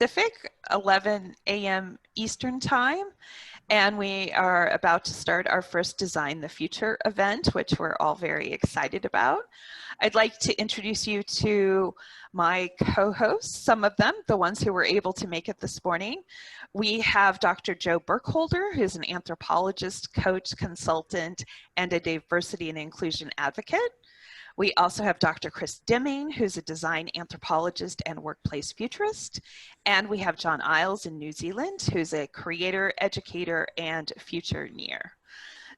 Pacific, 11 a.m. Eastern Time. And we are about to start our first Design the Future event, which we're all very excited about. I'd like to introduce you to my co-hosts, some of them, the ones who were able to make it this morning. We have Dr. Joe Burkholder, who's an anthropologist, coach, consultant, and a diversity and inclusion advocate. We also have Dr. Chris Dimming, who's a design anthropologist and workplace futurist. And we have John Isles in New Zealand, who's a creator, educator, and futureer.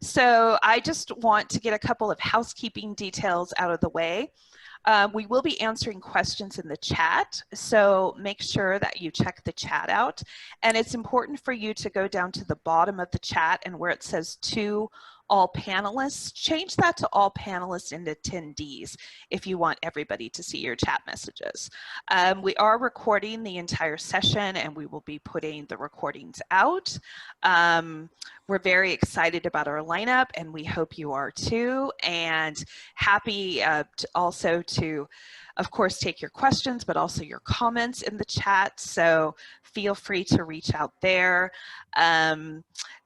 So I just want to get a couple of housekeeping details out of the way. We will be answering questions in the chat, so make sure that you check the chat out. And it's important for you to go down to the bottom of the chat and where it says to all panelists, change that to all panelists and attendees if you want everybody to see your chat messages. We are recording the entire session and we will be putting the recordings out. We're very excited about our lineup and we hope you are too, and happy also to, of course, take your questions, but also your comments in the chat. So feel free to reach out there.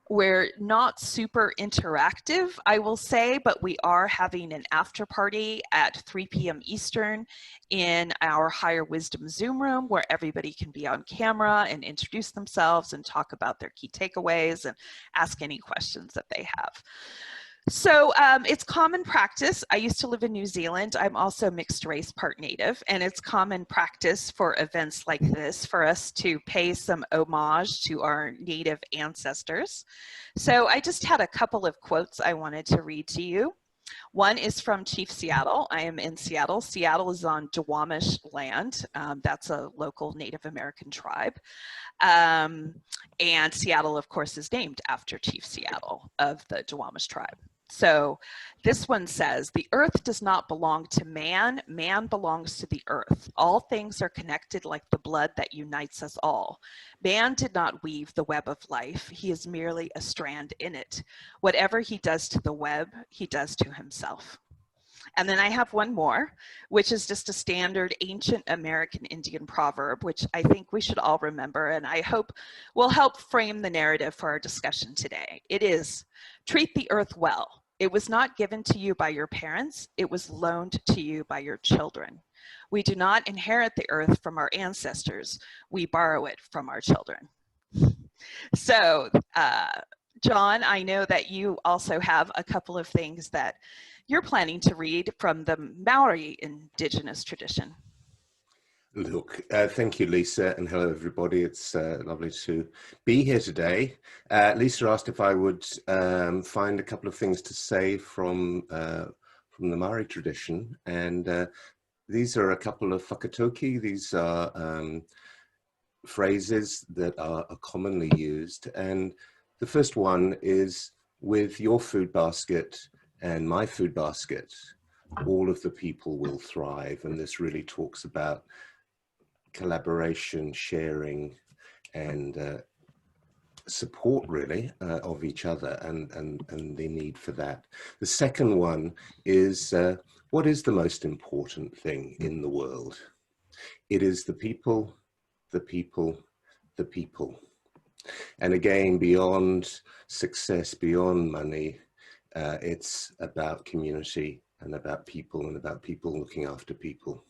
We're not super interactive, I will say, but we are having an after party at 3 p.m. Eastern in our Higher Wisdom Zoom room where everybody can be on camera and introduce themselves and talk about their key takeaways and ask any questions that they have. So it's common practice. I used to live in New Zealand. I'm also mixed race, part native, and it's common practice for events like this for us to pay some homage to our native ancestors. So I just had a couple of quotes I wanted to read to you. One is from Chief Seattle. I am in Seattle. Seattle is on Duwamish land. That's a local Native American tribe. And Seattle, of course, is named after Chief Seattle of the Duwamish tribe. So this one says, the earth does not belong to man, man belongs to the earth. All things are connected like the blood that unites us all. Man did not weave the web of life, he is merely a strand in it. Whatever he does to the web, he does to himself. And then I have one more, which is just a standard ancient American Indian proverb, which I think we should all remember, and I hope will help frame the narrative for our discussion today. It is, treat the earth well. It was not given to you by your parents, it was loaned to you by your children. We do not inherit the earth from our ancestors, we borrow it from our children. So, John, I know that you also have a couple of things that you're planning to read from the Maori indigenous tradition. Look, thank you, Lisa, and hello, everybody. It's lovely to be here today. Lisa asked if I would find a couple of things to say from the Maori tradition, and these are a couple of whakatoki. These are phrases that are commonly used, and the first one is, with your food basket and my food basket, all of the people will thrive. And this really talks about collaboration, sharing, and support, really, of each other and the need for that. The second one is, what is the most important thing in the world? It is the people, the people, the people. And again, beyond success, beyond money, it's about community and about people looking after people.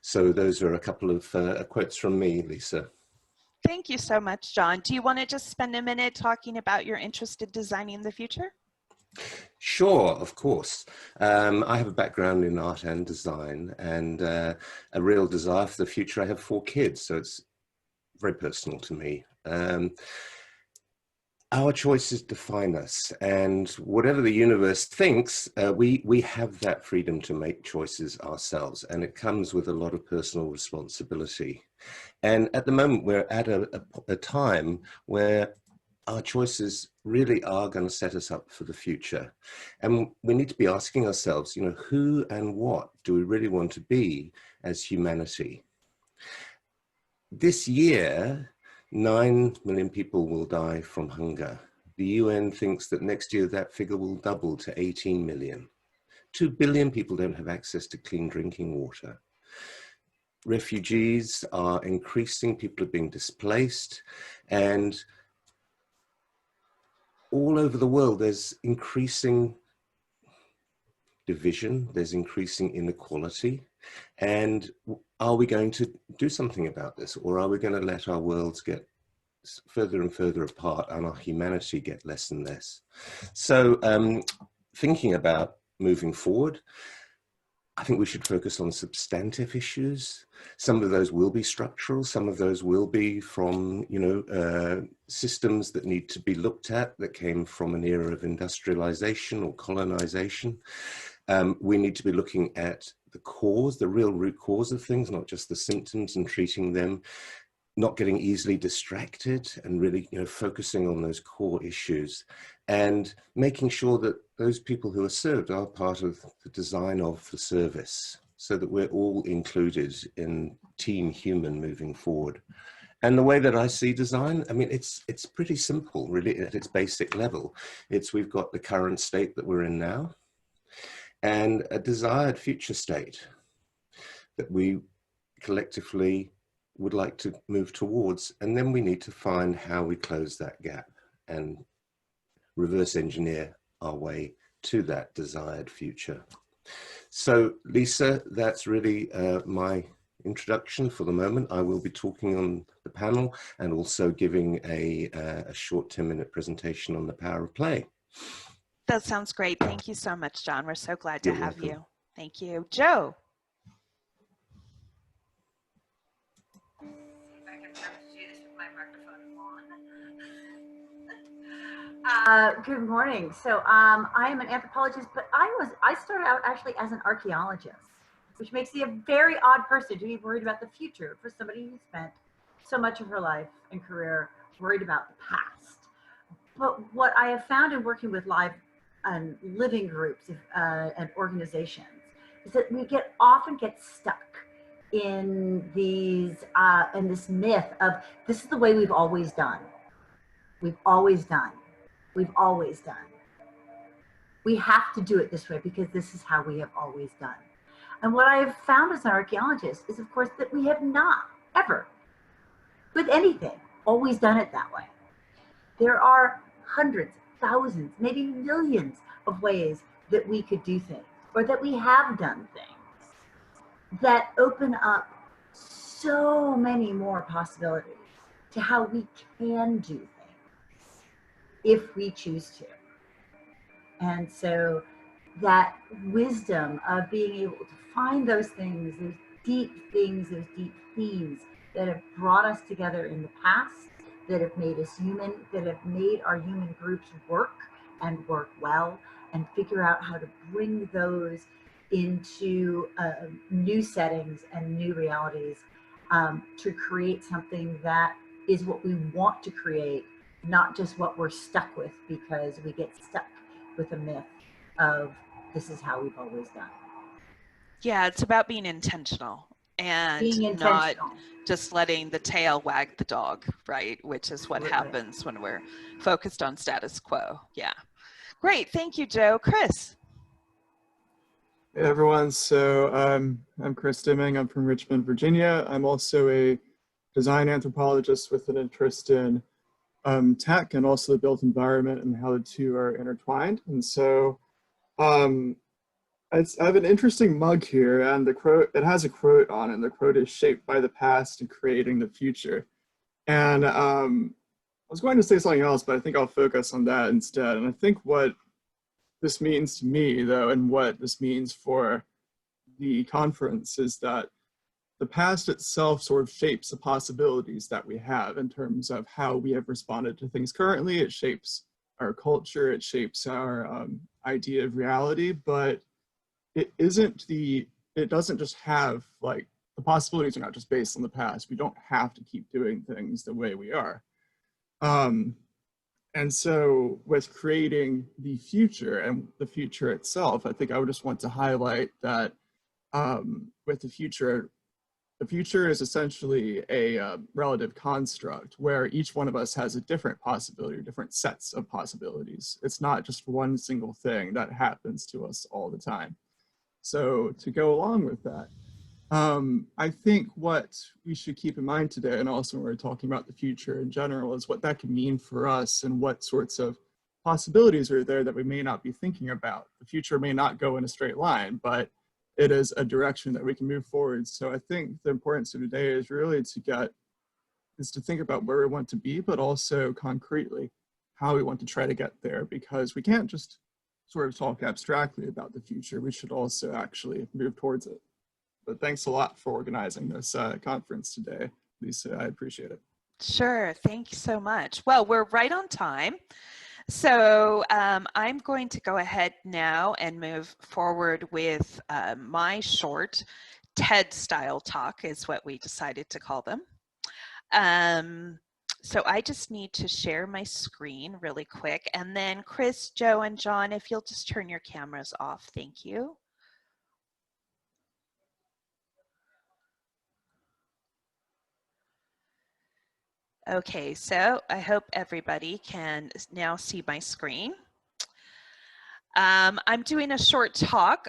So those are a couple of quotes from me, Lisa. Thank you so much, John. Do you want to just spend a minute talking about your interest in designing the future? Sure, of course. I have a background in art and design and a real desire for the future. I have 4 kids, so it's very personal to me. Our choices define us, and whatever the universe thinks, we have that freedom to make choices ourselves, and it comes with a lot of personal responsibility. And at the moment, we're at a time where our choices really are going to set us up for the future. And we need to be asking ourselves, you know, who and what do we really want to be as humanity? This year, 9 million people will die from hunger. The UN thinks that next year that figure will double to 18 million. 2 billion people don't have access to clean drinking water. refugees are increasing, people are being displaced, and all over the world there's increasing division, there's increasing inequality. And are we going to do something about this, or are we going to let our worlds get further and further apart and our humanity get less and less? So thinking about moving forward, I think we should focus on substantive issues. Some of those will be structural, some of those will be from, systems that need to be looked at that came from an era of industrialization or colonization. We need to be looking at the cause, the real root cause of things, not just the symptoms, and treating them, not getting easily distracted, and really, focusing on those core issues and making sure that those people who are served are part of the design of the service, so that we're all included in team human moving forward. And the way that I see design, I mean, it's pretty simple, really, at its basic level. We've got the current state that we're in now, and a desired future state that we collectively would like to move towards. And then we need to find how we close that gap and reverse engineer our way to that desired future. So Lisa, that's really my introduction for the moment. I will be talking on the panel and also giving a short 10-minute presentation on the power of play. That sounds great. Thank you so much, John. We're so glad to You're have welcome. you. Thank you. Joe. Good morning. So I am an anthropologist, but I started out actually as an archaeologist, which makes me a very odd person to be worried about the future for somebody who spent so much of her life and career worried about the past. But what I have found in working with live and living groups and organizations is that we often get stuck in this myth of this is the way we've always done. We've always done. We've always done. We have to do it this way because this is how we have always done. And what I have found as an archaeologist is, of course, that we have not ever, with anything, always done it that way. There are hundreds, thousands, maybe millions of ways that we could do things, or that we have done things that open up so many more possibilities to how we can do things if we choose to. And so that wisdom of being able to find those things, those deep themes that have brought us together in the past, that have made us human, that have made our human groups work and work well, and figure out how to bring those into new settings and new realities to create something that is what we want to create, not just what we're stuck with because we get stuck with a myth of this is how we've always done. Yeah, it's about being intentional and not just letting the tail wag the dog, right? Which is what happens when we're focused on status quo. Yeah. Great. Thank you, Joe. Chris. Hey, everyone. So I'm Chris Dimming. I'm from Richmond, Virginia. I'm also a design anthropologist with an interest in tech and also the built environment and how the two are intertwined. And so I have an interesting mug here, and it has a quote on it, and the quote is "shaped by the past and creating the future." And I was going to say something else, but I think I'll focus on that instead. And I think what this means to me, though, and what this means for the conference is that the past itself sort of shapes the possibilities that we have in terms of how we have responded to things currently. It shapes our culture, it shapes our idea of reality, but it doesn't just have, like, the possibilities are not just based on the past. We don't have to keep doing things the way we are. And so with creating the future and the future itself, I think I would just want to highlight that with the future is essentially a relative construct where each one of us has a different possibility, or different sets of possibilities. It's not just one single thing that happens to us all the time. So to go along with that, I think what we should keep in mind today, and also when we're talking about the future in general, is what that can mean for us and what sorts of possibilities are there that we may not be thinking about. The future may not go in a straight line, but it is a direction that we can move forward. So I think the importance of today is really to think about where we want to be, but also concretely how we want to try to get there, because we can't just sort of talk abstractly about the future. We should also actually move towards it. But thanks a lot for organizing this conference today, Lisa. I appreciate it. Sure, thank you so much. Well, we're right on time. So I'm going to go ahead now and move forward with my short TED-style talk is what we decided to call them. So I just need to share my screen really quick. And then Chris, Joe, and John, if you'll just turn your cameras off, thank you. Okay, so I hope everybody can now see my screen. I'm doing a short talk.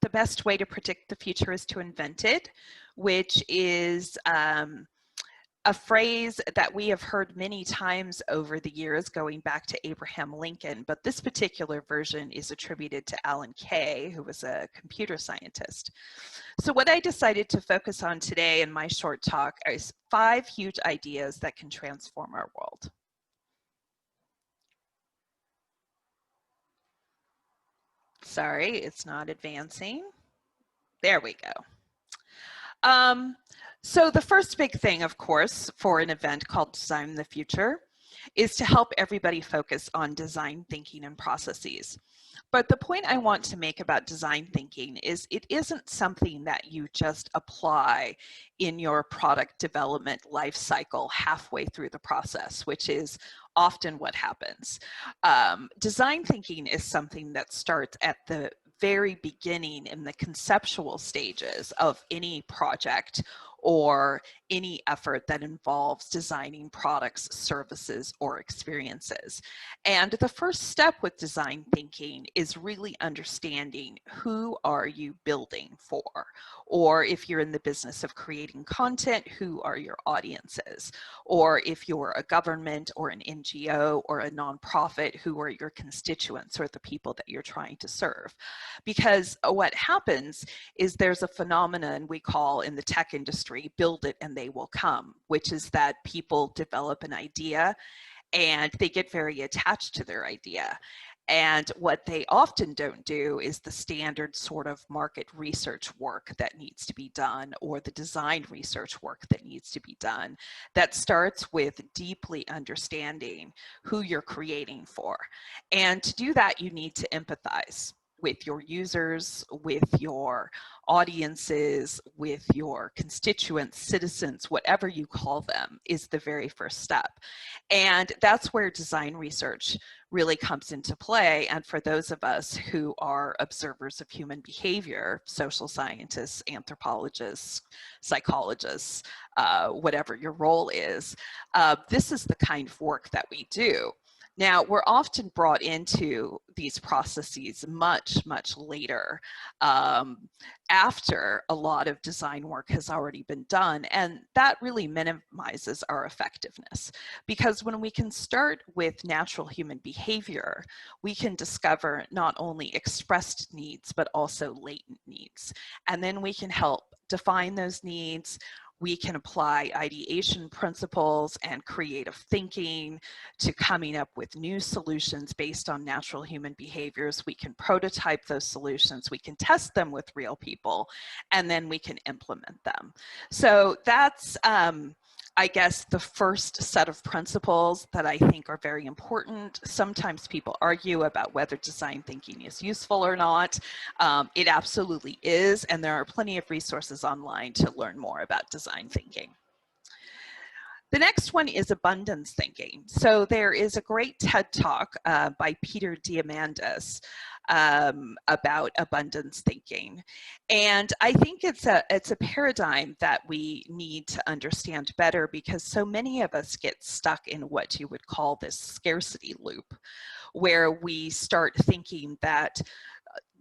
The best way to predict the future is to invent it, which is a phrase that we have heard many times over the years going back to Abraham Lincoln, but this particular version is attributed to Alan Kay, who was a computer scientist. So what I decided to focus on today in my short talk is 5 huge ideas that can transform our world. Sorry, it's not advancing. There we go. So the first big thing, of course, for an event called Design the Future is to help everybody focus on design thinking and processes. But the point I want to make about design thinking is it isn't something that you just apply in your product development life cycle halfway through the process, which is often what happens. Design thinking is something that starts at the very beginning in the conceptual stages of any project or any effort that involves designing products, services, or experiences. And the first step with design thinking is really understanding who are you building for? Or if you're in the business of creating content, who are your audiences? Or if you're a government or an NGO or a nonprofit, who are your constituents or the people that you're trying to serve? Because what happens is there's a phenomenon we call in the tech industry, build it and they will come, which is that people develop an idea and they get very attached to their idea. And what they often don't do is the standard sort of market research work that needs to be done, or the design research work that needs to be done, that starts with deeply understanding who you're creating for. And to do that, you need to empathize with your users, with your audiences, with your constituents, citizens, whatever you call them, is the very first step. And that's where design research really comes into play. And for those of us who are observers of human behavior, social scientists, anthropologists, psychologists, whatever your role is, this is the kind of work that we do. Now, we're often brought into these processes much, much later, after a lot of design work has already been done, and that really minimizes our effectiveness. Because when we can start with natural human behavior, we can discover not only expressed needs, but also latent needs. And then we can help define those needs. We can apply ideation principles and creative thinking to coming up with new solutions based on natural human behaviors. We can prototype those solutions, we can test them with real people, and then we can implement them. So that's, I guess, the first set of principles that I think are very important. Sometimes people argue about whether design thinking is useful or not. It absolutely is, and there are plenty of resources online to learn more about design thinking. The next one is abundance thinking. So there is a great TED Talk by Peter Diamandis about abundance thinking. And I think it's a paradigm that we need to understand better, because so many of us get stuck in what you would call this scarcity loop, where we start thinking that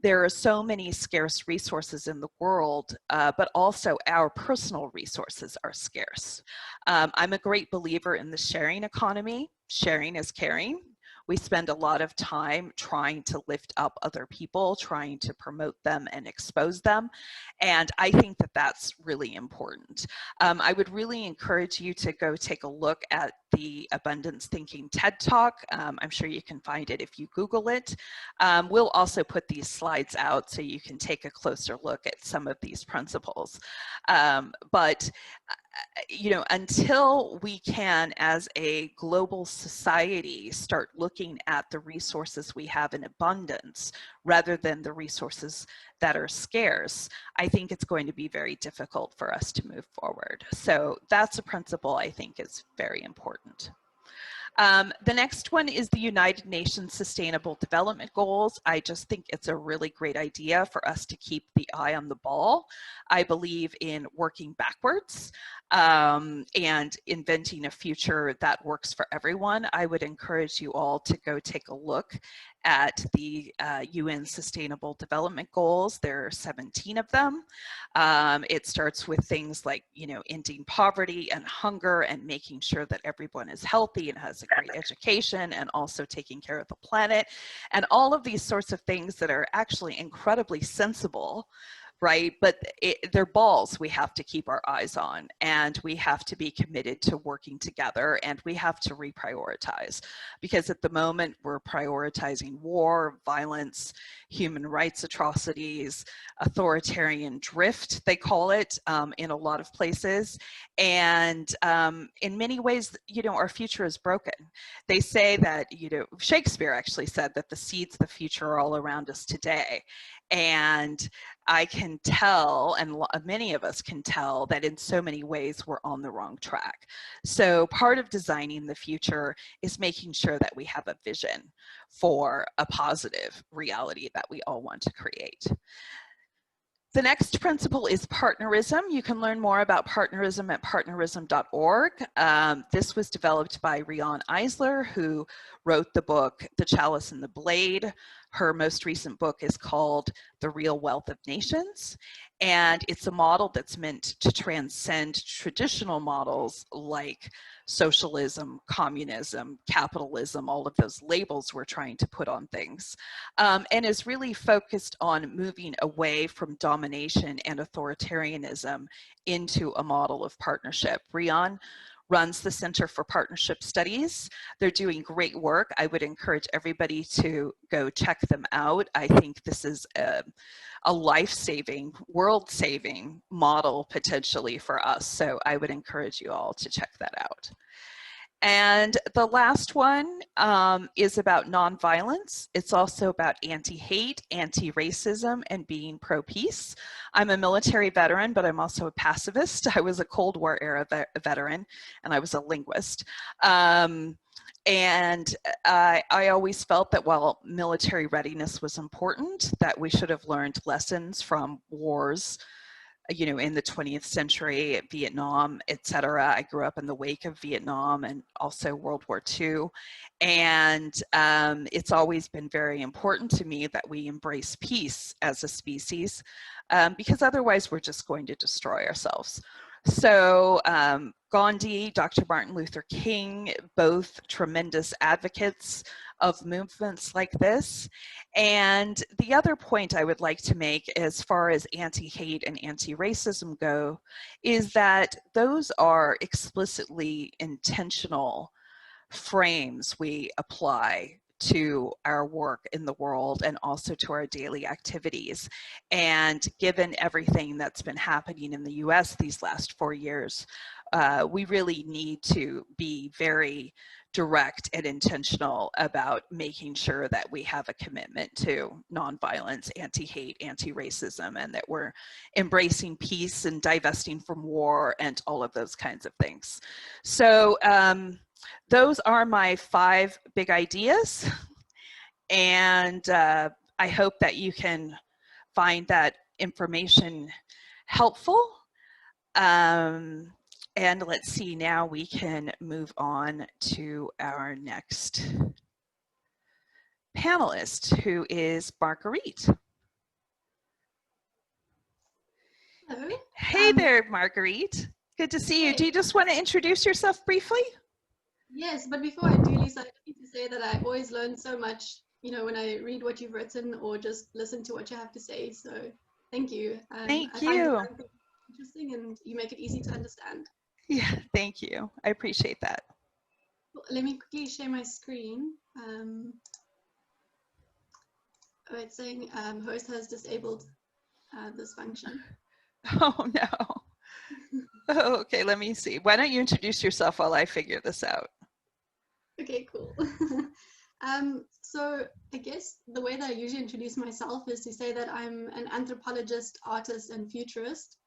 there are so many scarce resources in the world, but also our personal resources are scarce. I'm a great believer in the sharing economy. Sharing is caring. We spend a lot of time trying to lift up other people, trying to promote them and expose them. And I think that that's really important. I would really encourage you to go take a look at the Abundance Thinking TED Talk. I'm sure you can find it if you Google it. We'll also put these slides out so you can take a closer look at some of these principles. But you know, until we can, as a global society, start looking at the resources we have in abundance rather than the resources that are scarce, I think it's going to be very difficult for us to move forward. So that's a principle I think is very important. The next one is the United Nations Sustainable Development Goals. I just think it's a really great idea for us to keep the eye on the ball. I believe in working backwards and inventing a future that works for everyone. I would encourage you all to go take a look at the UN Sustainable Development Goals. There are 17 of them. It starts with things like, you know, ending poverty and hunger and making sure that everyone is healthy and has a great education, and also taking care of the planet, and all of these sorts of things that are actually incredibly sensible, right? But they're balls we have to keep our eyes on, and we have to be committed to working together, and we have to reprioritize, because at the moment we're prioritizing war, violence, human rights atrocities, authoritarian drift, they call it, in a lot of places. And in many ways, you know, our future is broken. They say that, you know, Shakespeare actually said that the seeds of the future are all around us today. And I can tell, and many of us can tell, that in so many ways we're on the wrong track. So part of designing the future is making sure that we have a vision for a positive reality that we all want to create. The next principle is partnerism. You can learn more about partnerism at partnerism.org. This was developed by Riane Eisler, who wrote the book, The Chalice and the Blade. Her most recent book is called The Real Wealth of Nations. And it's a model that's meant to transcend traditional models like socialism, communism, capitalism, all of those labels we're trying to put on things, and is really focused on moving away from domination and authoritarianism into a model of partnership. Riane runs the Center for Partnership Studies. They're doing great work. I would encourage everybody to go check them out. I think this is a life-saving, world-saving model potentially for us. So I would encourage you all to check that out. And the last one is about nonviolence. It's also about anti-hate, anti-racism, and being pro-peace. I'm a military veteran, but I'm also a pacifist. I was a Cold War era veteran, and I was a linguist. And I always felt that while military readiness was important, that we should have learned lessons from wars, you know, in the 20th century, Vietnam, et cetera. I grew up in the wake of Vietnam and also World War II. And it's always been very important to me that we embrace peace as a species, because otherwise we're just going to destroy ourselves. So Gandhi, Dr. Martin Luther King, both tremendous advocates of movements like this. And the other point I would like to make as far as anti-hate and anti-racism go is that those are explicitly intentional frames we apply to our work in the world and also to our daily activities. And given everything that's been happening in the US these last 4 years, we really need to be very direct and intentional about making sure that we have a commitment to nonviolence, anti-hate, anti-racism, and that we're embracing peace and divesting from war and all of those kinds of things. So those are my 5 big ideas, and I hope that you can find that information helpful. And let's see, now we can move on to our next panelist, who is Marguerite. Hello. Hey there, Marguerite. Good to see you. Do you just want to introduce yourself briefly? Yes, but before I do, Lisa, I need to say that I always learn so much, you know, when I read what you've written or just listen to what you have to say. So thank you. Thank I find you. it interesting and you make it easy to understand. Yeah, thank you. I appreciate that. Well, let me quickly share my screen. It's saying host has disabled this function. Oh, no. Oh, okay, let me see. Why don't you introduce yourself while I figure this out? Okay, cool. So I guess the way that I usually introduce myself is to say that I'm an anthropologist, artist, and futurist.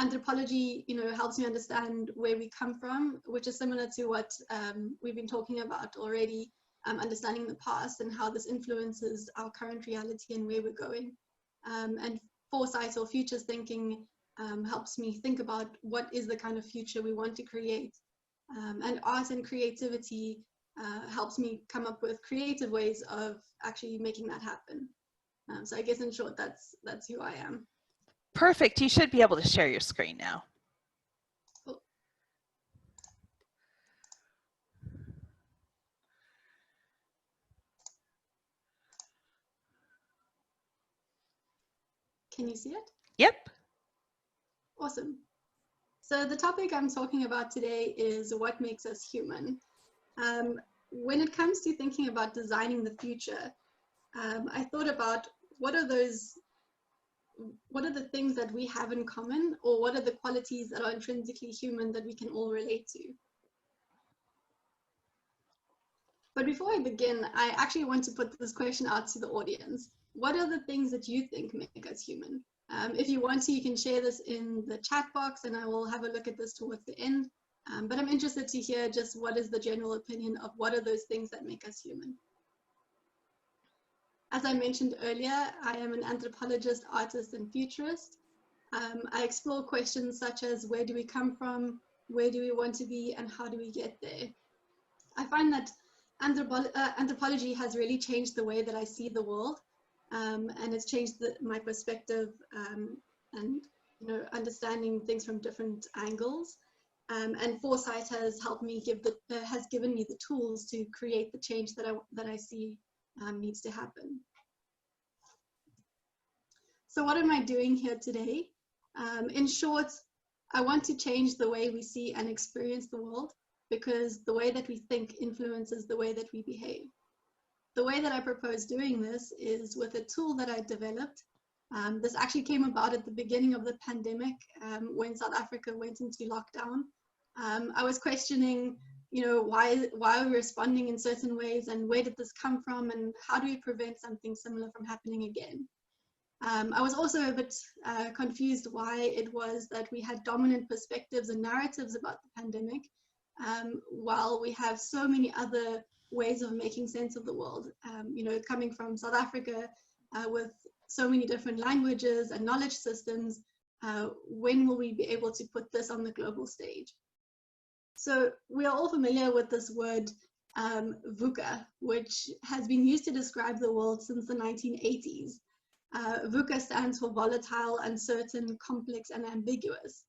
Anthropology, you know, helps me understand where we come from, which is similar to what we've been talking about already, understanding the past and how this influences our current reality and where we're going. And foresight or futures thinking helps me think about what is the kind of future we want to create. And art and creativity helps me come up with creative ways of actually making that happen. So I guess in short, that's who I am. Perfect. You should be able to share your screen now. Cool. Can you see it? Yep. Awesome. So the topic I'm talking about today is what makes us human. When it comes to thinking about designing the future, I thought about what are the things that we have in common, or what are the qualities that are intrinsically human that we can all relate to. But before I begin, I actually want to put this question out to the audience. What are the things that you think make us human? If you want to, you can share this in the chat box and I will have a look at this towards the end. But I'm interested to hear just what is the general opinion of what are those things that make us human. As I mentioned earlier, I am an anthropologist, artist, and futurist. I explore questions such as where do we come from, where do we want to be, and how do we get there? I find that anthropology has really changed the way that I see the world, and it's changed my perspective and, you know, understanding things from different angles. And foresight has helped me has given me the tools to create the change that I see needs to happen. So what am I doing here today? In short, I want to change the way we see and experience the world, because the way that we think influences the way that we behave. The way that I propose doing this is with a tool that I developed. This actually came about at the beginning of the pandemic when South Africa went into lockdown. I was questioning, you know, why are we responding in certain ways, and where did this come from, and how do we prevent something similar from happening again? I was also a bit confused why it was that we had dominant perspectives and narratives about the pandemic, while we have so many other ways of making sense of the world. You know, coming from South Africa with so many different languages and knowledge systems, when will we be able to put this on the global stage? So we are all familiar with this word VUCA, which has been used to describe the world since the 1980s. VUCA stands for volatile, uncertain, complex, and ambiguous.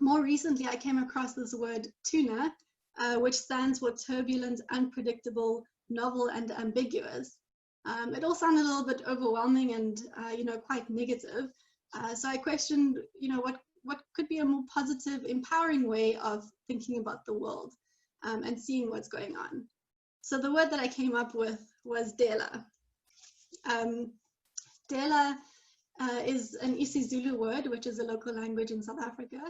More recently, I came across this word tuna, which stands for turbulent, unpredictable, novel, and ambiguous. It all sounded a little bit overwhelming and, you know, quite negative. So I questioned, you know, what could be a more positive, empowering way of thinking about the world and seeing what's going on. So the word that I came up with was Dela. Dela is an isiZulu word, which is a local language in South Africa.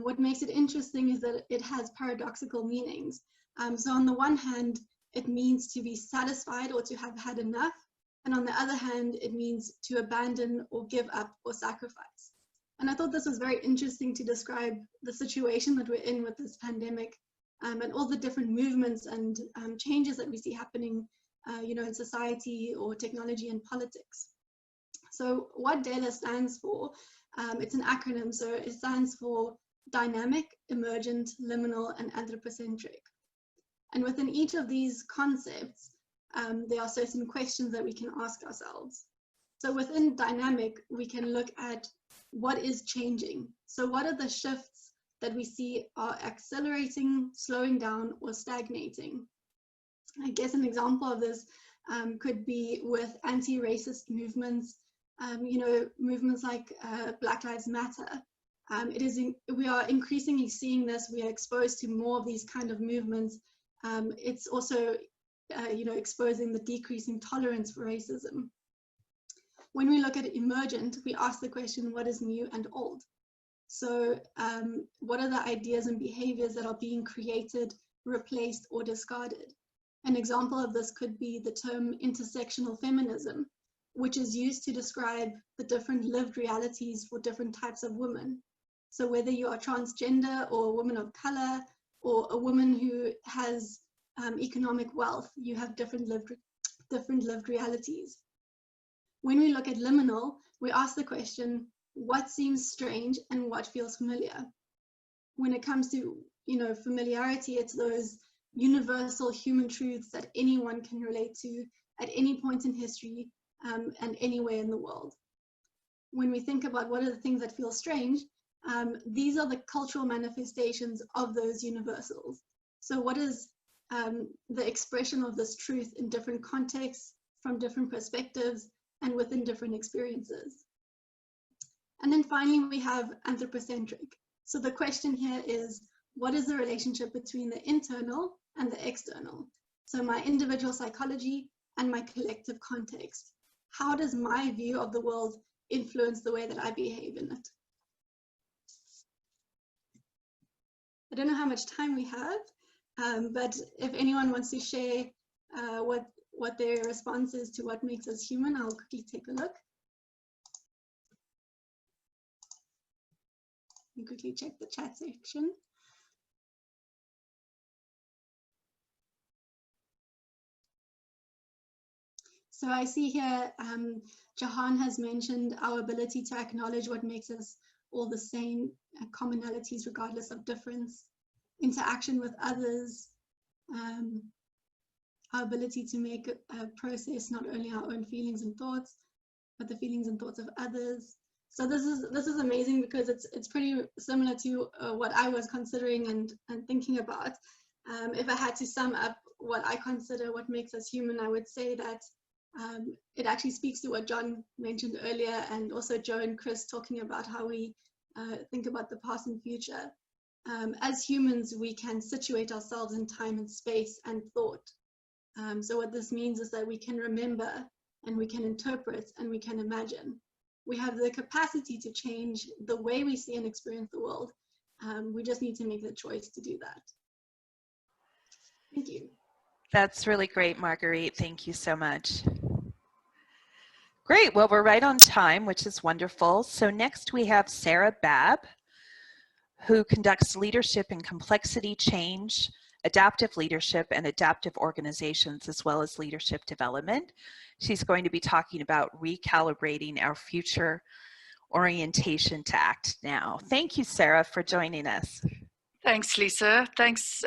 What makes it interesting is that it has paradoxical meanings. So on the one hand, it means to be satisfied or to have had enough. And on the other hand, it means to abandon or give up or sacrifice. And I thought this was very interesting to describe the situation that we're in with this pandemic and all the different movements and changes that we see happening, you know, in society or technology and politics. So what DELA stands for, it's an acronym, so it stands for dynamic, emergent, liminal, and anthropocentric. And within each of these concepts, there are certain questions that we can ask ourselves. So within dynamic, we can look at what is changing. So what are the shifts that we see are accelerating, slowing down, or stagnating? I guess an example of this could be with anti-racist movements, movements like Black Lives Matter. We are increasingly seeing this. We are exposed to more of these kind of movements. It's also, exposing the decreasing tolerance for racism. When we look at emergent, we ask the question, what is new and old? So what are the ideas and behaviors that are being created, replaced, or discarded? An example of this could be the term intersectional feminism, which is used to describe the different lived realities for different types of women. So whether you are transgender or a woman of color or a woman who has economic wealth, you have different lived realities. When we look at liminal, we ask the question, what seems strange and what feels familiar? When it comes to, familiarity, it's those universal human truths that anyone can relate to at any point in history and anywhere in the world. When we think about what are the things that feel strange, these are the cultural manifestations of those universals. So what is the expression of this truth in different contexts, from different perspectives, and within different experiences? And then finally, we have anthropocentric. So the question here is, what is the relationship between the internal and the external? So my individual psychology and my collective context. How does my view of the world influence the way that I behave in it? I don't know how much time we have, but if anyone wants to share what their response is to what makes us human, I'll quickly take a look. You quickly check the chat section. So I see here, Jahan has mentioned our ability to acknowledge what makes us all the same, commonalities regardless of difference, interaction with others, our ability to make a process not only our own feelings and thoughts, but the feelings and thoughts of others. So this is amazing because it's pretty similar to what I was considering and thinking about. If I had to sum up what I consider what makes us human, I would say that it actually speaks to what John mentioned earlier, and also Joe and Chris talking about how we think about the past and future. As humans, we can situate ourselves in time and space and thought. So what this means is that we can remember, and we can interpret, and we can imagine. We have the capacity to change the way we see and experience the world. We just need to make the choice to do that. Thank you. That's really great, Marguerite. Thank you so much. Great. Well, we're right on time, which is wonderful. So next we have Sarah Babb, who conducts leadership in complexity change, adaptive leadership, and adaptive organizations, as well as leadership development. She's going to be talking about recalibrating our future orientation to act now. Thank you, Sarah, for joining us. Thanks, Lisa. Thanks.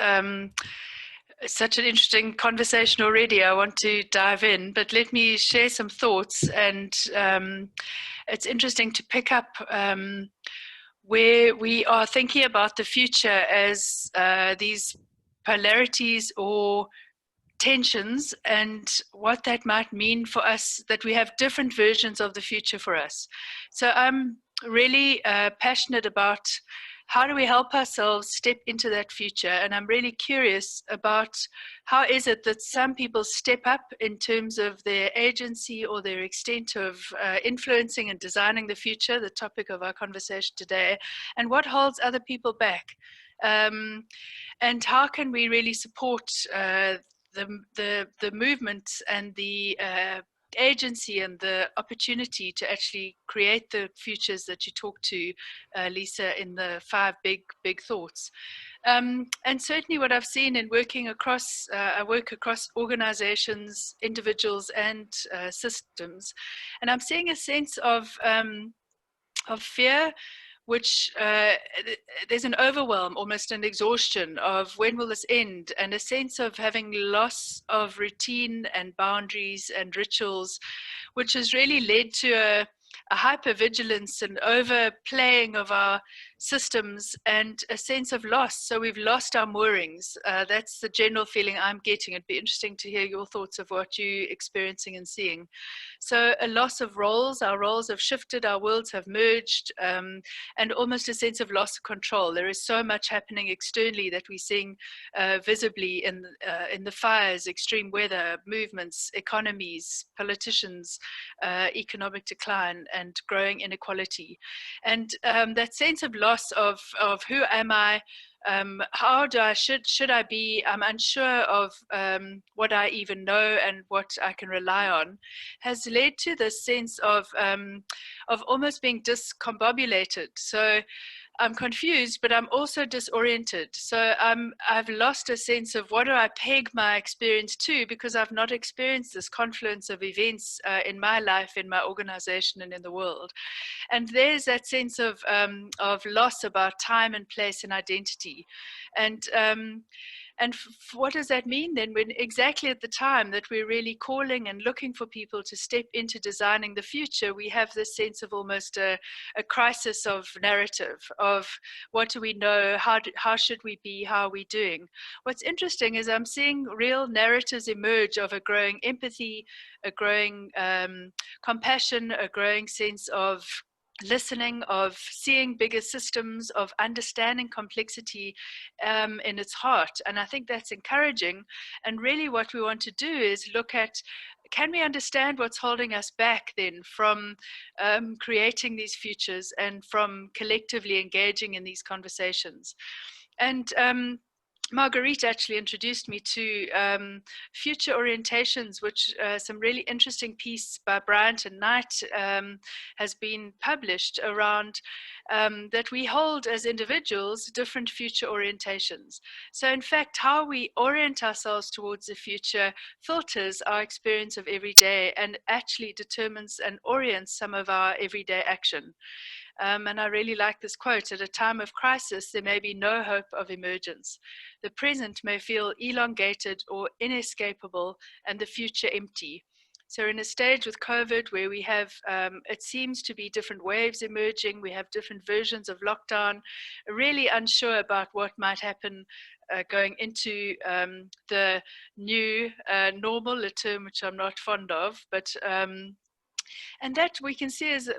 Such an interesting conversation already. I want to dive in, but let me share some thoughts. And it's interesting to pick up where we are thinking about the future as these polarities or tensions, and what that might mean for us, that we have different versions of the future for us. So I'm really passionate about how do we help ourselves step into that future, and I'm really curious about how is it that some people step up in terms of their agency or their extent of influencing and designing the future, the topic of our conversation today, and what holds other people back, and how can we really support the movement and the agency and the opportunity to actually create the futures that you talked to, Lisa, in the 5 big thoughts. And certainly what I've seen in working across, I work across organizations, individuals, and systems, and I'm seeing a sense of fear which there's an overwhelm, almost an exhaustion of when will this end, and a sense of having loss of routine and boundaries and rituals, which has really led to a hypervigilance and overplaying of our systems and a sense of loss. So we've lost our moorings. That's the general feeling I'm getting. It'd be interesting to hear your thoughts of what you're experiencing and seeing. So a loss of roles, our roles have shifted, our worlds have merged, and almost a sense of loss of control. There is so much happening externally that we're seeing visibly in the fires, extreme weather, movements, economies, politicians, economic decline, and growing inequality. And that sense of loss of who am I, how do I, should I be, I'm unsure of what I even know and what I can rely on, has led to this sense of almost being discombobulated. So I'm confused, but I'm also disoriented. So I've lost a sense of what do I peg my experience to, because I've not experienced this confluence of events in my life, in my organization, and in the world. And there's that sense of loss about time and place and identity. And what does that mean then, when exactly at the time that we're really calling and looking for people to step into designing the future, we have this sense of almost a crisis of narrative, of what do we know, how should we be, how are we doing? What's interesting is I'm seeing real narratives emerge of a growing empathy, a growing compassion, a growing sense of listening, of seeing bigger systems, of understanding complexity in its heart. And I think that's encouraging. And really what we want to do is look at, can we understand what's holding us back then from creating these futures and from collectively engaging in these conversations? And Marguerite actually introduced me to future orientations, which some really interesting piece by Bryant and Knight has been published around that we hold as individuals different future orientations. So in fact, how we orient ourselves towards the future filters our experience of every day and actually determines and orients some of our everyday action. And I really like this quote: at a time of crisis, there may be no hope of emergence. The present may feel elongated or inescapable, and the future empty. So in a stage with COVID where we have, it seems to be different waves emerging, we have different versions of lockdown, really unsure about what might happen going into the new normal, a term which I'm not fond of, but and that we can see is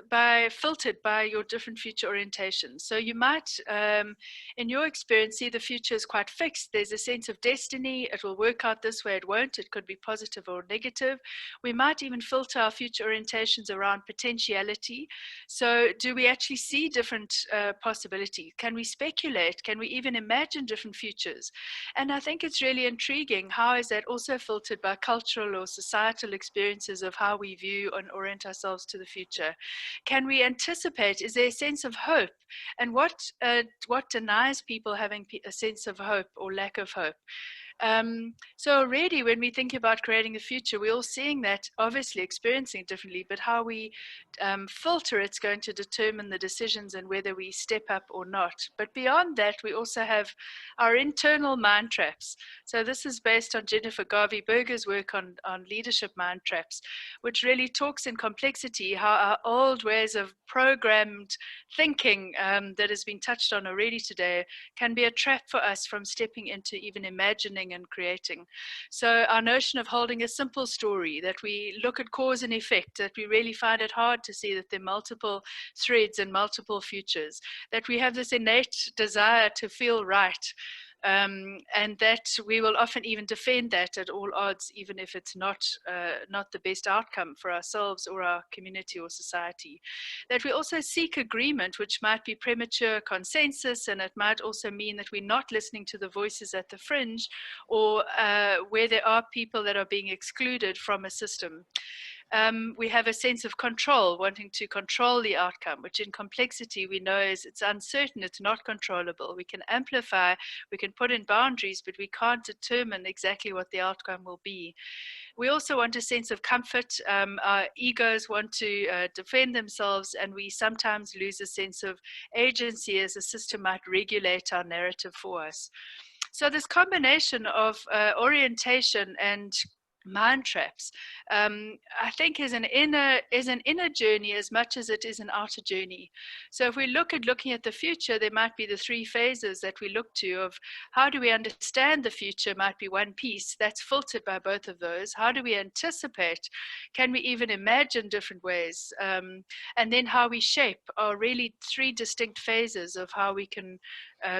filtered by your different future orientations. So you might, in your experience, see the future is quite fixed. There's a sense of destiny. It will work out this way, it won't. It could be positive or negative. We might even filter our future orientations around potentiality. So do we actually see different possibilities? Can we speculate? Can we even imagine different futures? And I think it's really intriguing. How is that also filtered by cultural or societal experiences of how we view and orient ourselves to the future? Can we anticipate? Is there a sense of hope? And what denies people having a sense of hope or lack of hope? So already when we think about creating the future, we're all seeing that, obviously experiencing it differently, but how we filter it's going to determine the decisions and whether we step up or not. But beyond that, we also have our internal mind traps. So this is based on Jennifer Garvey Berger's work on leadership mind traps, which really talks in complexity how our old ways of programmed thinking that has been touched on already today can be a trap for us from stepping into even imagining and creating. So our notion of holding a simple story, that we look at cause and effect, that we really find it hard to see that there are multiple threads and multiple futures, that we have this innate desire to feel right, and that we will often even defend that at all odds, even if it's not the best outcome for ourselves or our community or society. That we also seek agreement, which might be premature consensus, and it might also mean that we're not listening to the voices at the fringe, or where there are people that are being excluded from a system. We have a sense of control, wanting to control the outcome, which in complexity we know is it's uncertain, it's not controllable. We can amplify, we can put in boundaries, but we can't determine exactly what the outcome will be. We also want a sense of comfort. Our egos want to defend themselves, and we sometimes lose a sense of agency as a system might regulate our narrative for us. So this combination of orientation and mind traps, I think is an inner journey as much as it is an outer journey. So if we looking at the future, there might be the three phases that we look to of how do we understand the future might be one piece that's filtered by both of those. How do we anticipate? Can we even imagine different ways? And then how we shape are really three distinct phases of how we can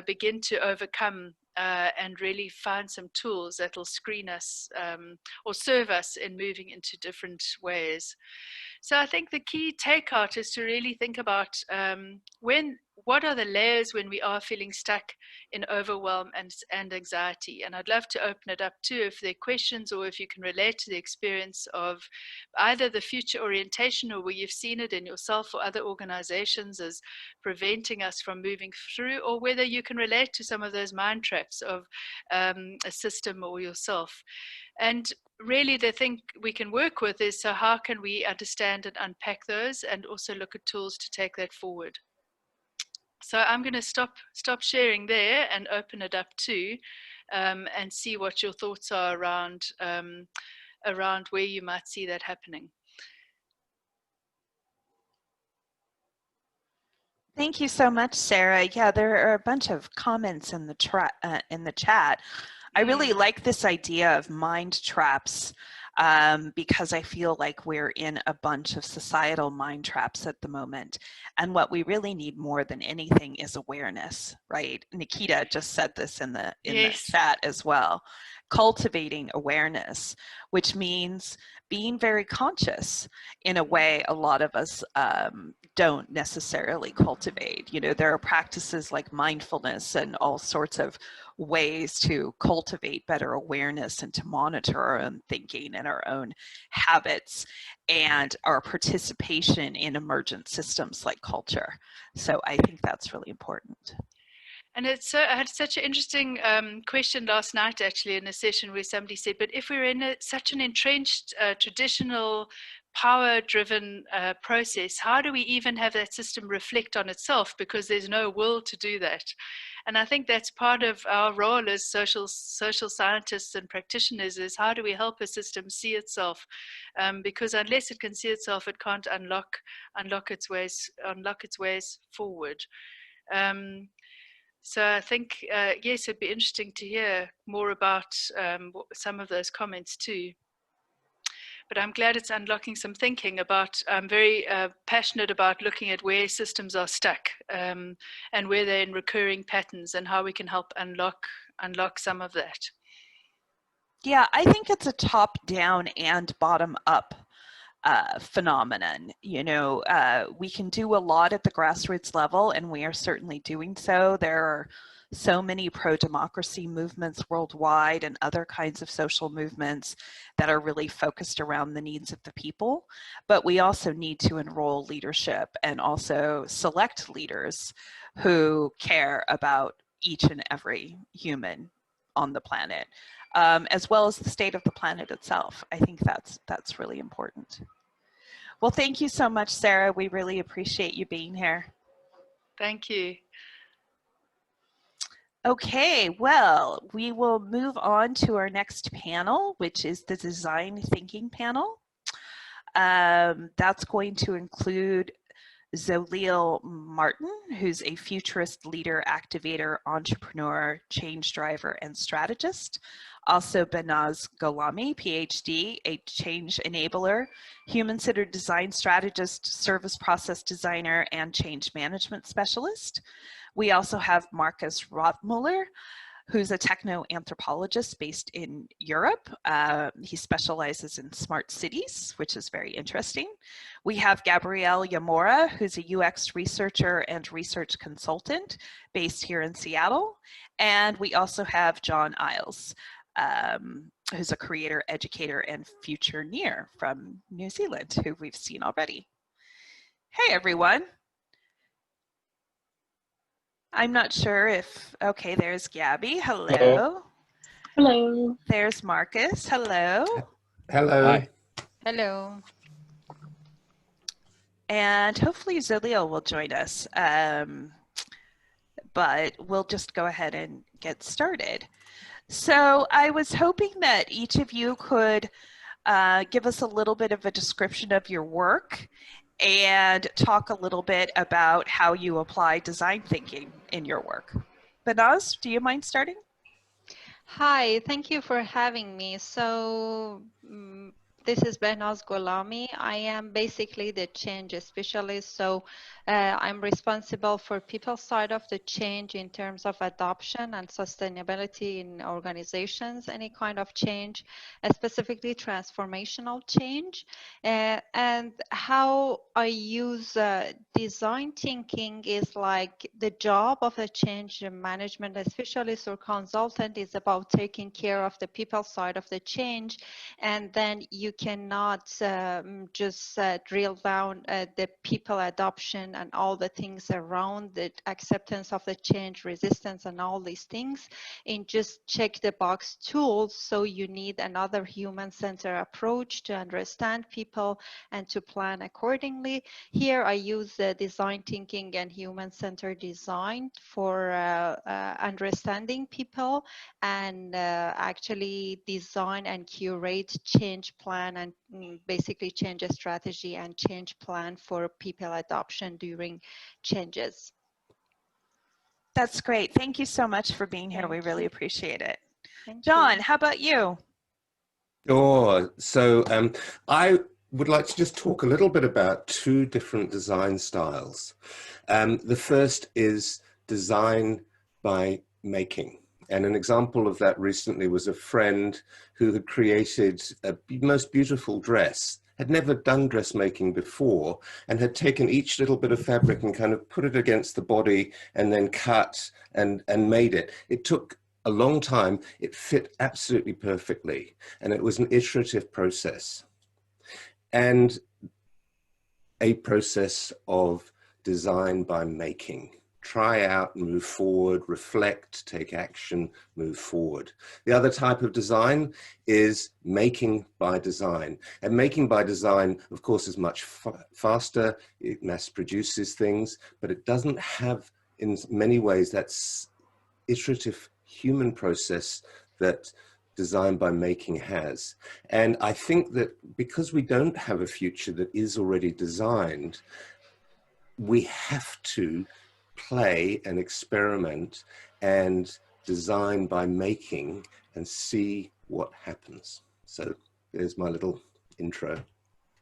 begin to overcome and really find some tools that will screen us or serve us in moving into different ways. So I think the key takeout is to really think about what are the layers when we are feeling stuck in overwhelm and anxiety. And I'd love to open it up too if there are questions or if you can relate to the experience of either the future orientation or where you've seen it in yourself or other organizations as preventing us from moving through, or whether you can relate to some of those mind traps of a system or yourself. And really the thing we can work with is, so how can we understand and unpack those and also look at tools to take that forward. So I'm going to stop sharing there and open it up too, and see what your thoughts are around where you might see that happening. Thank you so much, Sarah. Yeah, there are a bunch of comments in the chat. I really like this idea of mind traps because I feel like we're in a bunch of societal mind traps at the moment. And what we really need more than anything is awareness, right? Nikita just said this in the chat as well. Cultivating awareness, which means being very conscious in a way a lot of us don't necessarily cultivate. You know, there are practices like mindfulness and all sorts of ways to cultivate better awareness and to monitor our own thinking and our own habits and our participation in emergent systems like culture. So I think that's really important. And I had such an interesting question last night, actually, in a session where somebody said, but if we're in such an entrenched, traditional, power-driven process, how do we even have that system reflect on itself? Because there's no will to do that. And I think that's part of our role as social scientists and practitioners is how do we help a system see itself? Because unless it can see itself, it can't unlock its ways forward. So I think, yes, it'd be interesting to hear more about some of those comments too. But I'm glad it's unlocking some thinking about, I'm very passionate about looking at where systems are stuck and where they're in recurring patterns and how we can help unlock some of that. Yeah, I think it's a top-down and bottom-up phenomenon. You know, we can do a lot at the grassroots level, and we are certainly doing so. There are so many pro-democracy movements worldwide and other kinds of social movements that are really focused around the needs of the people. But we also need to enroll leadership and also select leaders who care about each and every human on the planet, as well as the state of the planet itself. I think that's really important. Well, thank you so much, Sarah. We really appreciate you being here. Thank you. Okay, well, we will move on to our next panel, which is the design thinking panel. That's going to include Zolil Martin, who's a futurist leader, activator, entrepreneur, change driver, and strategist. Also Banaz Gholami, PhD, a change enabler, human-centered design strategist, service process designer, and change management specialist. We also have Marcus Rothmuller, who's a techno-anthropologist based in Europe. He specializes in smart cities, which is very interesting. We have Gabrielle Yamora, who's a UX researcher and research consultant based here in Seattle. And we also have John Isles, who's a creator, educator, and futureer from New Zealand, who we've seen already. Hey, everyone. I'm not sure if, okay, there's Gabby. Hello. Hello. There's Marcus. Hello. Hello. Hi. Hello. And hopefully Zalil will join us, but we'll just go ahead and get started. So I was hoping that each of you could give us a little bit of a description of your work and talk a little bit about how you apply design thinking in your work. Banaz, do you mind starting? Hi, thank you for having me. So this is Behnaz Gholami. I am basically the change specialist. So I'm responsible for people side of the change in terms of adoption and sustainability in organizations, any kind of change, specifically transformational change. And how I use design thinking is like the job of a change management specialist or consultant is about taking care of the people side of the change, and then you cannot just drill down the people adoption and all the things around the acceptance of the change, resistance, and all these things in just check the box tools. So you need another human-centered approach to understand people and to plan accordingly. Here I use design thinking and human-centered design for understanding people and actually design and curate change plan and basically change a strategy and change plan for people adoption during changes. That's great. Thank you so much for being here. Thank We really you. appreciate it. Thank John, you. how about you? Sure. So I would like to just talk a little bit about two different design styles. The first is design by making. And an example of that recently was a friend who had created a most beautiful dress, had never done dressmaking before, and had taken each little bit of fabric and kind of put it against the body and then cut and made it. It took a long time. It fit absolutely perfectly. And it was an iterative process. And a process of design by making. Try out, move forward, reflect, take action, move forward. The other type of design is making by design. And making by design, of course, is much faster. It mass produces things, but it doesn't have, in many ways, that iterative human process that design by making has. And I think that because we don't have a future that is already designed, we have to play and experiment and design by making and see what happens. So there's my little intro.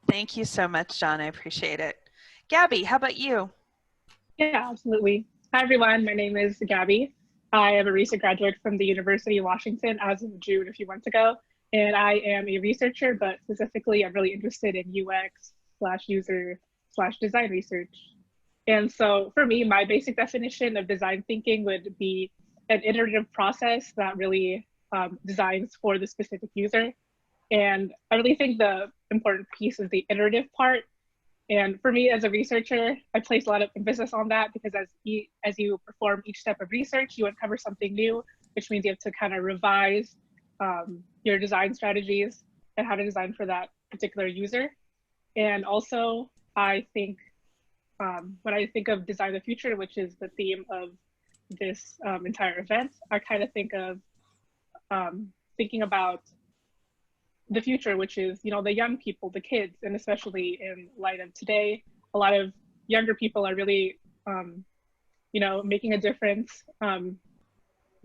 Thank you so much, John. I appreciate it. Gabby, how about you? Yeah, absolutely. Hi, everyone. My name is Gabby. I am a recent graduate from the University of Washington as of June a few months ago. And I am a researcher, but specifically I'm really interested in UX/user/design research. And so for me, my basic definition of design thinking would be an iterative process that really designs for the specific user. And I really think the important piece is the iterative part. And for me as a researcher, I place a lot of emphasis on that because as you perform each step of research, you uncover something new, which means you have to kind of revise your design strategies and how to design for that particular user. And also, I think when I think of Design the Future, which is the theme of this entire event, I kind of think of thinking about the future, which is, you know, the young people, the kids, and especially in light of today, a lot of younger people are really, you know, making a difference,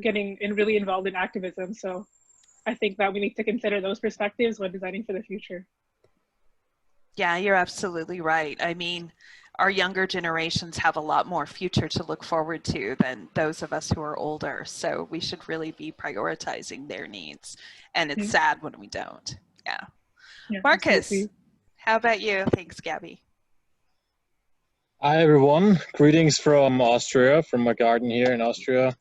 getting really involved in activism. So I think that we need to consider those perspectives when designing for the future. Yeah, you're absolutely right. I mean, our younger generations have a lot more future to look forward to than those of us who are older. So we should really be prioritizing their needs. And it's sad when we don't. Yeah. Marcus, Absolutely. how about you? Thanks, Gabby. Hi, everyone. Greetings from Austria, from my garden here in Austria.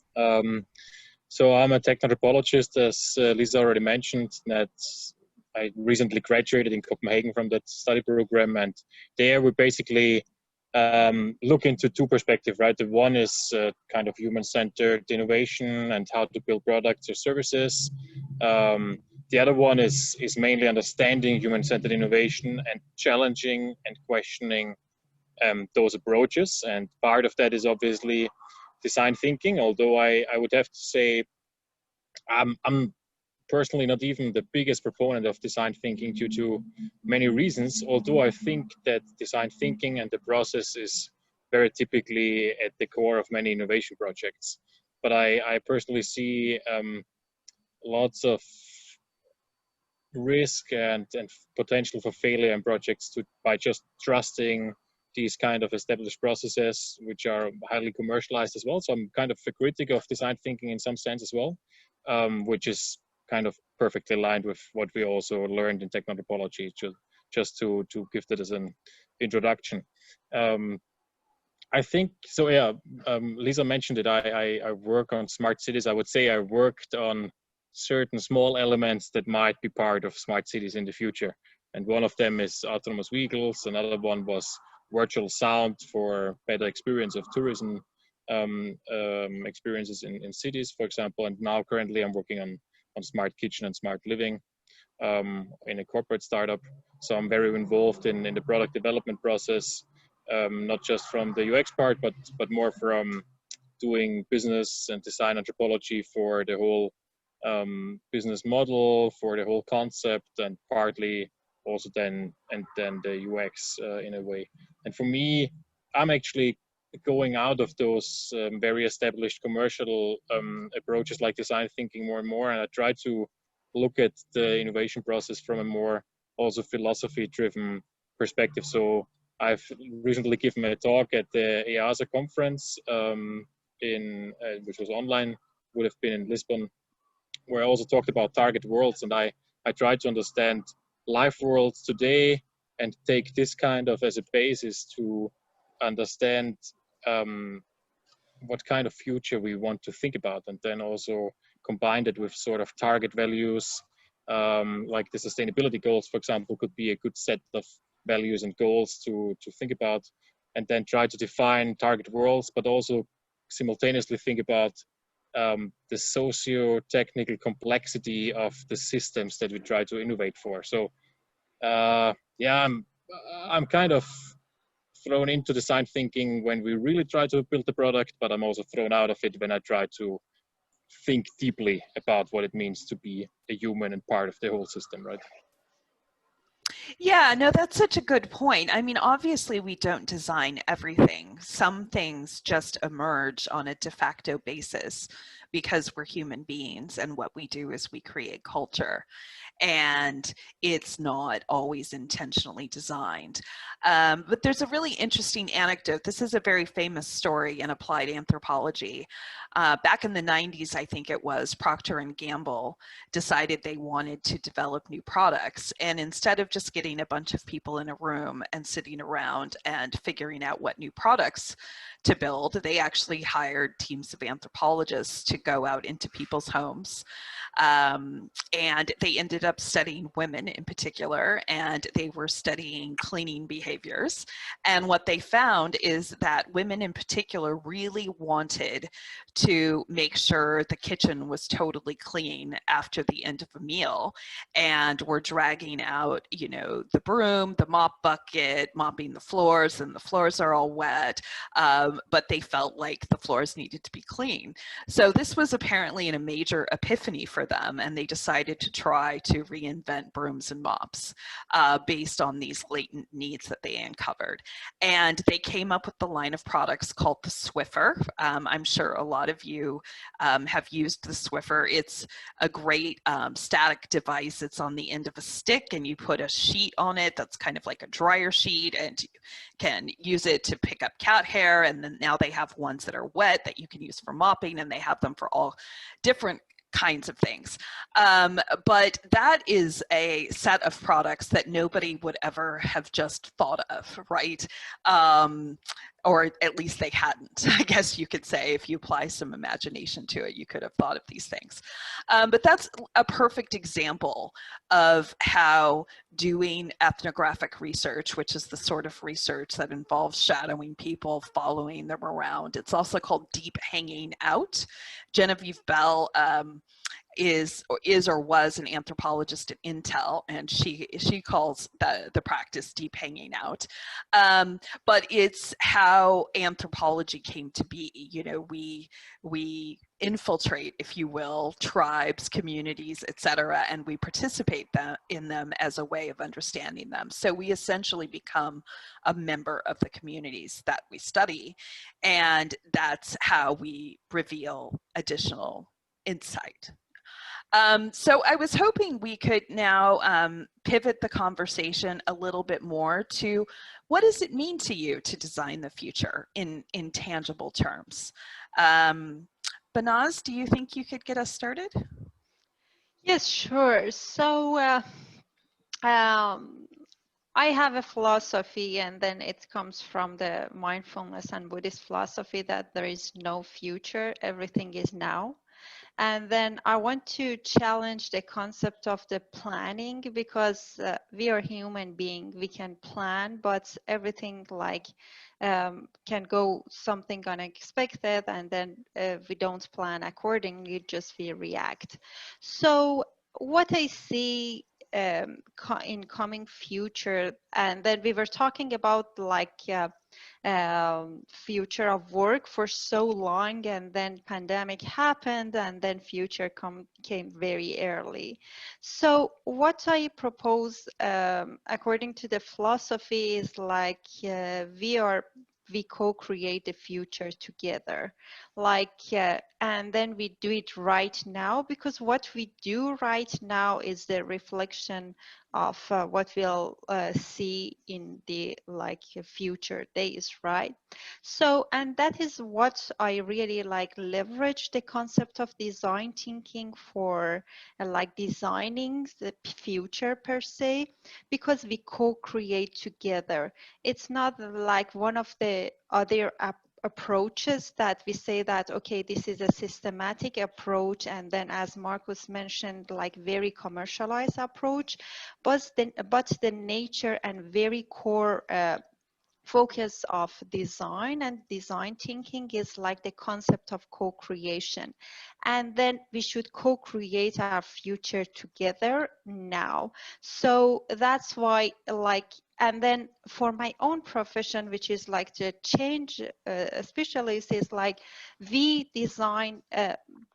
So I'm a techno-anthropologist, as Lisa already mentioned. That I recently graduated in Copenhagen from that study program, and there we basically look into two perspectives, right? The one is kind of human-centered innovation and how to build products or services. The other one is mainly understanding human-centered innovation and challenging and questioning those approaches. And part of that is obviously design thinking, although I would have to say I'm personally not even the biggest proponent of design thinking due to many reasons, although I think that design thinking and the process is very typically at the core of many innovation projects. But I personally see lots of risk and potential for failure in projects by just trusting these kind of established processes, which are highly commercialized as well. So I'm kind of a critic of design thinking in some sense as well, which is kind of perfectly aligned with what we also learned in techno-anthropology, just to give that as an introduction. I think, so yeah, Lisa mentioned it, I work on smart cities. I would say I worked on certain small elements that might be part of smart cities in the future. And one of them is autonomous vehicles. Another one was virtual sound for better experience of tourism experiences in cities, for example. And now currently I'm working on smart kitchen and smart living in a corporate startup. So I'm very involved in the product development process, not just from the UX part, but more from doing business and design anthropology for the whole business model, for the whole concept, and partly also then the UX in a way. And for me, I'm actually going out of those very established commercial approaches like design thinking more and more, and I try to look at the innovation process from a more also philosophy-driven perspective. So I've recently given a talk at the EASA conference which was online, would have been in Lisbon, where I also talked about target worlds, and I tried to understand life worlds today and take this kind of as a basis to understand what kind of future we want to think about, and then also combine it with sort of target values, like the sustainability goals, for example, could be a good set of values and goals to think about, and then try to define target worlds, but also simultaneously think about the socio-technical complexity of the systems that we try to innovate for. So yeah, I'm kind of thrown into design thinking when we really try to build the product, but I'm also thrown out of it when I try to think deeply about what it means to be a human and part of the whole system, right? Yeah, no, that's such a good point. I mean, obviously we don't design everything. Some things just emerge on a de facto basis because we're human beings, and what we do is we create culture, and it's not always intentionally designed. But there's a really interesting anecdote. This is a very famous story in applied anthropology. Back in the 90s, I think it was, Procter & Gamble decided they wanted to develop new products. And instead of just getting a bunch of people in a room and sitting around and figuring out what new products to build, they actually hired teams of anthropologists to go out into people's homes. And they ended up studying women in particular, and they were studying cleaning behaviors. And what they found is that women in particular really wanted to make sure the kitchen was totally clean after the end of a meal, and were dragging out, you know, the broom, the mop bucket, mopping the floors, and the floors are all wet, but they felt like the floors needed to be clean. So this was apparently a major epiphany for them, and they decided to try to reinvent brooms and mops based on these latent needs that they uncovered. And they came up with the line of products called the Swiffer. I'm sure a lot of you have used the Swiffer. It's a great static device. It's on the end of a stick, and you put a sheet on it that's kind of like a dryer sheet, and you can use it to pick up cat hair. And then now they have ones that are wet that you can use for mopping, and they have them for all different kinds of things. But that is a set of products that nobody would ever have just thought of, right? or at least they hadn't, I guess you could say. If you apply some imagination to it, you could have thought of these things. But that's a perfect example of how doing ethnographic research, which is the sort of research that involves shadowing people, following them around. It's also called deep hanging out. Genevieve Bell is or was an anthropologist at Intel, and she calls the practice deep hanging out. But it's how anthropology came to be. You know, we infiltrate, if you will, tribes, communities, etc., and we participate in them as a way of understanding them. So we essentially become a member of the communities that we study, and that's how we reveal additional insight. So I was hoping we could now pivot the conversation a little bit more to what does it mean to you to design the future in tangible terms? Banaz, do you think you could get us started? Yes, sure. So I have a philosophy, and then it comes from the mindfulness and Buddhist philosophy, that there is no future, everything is now. And then I want to challenge the concept of the planning, because we are human beings, we can plan, but everything like can go something unexpected, and then we don't plan accordingly, just we react. So what I see in coming future, and then we were talking about like future of work for so long, and then pandemic happened, and then future came very early. So what I propose according to the philosophy is like we co-create the future together, like and then we do it right now, because what we do right now is the reflection of what we'll see in the like future days, right? So, and that is what I really like leverage the concept of design thinking for like designing the future per se, because we co-create together. It's not like one of the other approaches that we say that, okay, this is a systematic approach, and then as Marcus mentioned, like very commercialized approach, but the nature and very core focus of design and design thinking is like the concept of co-creation. And then we should co-create our future together now. So that's why like, and then for my own profession, which is like the change specialist, is like we design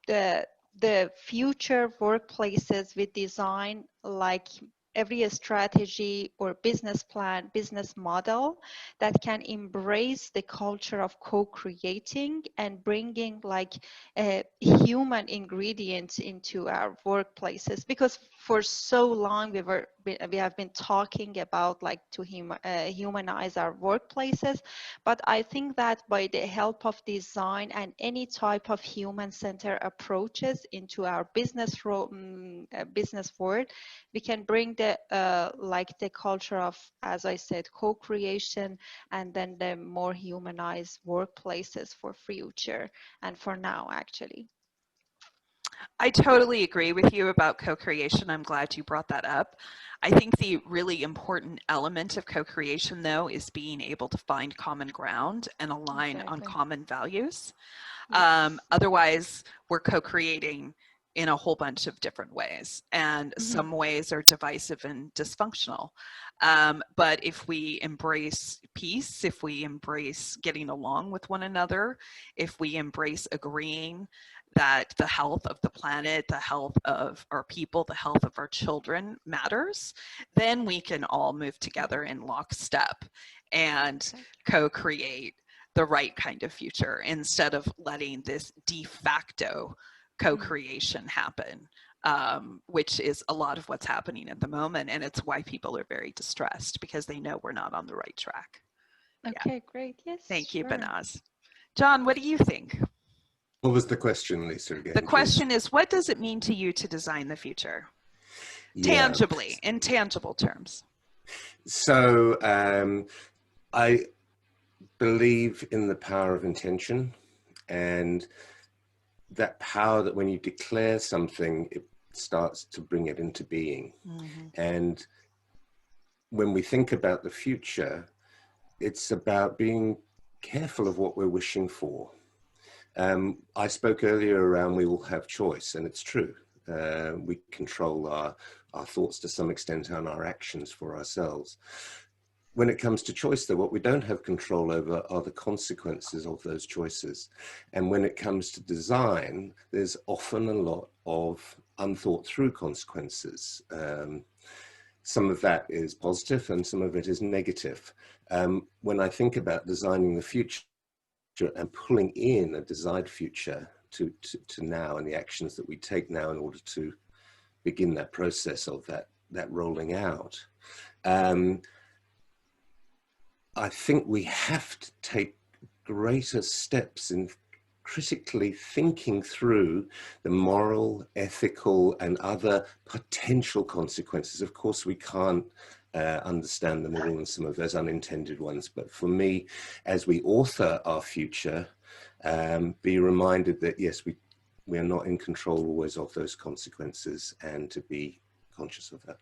the future workplaces. We design like every strategy or business plan, business model that can embrace the culture of co-creating and bringing like human ingredients into our workplaces. Because for so long we have been talking about like to humanize our workplaces, but I think that by the help of design and any type of human-centered approaches into our business world, we can bring the like the culture of, as I said, co-creation, and then the more humanized workplaces for future and for now, actually. I totally agree with you about co-creation. I'm glad you brought that up. I think the really important element of co-creation, though, is being able to find common ground and align on common values. Yes. Otherwise, we're co-creating in a whole bunch of different ways, and some ways are divisive and dysfunctional. But if we embrace peace, if we embrace getting along with one another, if we embrace agreeing that the health of the planet, the health of our people, the health of our children matters, then we can all move together in lockstep and co-create the right kind of future, instead of letting this de facto co-creation happen, which is a lot of what's happening at the moment. And it's why people are very distressed, because they know we're not on the right track. Okay, great. Yes. Thank you, Banaz. John, what do you think? What was the question, Lisa, again? The question is, what does it mean to you to design the future? Tangibly, in tangible terms. So believe in the power of intention, and that power that when you declare something, it starts to bring it into being. Mm-hmm. And when we think about the future, it's about being careful of what we're wishing for. I spoke earlier around we all have choice, and it's true. We control our thoughts to some extent and our actions for ourselves. When it comes to choice, though, what we don't have control over are the consequences of those choices. And when it comes to design, there's often a lot of unthought through consequences. Some of that is positive and some of it is negative. When I think about designing the future and pulling in a desired future to now and the actions that we take now in order to begin that process of that rolling out, I think we have to take greater steps in critically thinking through the moral, ethical, and other potential consequences. Of course, we can't understand them all and some of those unintended ones. But for me, as we author our future, be reminded that, yes, we are not in control always of those consequences, and to be conscious of that.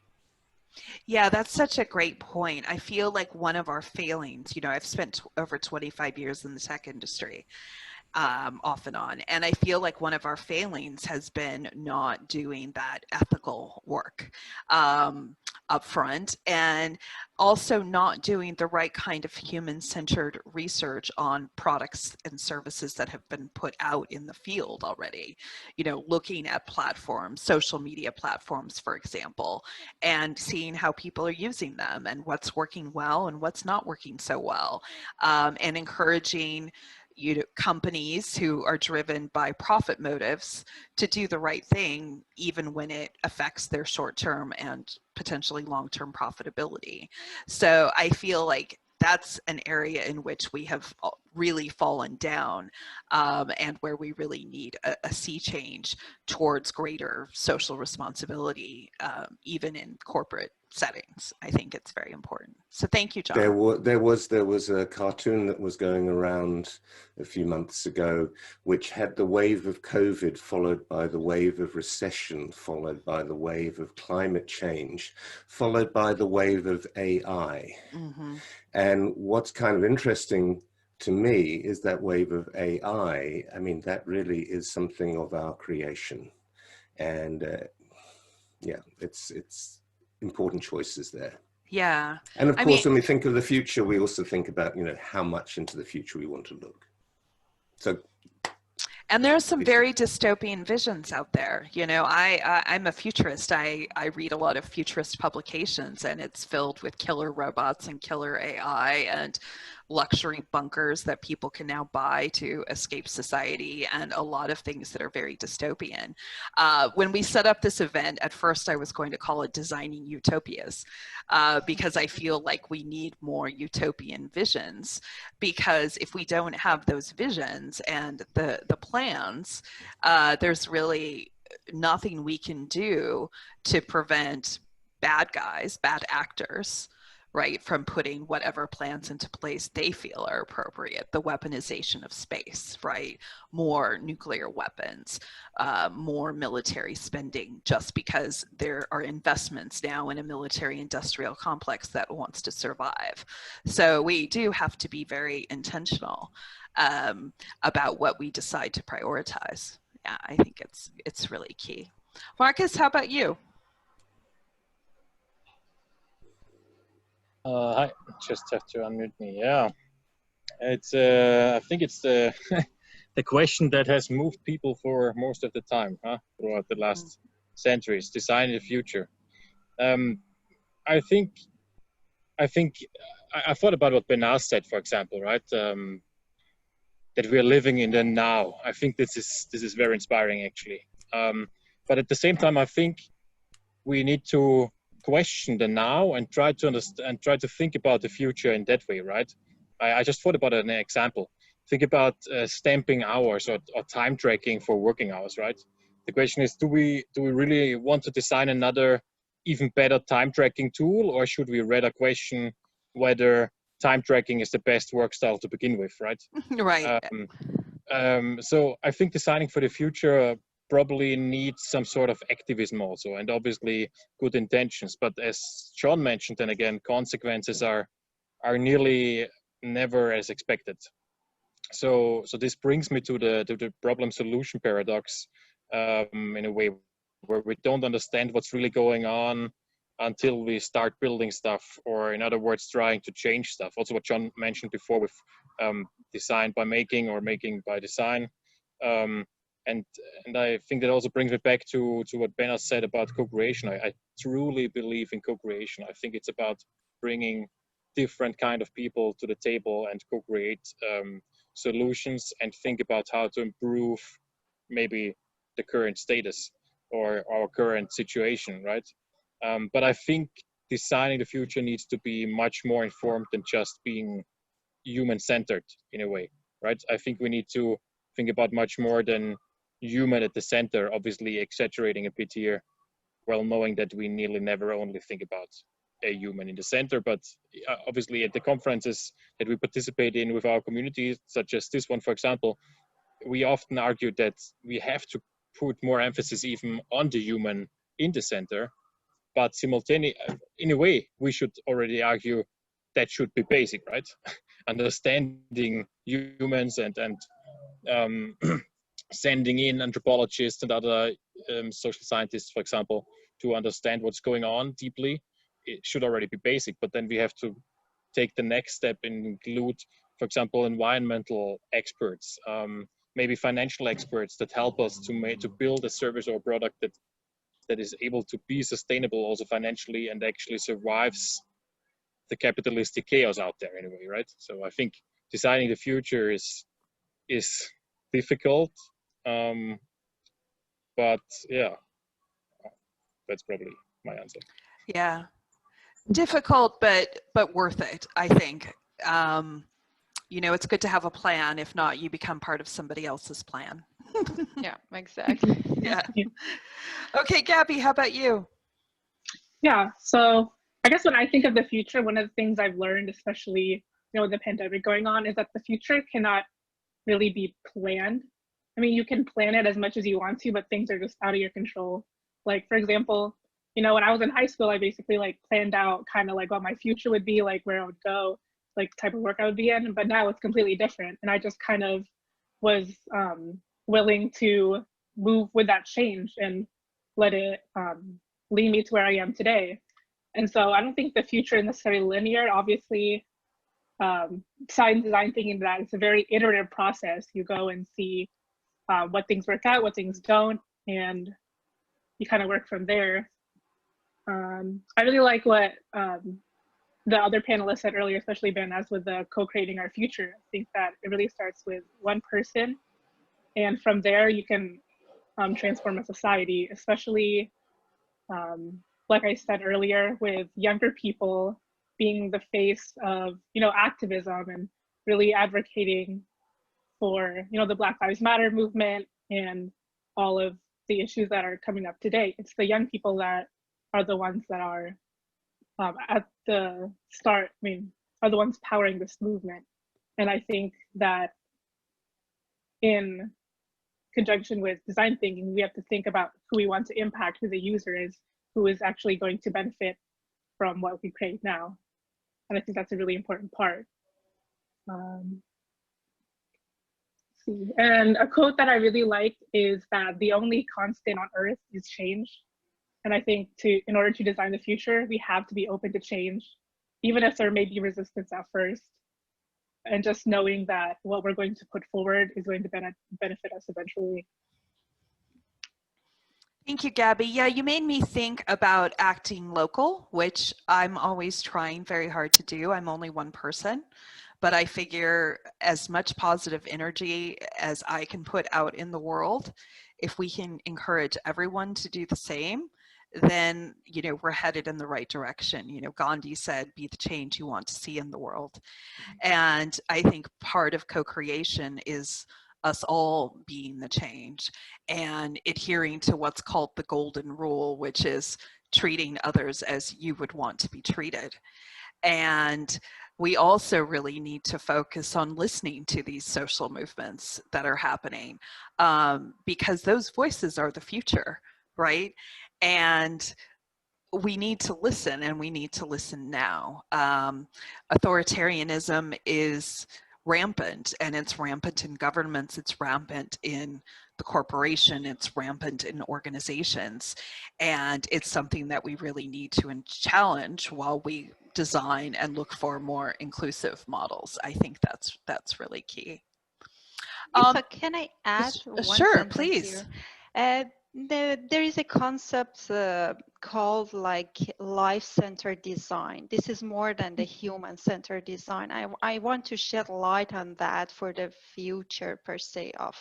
Yeah, that's such a great point. I feel like one of our failings, I've spent over 25 years in the tech industry, off and on. And I feel like one of our failings has been not doing that ethical work up front, and also not doing the right kind of human-centered research on products and services that have been put out in the field already. Looking at platforms, social media platforms, for example, and seeing how people are using them and what's working well and what's not working so well, and encouraging companies who are driven by profit motives to do the right thing, even when it affects their short-term and potentially long-term profitability. So I feel like that's an area in which we have really fallen down, and where we really need a sea change towards greater social responsibility, even in corporate settings. I think it's very important. So thank you, John. There was a cartoon that was going around a few months ago, which had the wave of COVID followed by the wave of recession, followed by the wave of climate change, followed by the wave of AI. Mm-hmm. And what's kind of interesting to me is that wave of AI. I mean, that really is something of our creation. And yeah, it's important choices there. Yeah. And of course, when we think of the future, we also think about, how much into the future we want to look. So, and there's some very dystopian visions out there. I'm a futurist. I read a lot of futurist publications, and it's filled with killer robots and killer AI and luxury bunkers that people can now buy to escape society, and a lot of things that are very dystopian. When we set up this event, at first I was going to call it Designing Utopias, because I feel like we need more utopian visions, because if we don't have those visions and the plans, there's really nothing we can do to prevent bad guys, bad actors, right, from putting whatever plans into place they feel are appropriate. The weaponization of space, right? More nuclear weapons, more military spending, just because there are investments now in a military industrial complex that wants to survive. So we do have to be very intentional about what we decide to prioritize. Yeah, I think it's really key. Marcus, how about you? Hi, just have to unmute me. Yeah, it's. I think it's the the question that has moved people for most of the time, throughout the last centuries. Design the future. I think I thought about what Bernard said, for example, right? That we are living in the now. I think this is very inspiring, actually. But at the same time, I think we need to question the now and try to understand and try to think about the future in that way, right? I just thought about an example. Think about stamping hours or time tracking for working hours, right? The question is, do we really want to design another even better time tracking tool, or should we rather question whether time tracking is the best work style to begin with, right? Right. So I think designing for the future probably needs some sort of activism also, and obviously good intentions. But as John mentioned, and again, consequences are nearly never as expected. So this brings me to the problem solution paradox, in a way, where we don't understand what's really going on until we start building stuff, or in other words, trying to change stuff. Also what John mentioned before with design by making or making by design. And I think that also brings me back to what Ben has said about co-creation. I truly believe in co-creation. I think it's about bringing different kind of people to the table and co-create solutions and think about how to improve maybe the current status or our current situation, right? But I think designing the future needs to be much more informed than just being human-centered in a way, right? I think we need to think about much more than human at the center, obviously exaggerating a bit here, while knowing that we nearly never only think about a human in the center, but obviously at the conferences that we participate in with our communities, such as this one, for example, we often argue that we have to put more emphasis even on the human in the center, but simultaneously, in a way, we should already argue that should be basic, right? Understanding humans and sending in anthropologists and other social scientists, for example, to understand what's going on deeply, it should already be basic. But then we have to take the next step and include, for example, environmental experts, maybe financial experts that help us to build a service or product that is able to be sustainable also financially and actually survives the capitalistic chaos out there anyway, right? So I think designing the future is difficult, but yeah, that's probably my answer. Yeah, difficult, but worth it, I think. You know, it's good to have a plan. If not, you become part of somebody else's plan. Yeah, exactly. Yeah. Okay, Gabby, how about you? Yeah, so I guess when I think of the future, one of the things I've learned, especially with the pandemic going on, is that the future cannot really be planned. I mean, you can plan it as much as you want to, but things are just out of your control. Like, for example, when I was in high school, I basically planned out kind of what my future would be, where I would go, type of work I would be in. But now it's completely different, and I just kind of was willing to move with that change and let it lead me to where I am today. And so I don't think the future is necessarily linear. Obviously, design thinking that it's a very iterative process. You go and see what things work out, what things don't, and you kind of work from there. I really like what the other panelists said earlier, especially Ben, as with the co-creating our future. I think that it really starts with one person, and from there you can transform a society, especially like I said earlier, with younger people being the face of activism and really advocating for the Black Lives Matter movement and all of the issues that are coming up today. It's the young people that are the ones that are at the start, are the ones powering this movement. And I think that in conjunction with design thinking, we have to think about who we want to impact, who the user is, who is actually going to benefit from what we create now. And I think that's a really important part. And a quote that I really like is that the only constant on Earth is change. And I think in order to design the future, we have to be open to change, even if there may be resistance at first. And just knowing that what we're going to put forward is going to benefit us eventually. Thank you, Gabby. Yeah, you made me think about acting local, which I'm always trying very hard to do. I'm only one person, but I figure as much positive energy as I can put out in the world, if we can encourage everyone to do the same, then we're headed in the right direction. Gandhi said, be the change you want to see in the world. And I think part of co-creation is us all being the change and adhering to what's called the golden rule, which is treating others as you would want to be treated. And we also really need to focus on listening to these social movements that are happening, because those voices are the future, right? And we need to listen, and we need to listen now. Authoritarianism is rampant, and it's rampant in governments, it's rampant in the corporation, it's rampant in organizations, and it's something that we really need to challenge while we design and look for more inclusive models. I think that's really key. Lisa, can I add one sure, sentence please. here? There is a concept called like life-centered design. This is more than the human-centered design. I want to shed light on that for the future per se of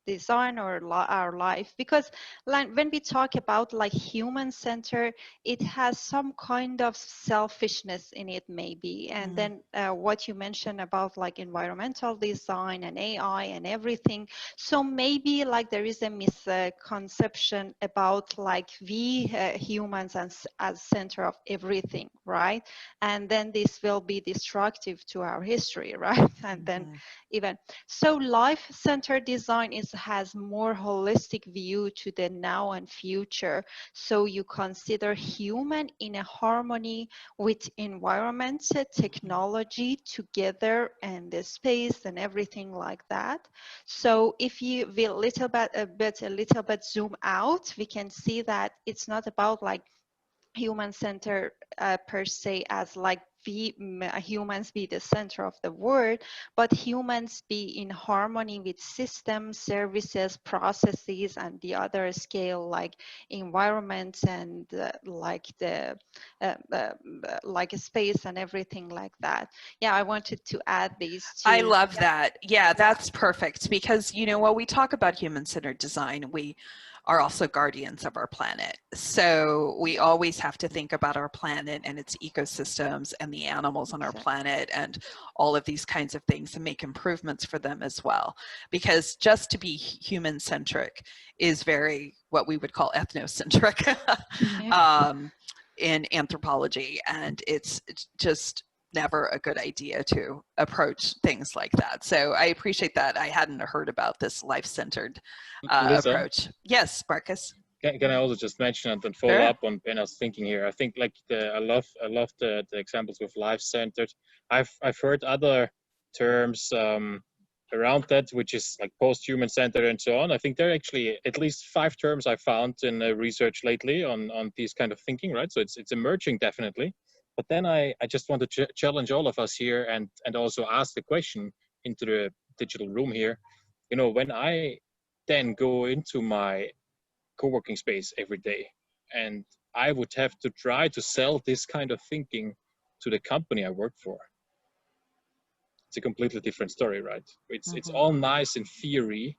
design or our life, because like when we talk about like human-centered, it has some kind of selfishness in it maybe. And then what you mentioned about like environmental design and AI and everything, so maybe like there is a misconception about like we humans as center of everything, right? And then this will be destructive to our history, right? And then even so life-centered design has more holistic view to the now and future. So you consider human in a harmony with environment, technology together, and the space and everything like that. So if you will a little bit zoom out, we can see that it's not about like human-centered per se as like humans be the center of the world, but humans be in harmony with systems, services, processes, and the other scale like environments and like the like a space and everything like that. Yeah, I wanted to add these two. I love that. Yeah, that's perfect, because you know, while we talk about human-centered design, we are also guardians of our planet. So we always have to think about our planet and its ecosystems and the animals on our planet and all of these kinds of things, and make improvements for them as well. Because just to be human-centric is very what we would call ethnocentric in anthropology, and it's just never a good idea to approach things like that. So I appreciate that. I hadn't heard about this life-centered approach. Yes, Marcus. Can I also just mention and then follow up on Benna's thinking here? I think like I love the examples with life-centered. I've heard other terms around that, which is like post-human centered and so on. I think there are actually at least 5 terms I found in research lately on these kind of thinking, right? So it's emerging definitely. But then I just want to challenge all of us here and also ask the question into the digital room here. You know, when I then go into my co-working space every day and I would have to try to sell this kind of thinking to the company I work for, it's a completely different story, right? It's all nice in theory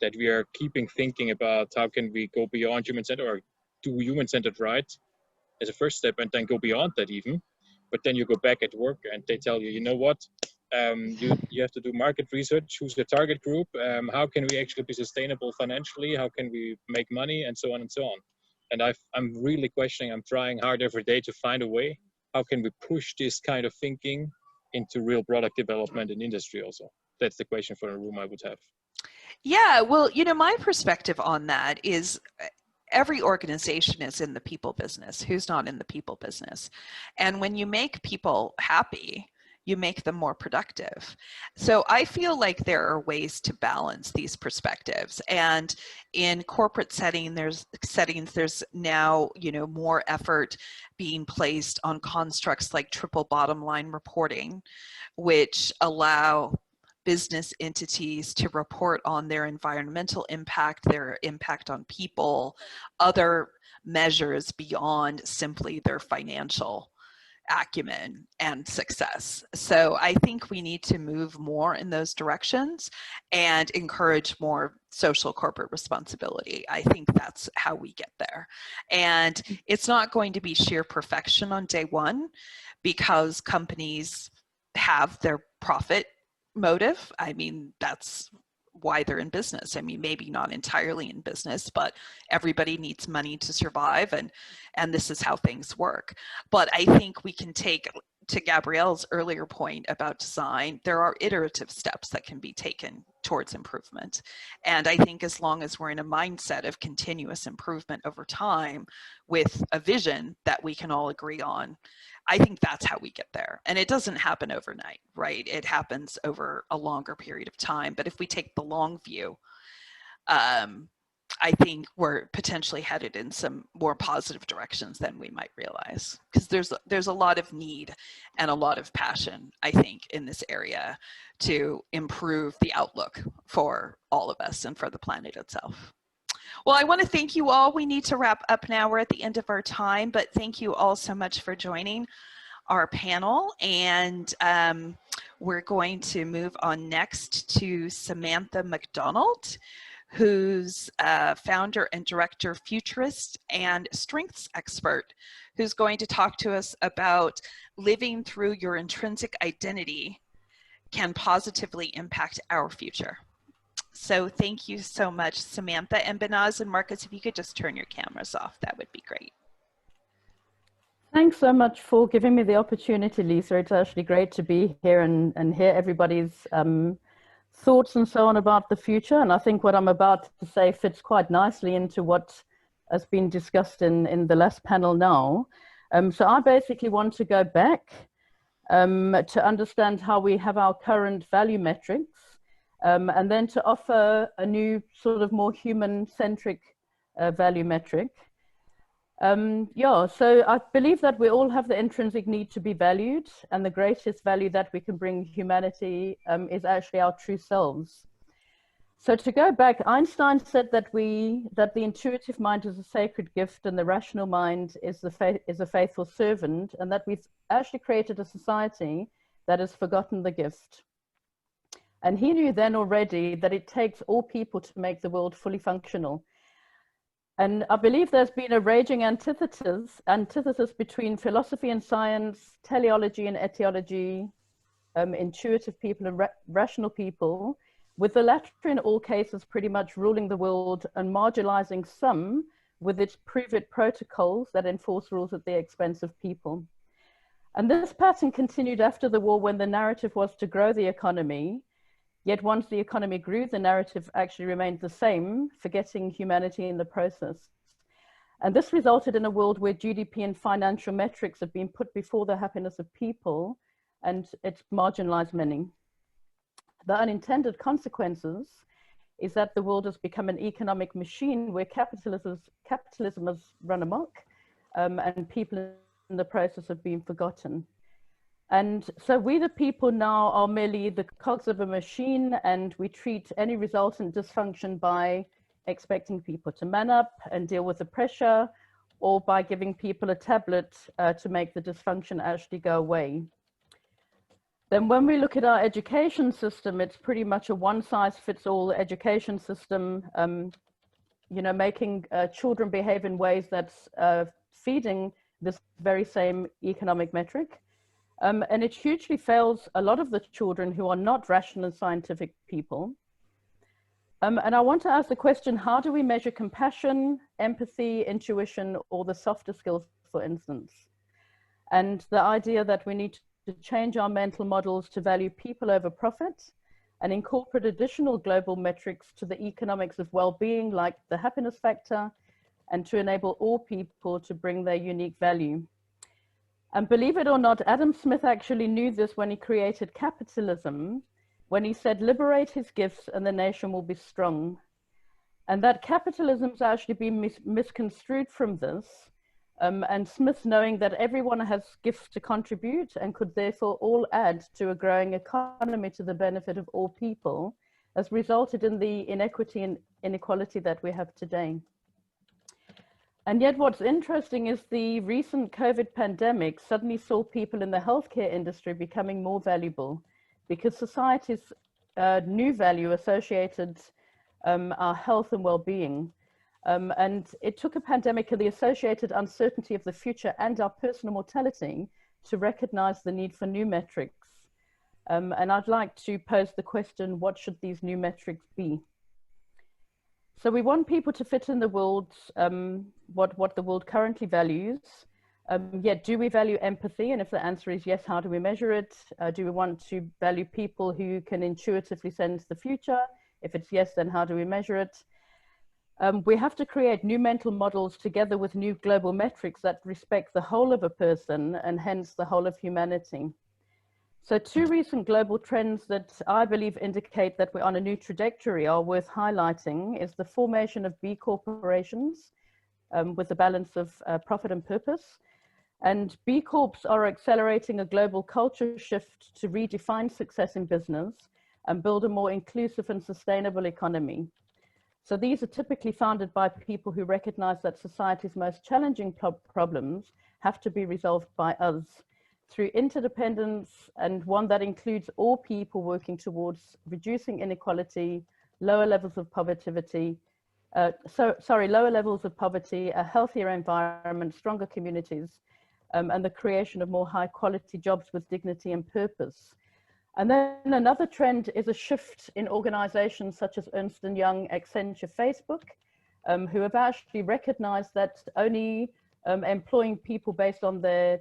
that we are keeping thinking about how can we go beyond human-centered or do human-centered right as a first step and then go beyond that even. But then you go back at work and they tell you, you know what, you have to do market research, who's the target group, how can we actually be sustainable financially, how can we make money, and so on and so on. And I'm really questioning, I'm trying hard every day to find a way, how can we push this kind of thinking into real product development in industry also? That's the question for a room I would have. Yeah, well, you know, my perspective on that is every organization is in the people business. Who's not in the people business? And when you make people happy, you make them more productive. So I feel like there are ways to balance these perspectives. And in corporate settings, there's now, you know, more effort being placed on constructs like triple bottom line reporting, which allow business entities to report on their environmental impact, their impact on people, other measures beyond simply their financial acumen and success. So I think we need to move more in those directions and encourage more social corporate responsibility. I think that's how we get there. And it's not going to be sheer perfection on day one, because companies have their profit motive. I mean, that's why they're in business. I mean, maybe not entirely in business, but everybody needs money to survive, and this is how things work. But I think we can take to Gabrielle's earlier point about design, there are iterative steps that can be taken towards improvement. And I think as long as we're in a mindset of continuous improvement over time with a vision that we can all agree on, I think that's how we get there. And it doesn't happen overnight, right? It happens over a longer period of time. But if we take the long view, I think we're potentially headed in some more positive directions than we might realize, because there's a lot of need and a lot of passion, I think, in this area to improve the outlook for all of us and for the planet itself. Well, I want to thank you all. We need to wrap up now. We're at the end of our time, but thank you all so much for joining our panel. And we're going to move on next to Samantha McDonald, who's founder and director, futurist, and strengths expert, who's going to talk to us about living through your intrinsic identity can positively impact our future. So thank you so much, Samantha. And Banaz and Marcus, if you could just turn your cameras off, that would be great. Thanks so much for giving me the opportunity, Lisa. It's actually great to be here and hear everybody's thoughts and so on about the future. And I think what I'm about to say fits quite nicely into what has been discussed in the last panel now. So I basically want to go back to understand how we have our current value metrics, and then to offer a new sort of more human-centric value metric. Yeah, so I believe that we all have the intrinsic need to be valued, and the greatest value that we can bring humanity is actually our true selves. So to go back, Einstein said that the intuitive mind is a sacred gift and the rational mind is a faithful servant, and that we've actually created a society that has forgotten the gift. And he knew then already that it takes all people to make the world fully functional. And I believe there's been a raging antithesis between philosophy and science, teleology and etiology, intuitive people and rational people, with the latter in all cases pretty much ruling the world and marginalizing some with its prove-it protocols that enforce rules at the expense of people. And this pattern continued after the war, when the narrative was to grow the economy. Yet once the economy grew, the narrative actually remained the same, forgetting humanity in the process. And this resulted in a world where GDP and financial metrics have been put before the happiness of people, and it's marginalized many. The unintended consequences is that the world has become an economic machine where capitalism has run amok, and people in the process have been forgotten. And so we, the people, now are merely the cogs of a machine, and we treat any resultant dysfunction by expecting people to man up and deal with the pressure, or by giving people a tablet to make the dysfunction actually go away. Then when we look at our education system, it's pretty much a one-size-fits-all education system, you know, making children behave in ways that's feeding this very same economic metric. And it hugely fails a lot of the children who are not rational and scientific people. And I want to ask the question, how do we measure compassion, empathy, intuition, or the softer skills, for instance? And the idea that we need to change our mental models to value people over profit and incorporate additional global metrics to the economics of well-being, like the happiness factor, and to enable all people to bring their unique value. And believe it or not, Adam Smith actually knew this when he created capitalism, when he said, liberate his gifts and the nation will be strong. And that capitalism's actually been misconstrued from this. And Smith, knowing that everyone has gifts to contribute and could therefore all add to a growing economy to the benefit of all people, has resulted in the inequity and inequality that we have today. And yet what's interesting is the recent COVID pandemic suddenly saw people in the healthcare industry becoming more valuable, because society's new value associated our health and well-being. And it took a pandemic and the associated uncertainty of the future and our personal mortality to recognize the need for new metrics. And I'd like to pose the question, what should these new metrics be? So we want people to fit in the world, what the world currently values, Yet, do we value empathy? And if the answer is yes, how do we measure it? Do we want to value people who can intuitively sense the future? If it's yes, then how do we measure it? We have to create new mental models together with new global metrics that respect the whole of a person and hence the whole of humanity. So 2 recent global trends that I believe indicate that we're on a new trajectory are worth highlighting is the formation of B corporations with a balance of profit and purpose. And B Corps are accelerating a global culture shift to redefine success in business and build a more inclusive and sustainable economy. So these are typically founded by people who recognize that society's most challenging problems have to be resolved by us through interdependence, and one that includes all people working towards reducing inequality, lower levels of poverty, lower levels of poverty, a healthier environment, stronger communities, and the creation of more high quality jobs with dignity and purpose. And then another trend is a shift in organizations such as Ernst & Young, Accenture, Facebook, who have actually recognized that only employing people based on their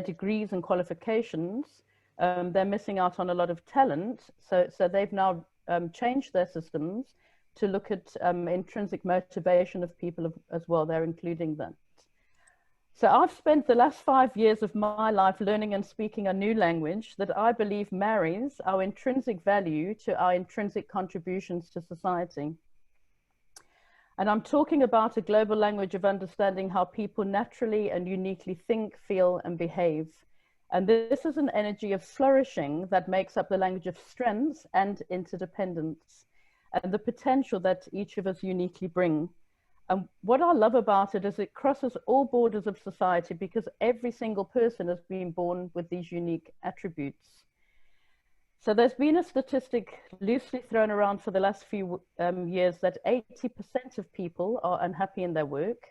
degrees and qualifications, they're missing out on a lot of talent. So they've now changed their systems to look at intrinsic motivation of people as well. They're including that. So I've spent the last 5 years of my life learning and speaking a new language that I believe marries our intrinsic value to our intrinsic contributions to society. And I'm talking about a global language of understanding how people naturally and uniquely think, feel, and behave. And this is an energy of flourishing that makes up the language of strengths and interdependence, and the potential that each of us uniquely bring. And what I love about it is it crosses all borders of society because every single person has been born with these unique attributes. So there's been a statistic loosely thrown around for the last few years that 80% of people are unhappy in their work.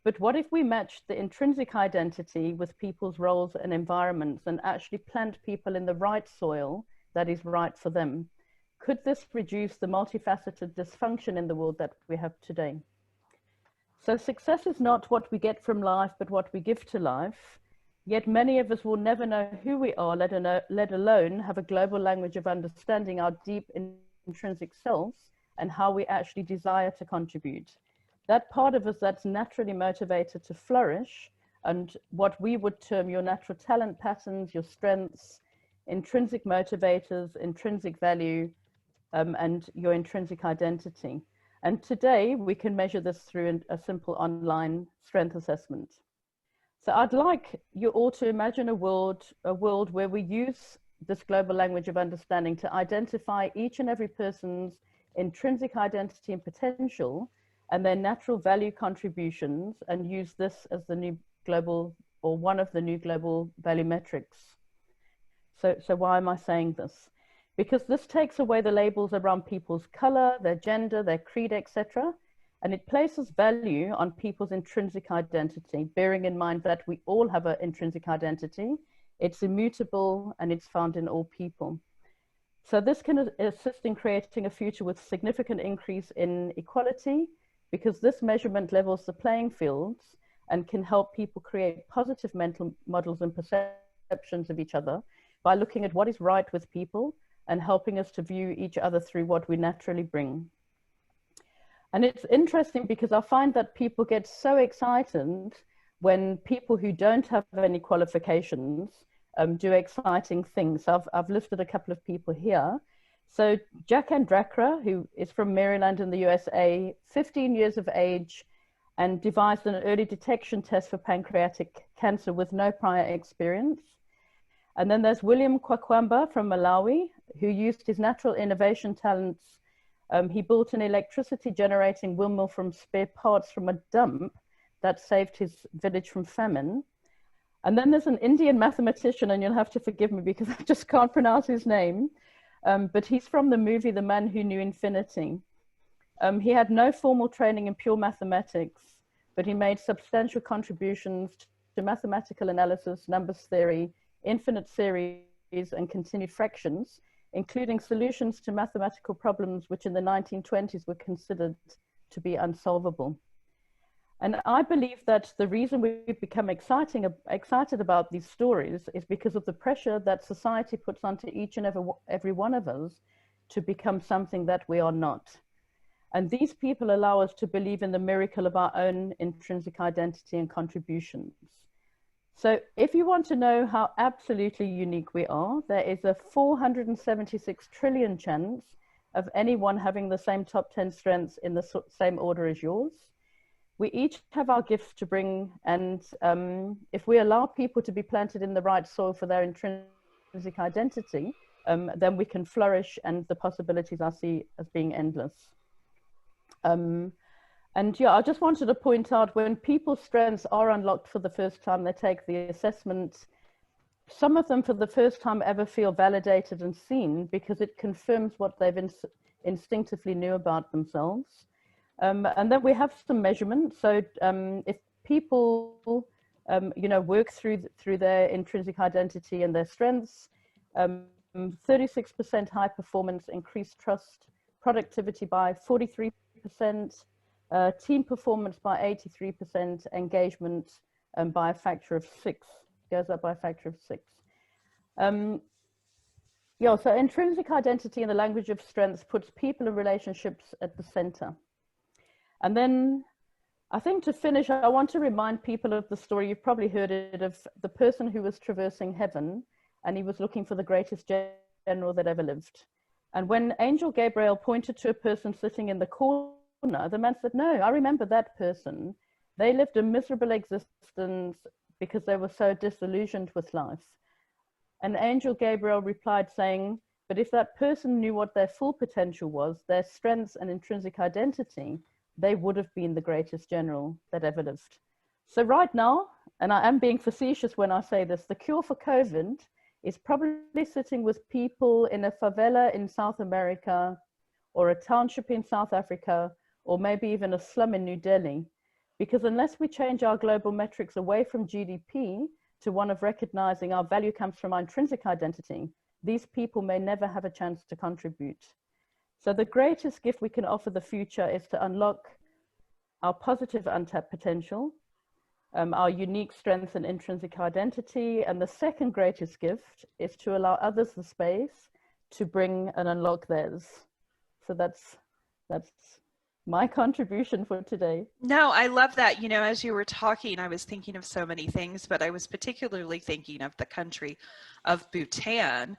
But what if we matched the intrinsic identity with people's roles and environments and actually plant people in the right soil that is right for them? Could this reduce the multifaceted dysfunction in the world that we have today? So success is not what we get from life, but what we give to life. Yet many of us will never know who we are, let alone have a global language of understanding our deep intrinsic selves and how we actually desire to contribute. That part of us that's naturally motivated to flourish, and what we would term your natural talent patterns, your strengths, intrinsic motivators, intrinsic value, and your intrinsic identity. And today we can measure this through a simple online strength assessment. So I'd like you all to imagine a world where we use this global language of understanding to identify each and every person's intrinsic identity and potential and their natural value contributions, and use this as the new global, or one of the new global value metrics. So why am I saying this? Because this takes away the labels around people's color, their gender, their creed, etc. And it places value on people's intrinsic identity, bearing in mind that we all have an intrinsic identity. It's immutable and it's found in all people. So this can assist in creating a future with significant increase in equality, because this measurement levels the playing fields and can help people create positive mental models and perceptions of each other by looking at what is right with people and helping us to view each other through what we naturally bring. And it's interesting because I find that people get so excited when people who don't have any qualifications do exciting things. I've listed a couple of people here. So Jack Andrakra, who is from Maryland in the USA, 15 years of age, and devised an early detection test for pancreatic cancer with no prior experience. And then there's William Kwakwamba from Malawi, who used his natural innovation talents. He built an electricity generating windmill from spare parts from a dump that saved his village from famine. And then there's an Indian mathematician, and you'll have to forgive me because I just can't pronounce his name, but he's from the movie The Man Who Knew Infinity. He had no formal training in pure mathematics, but he made substantial contributions to mathematical analysis, numbers theory, infinite series, and continued fractions, including solutions to mathematical problems which in the 1920s were considered to be unsolvable. And I believe that the reason we've become excited about these stories is because of the pressure that society puts onto each and every one of us to become something that we are not. And these people allow us to believe in the miracle of our own intrinsic identity and contributions. So if you want to know how absolutely unique we are, there is a 476 trillion chance of anyone having the same top 10 strengths in the same order as yours. We each have our gifts to bring, and if we allow people to be planted in the right soil for their intrinsic identity, then we can flourish, and the possibilities I see as being endless. And yeah, I just wanted to point out, when people's strengths are unlocked for the first time, they take the assessment, some of them for the first time ever feel validated and seen because it confirms what they've instinctively knew about themselves. And then we have some measurements. So if people, work through their intrinsic identity and their strengths, 36% high performance, increased trust, productivity by 43%, team performance by 83%, engagement by a factor of 6, goes up by a factor of 6. Yeah, so intrinsic identity in the language of strengths puts people and relationships at the center. And then I think to finish, I want to remind people of the story, you've probably heard it, of the person who was traversing heaven and he was looking for the greatest general that ever lived. And when Angel Gabriel pointed to a person sitting in the corner, the man said, no, I remember that person. They lived a miserable existence because they were so disillusioned with life. And Angel Gabriel replied saying, but if that person knew what their full potential was, their strengths and intrinsic identity, they would have been the greatest general that ever lived. So right now, and I am being facetious when I say this, the cure for COVID is probably sitting with people in a favela in South America, or a township in South Africa, or maybe even a slum in New Delhi. Because unless we change our global metrics away from GDP to one of recognizing our value comes from our intrinsic identity, these people may never have a chance to contribute. So the greatest gift we can offer the future is to unlock our positive untapped potential, our unique strengths and intrinsic identity. And the second greatest gift is to allow others the space to bring and unlock theirs. So that's my contribution for today. No, I love that. You know, as you were talking, I was thinking of so many things, but I was particularly thinking of the country of Bhutan.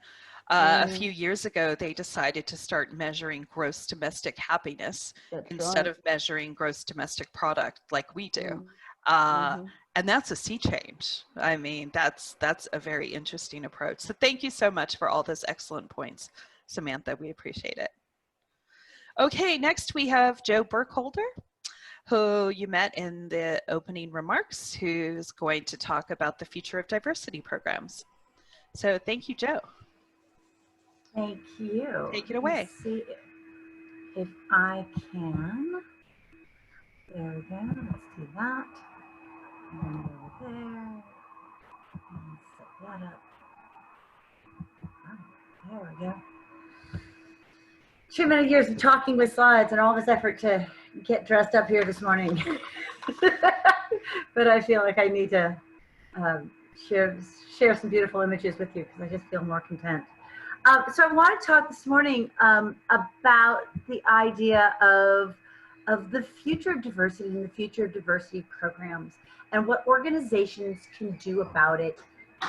A few years ago, they decided to start measuring gross domestic happiness instead of measuring gross domestic product like we do. And that's a sea change. I mean, that's a very interesting approach. So thank you so much for all those excellent points, Samantha. We appreciate it. Okay, next we have Joe Burkholder, who you met in the opening remarks, who's going to talk about the future of diversity programs. So thank you, Joe. Thank you. Take it away. Let's see if I can. There we go. Let's do that. And then go there. And set that up. Oh, there we go. Too many years of talking with slides and all this effort to get dressed up here this morning. But I feel like I need to share some beautiful images with you because I just feel more content. So I want to talk this morning about the idea of the future of diversity and the future of diversity programs and what organizations can do about it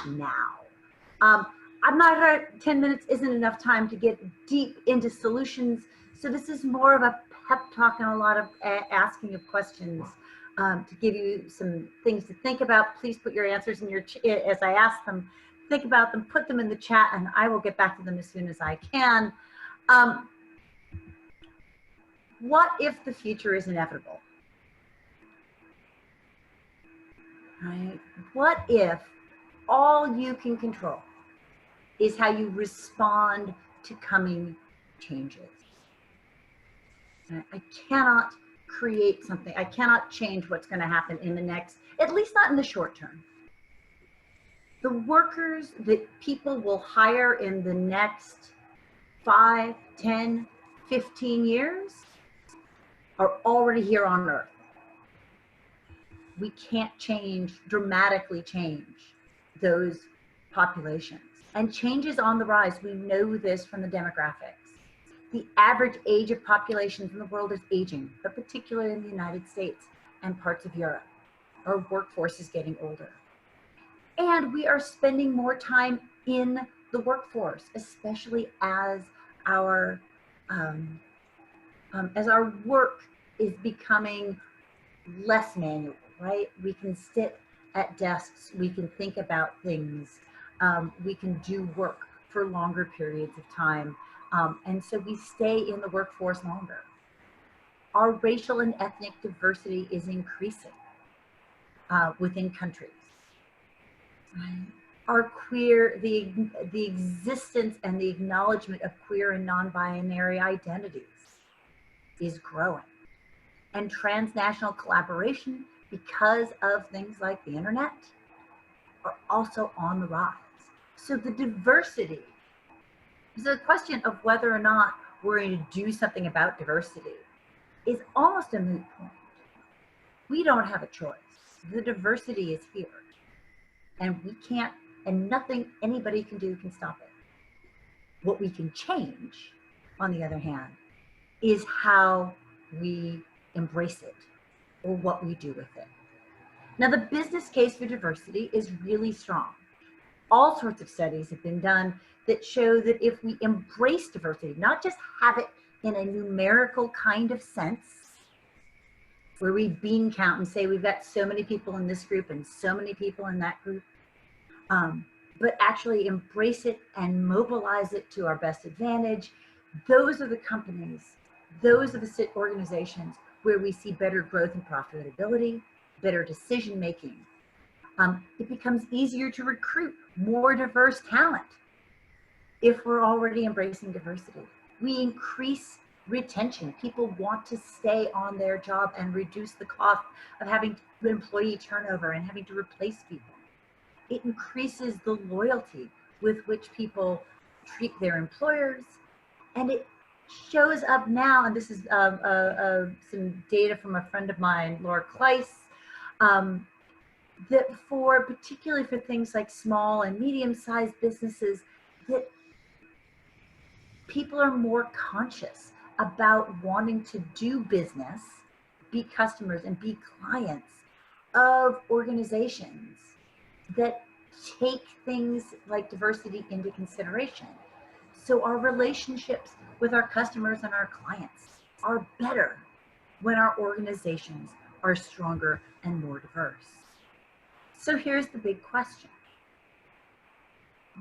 now. I'm not 10 minutes isn't enough time to get deep into solutions. So this is more of a pep talk and a lot of asking of questions to give you some things to think about. Please put your answers in your, as I ask them, think about them, put them in the chat, and I will get back to them as soon as I can. What if the future is inevitable? Right? What if all you can control is how you respond to coming changes? I cannot create something. I cannot change what's going to happen in the next, at least not in the short term. The workers that people will hire in the next 5, 10, 15 years are already here on Earth. we can't dramatically change those populations. And change is on the rise. We know this from the demographics. The average age of populations in the world is aging, but particularly in the United States and parts of Europe. Our workforce is getting older. And we are spending more time in the workforce, especially as our work is becoming less manual, right? We can sit at desks, we can think about things, we can do work for longer periods of time. And so we stay in the workforce longer. Our racial and ethnic diversity is increasing within countries. Our queer, the existence and the acknowledgement of queer and non-binary identities is growing. And transnational collaboration, because of things like the internet, are also on the rise. So the diversity, the question of whether or not we're going to do something about diversity is almost a moot point. We don't have a choice. The diversity is here. And we can't, and nothing anybody can do can stop it. What we can change, on the other hand, is how we embrace it or what we do with it. Now, the business case for diversity is really strong. All sorts of studies have been done that show that if we embrace diversity, not just have it in a numerical kind of sense, where we bean count and say we've got so many people in this group and so many people in that group, but actually embrace it and mobilize it to our best advantage. Those are the companies, those are the organizations where we see better growth and profitability, better decision making. It becomes easier to recruit more diverse talent if we're already embracing diversity. We increase retention. People want to stay on their job and reduce the cost of having employee turnover and having to replace people. It increases the loyalty with which people treat their employers, and it shows up now, and this is some data from a friend of mine, Laura Kleiss, that particularly for things like small and medium-sized businesses, that people are more conscious about wanting to do business, be customers and be clients of organizations that take things like diversity into consideration. So our relationships with our customers and our clients are better when our organizations are stronger and more diverse. So here's the big question.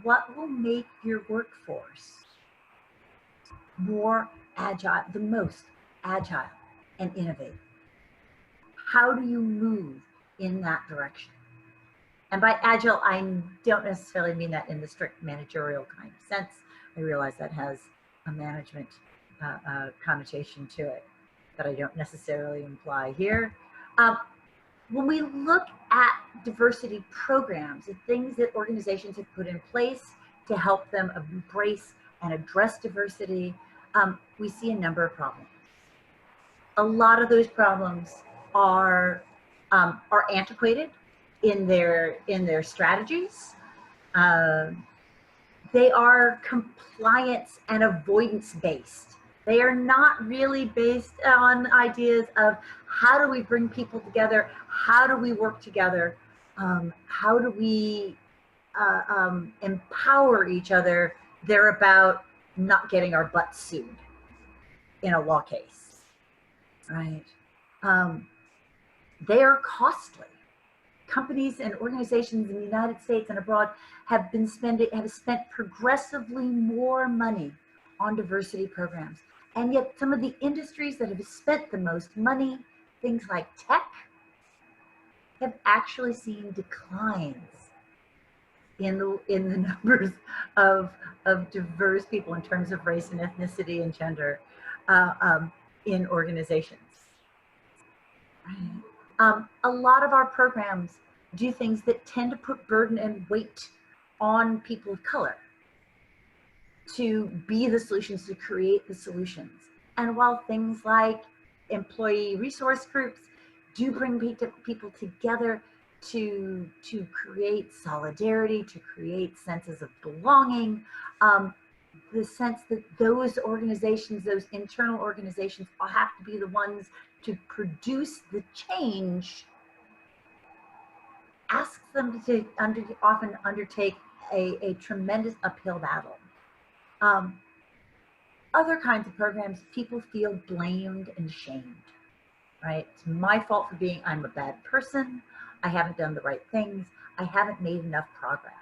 What will make your workforce more agile, the most agile and innovative? How do you move in that direction? And by agile, I don't necessarily mean that in the strict managerial kind of sense. I realize that has a management connotation to it that I don't necessarily imply here. When we look at diversity programs, the things that organizations have put in place to help them embrace and address diversity, we see a number of problems. A lot of those problems are antiquated in their strategies. They are compliance and avoidance based. They are not really based on ideas of how do we bring people together, how do we work together, how do we empower each other. They're about not getting our butts sued in a law case, right? They are costly. Companies and organizations in the United States and abroad have spent progressively more money on diversity programs. And yet some of the industries that have spent the most money, things like tech, have actually seen declines in the numbers of diverse people in terms of race and ethnicity and gender in organizations. A lot of our programs do things that tend to put burden and weight on people of color to be the solutions, to create the solutions. And while things like employee resource groups do bring people together to create solidarity, to create senses of belonging. The sense that those organizations, those internal organizations, all have to be the ones to produce the change, asks them to often undertake a tremendous uphill battle. Other kinds of programs, people feel blamed and shamed, right? It's my fault for I'm a bad person. I haven't done the right things. I haven't made enough progress.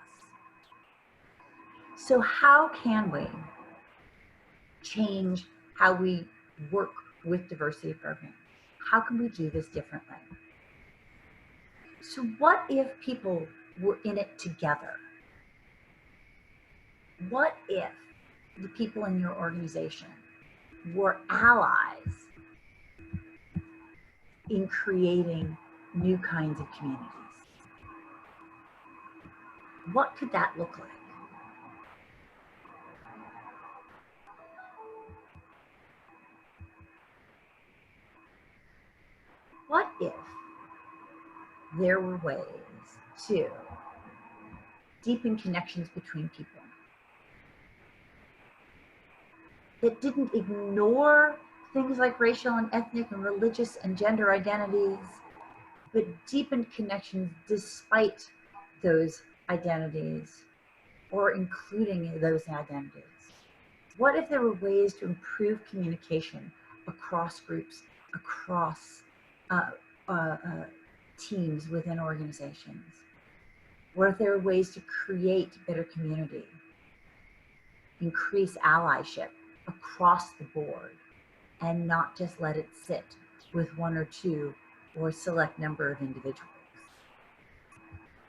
So how can we change how we work with diversity programs? How can we do this differently? So what if people were in it together? What if the people in your organization were allies in creating new kinds of communities? What could that look like? What if there were ways to deepen connections between people that didn't ignore things like racial and ethnic and religious and gender identities, but deepened connections despite those identities or including those identities? What if there were ways to improve communication across groups, across teams within organizations? What if there were ways to create better community, increase allyship across the board, and not just let it sit with one or two or a select number of individuals?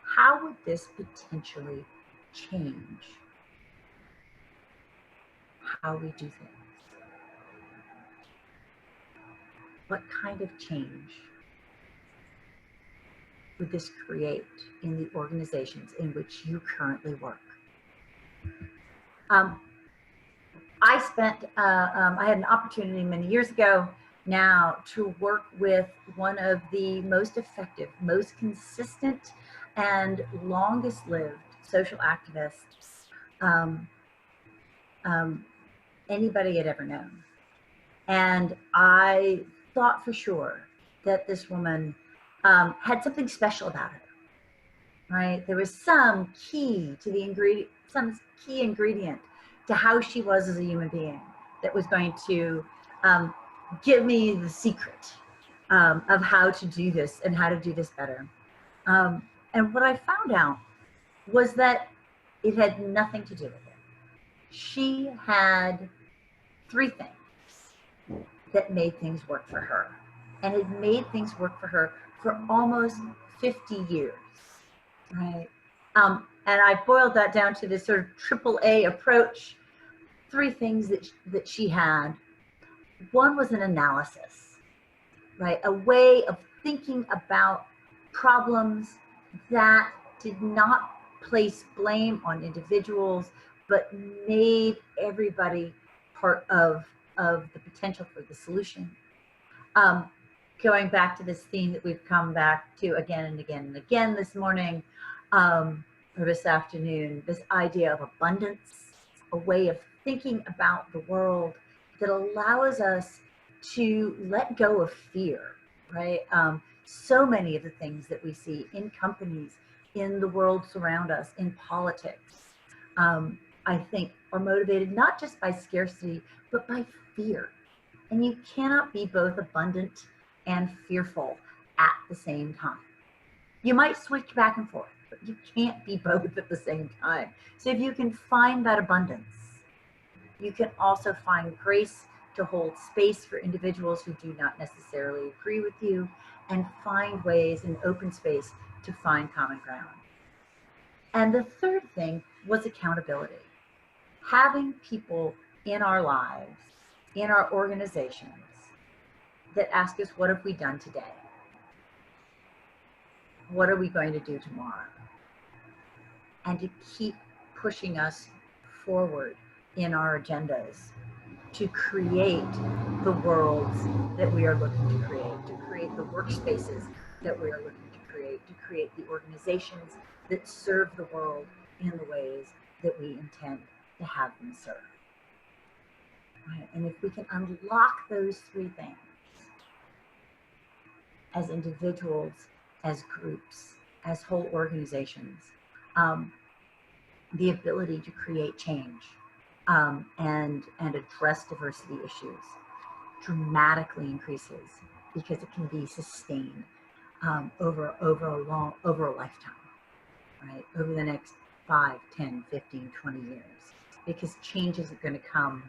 How would this potentially change how we do things? What kind of change would this create in the organizations in which you currently work? I had an opportunity many years ago now to work with one of the most effective, most consistent, and longest lived social activists anybody had ever known. And I thought for sure that this woman had something special about her, right? There was some key to the ingredient, some key ingredient to how she was as a human being that was going to give me the secret of how to do this and how to do this better. And what I found out was that it had nothing to do with it. She had three things that made things work for her. And it made things work for her for almost 50 years, right? And I boiled that down to this sort of AAA approach. Three things that she had. One was an analysis, right? A way of thinking about problems that did not place blame on individuals, but made everybody part of the potential for the solution. Going back to this theme that we've come back to again and again and again this morning, or this afternoon, this idea of abundance, a way of thinking about the world that allows us to let go of fear, right? So many of the things that we see in companies, in the world around us, in politics, I think are motivated not just by scarcity, but by fear. And you cannot be both abundant and fearful at the same time. You might switch back and forth, but you can't be both at the same time. So if you can find that abundance, you can also find grace to hold space for individuals who do not necessarily agree with you, and find ways in open space to find common ground. And the third thing was accountability. Having people in our lives, in our organizations, that ask us, what have we done today? What are we going to do tomorrow? And to keep pushing us forward in our agendas to create the worlds that we are looking to create the workspaces that we are looking to create the organizations that serve the world in the ways that we intend to have them serve. Right? And if we can unlock those three things, as individuals, as groups, as whole organizations, the ability to create change and address diversity issues dramatically increases, because it can be sustained over a lifetime, right? Over the next 5, 10, 15, 20 years, because change isn't going to come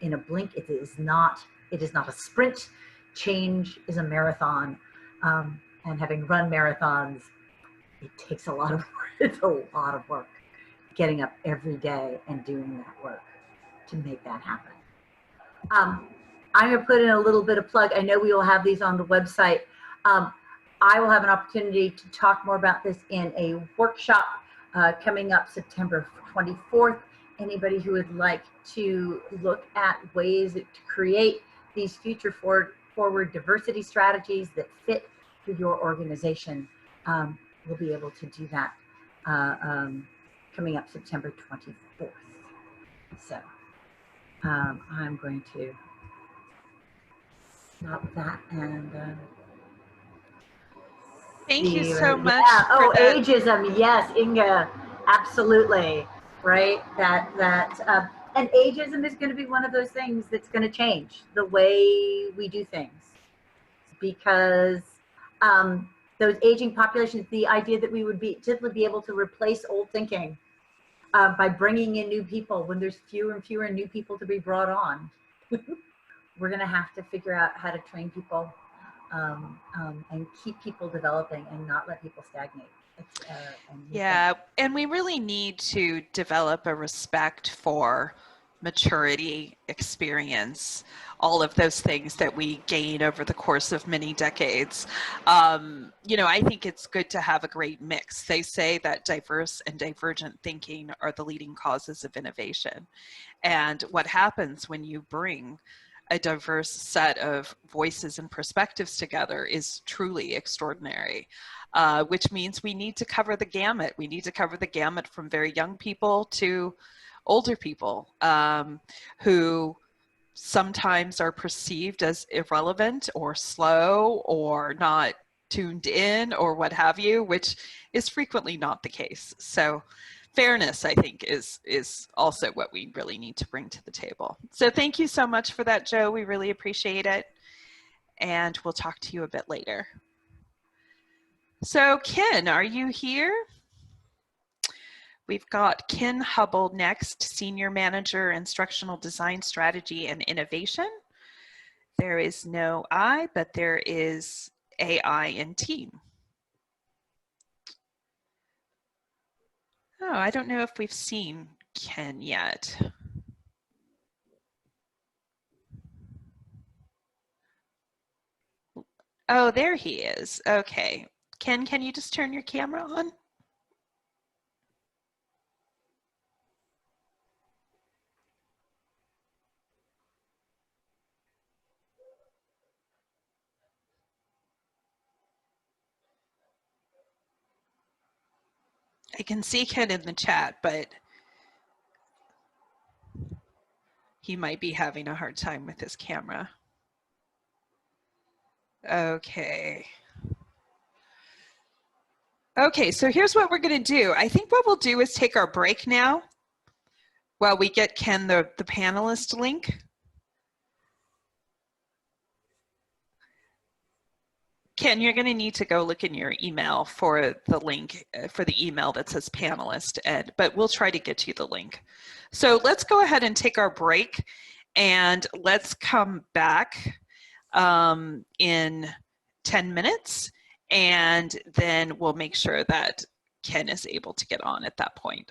in a blink. It is not a sprint. Change is a marathon, and having run marathons, it takes a lot of work. It's a lot of work getting up every day and doing that work to make that happen. I'm going to put in a little bit of plug. I know we will have these on the website. I will have an opportunity to talk more about this in a workshop coming up September 24th. Anybody who would like to look at ways to create these future forward diversity strategies that fit for your organization will be able to do that coming up September 24th. So I'm going to stop that and thank you so much. Yeah. Oh, that. ageism. Yes, Inga, absolutely. Right. And ageism is going to be one of those things that's going to change the way we do things, because those aging populations, the idea that we would simply be able to replace old thinking by bringing in new people when there's fewer and fewer new people to be brought on. We're going to have to figure out how to train people and keep people developing and not let people stagnate. Yeah, and we really need to develop a respect for maturity, experience, all of those things that we gain over the course of many decades. You know, I think it's good to have a great mix. They say that diverse and divergent thinking are the leading causes of innovation. And what happens when you bring a diverse set of voices and perspectives together is truly extraordinary, which means we need to cover the gamut. We need to cover the gamut from very young people to older people who sometimes are perceived as irrelevant or slow or not tuned in or what have you, which is frequently not the case. So fairness, I think, is also what we really need to bring to the table. So thank you so much for that, Joe. We really appreciate it. And we'll talk to you a bit later. So Ken, are you here? We've got Ken Hubble next, Senior Manager, Instructional Design Strategy and Innovation. There is no I, but there is AI in team. Oh, I don't know if we've seen Ken yet. Oh, there he is. Okay. Ken, can you just turn your camera on? I can see Ken in the chat, but he might be having a hard time with his camera. Okay. Okay, so here's what we're going to do. I think what we'll do is take our break now while we get Ken the panelist link. Ken, you're going to need to go look in your email for the link, for the email that says panelist, but we'll try to get you the link. So let's go ahead and take our break, and let's come back in 10 minutes, and then we'll make sure that Ken is able to get on at that point.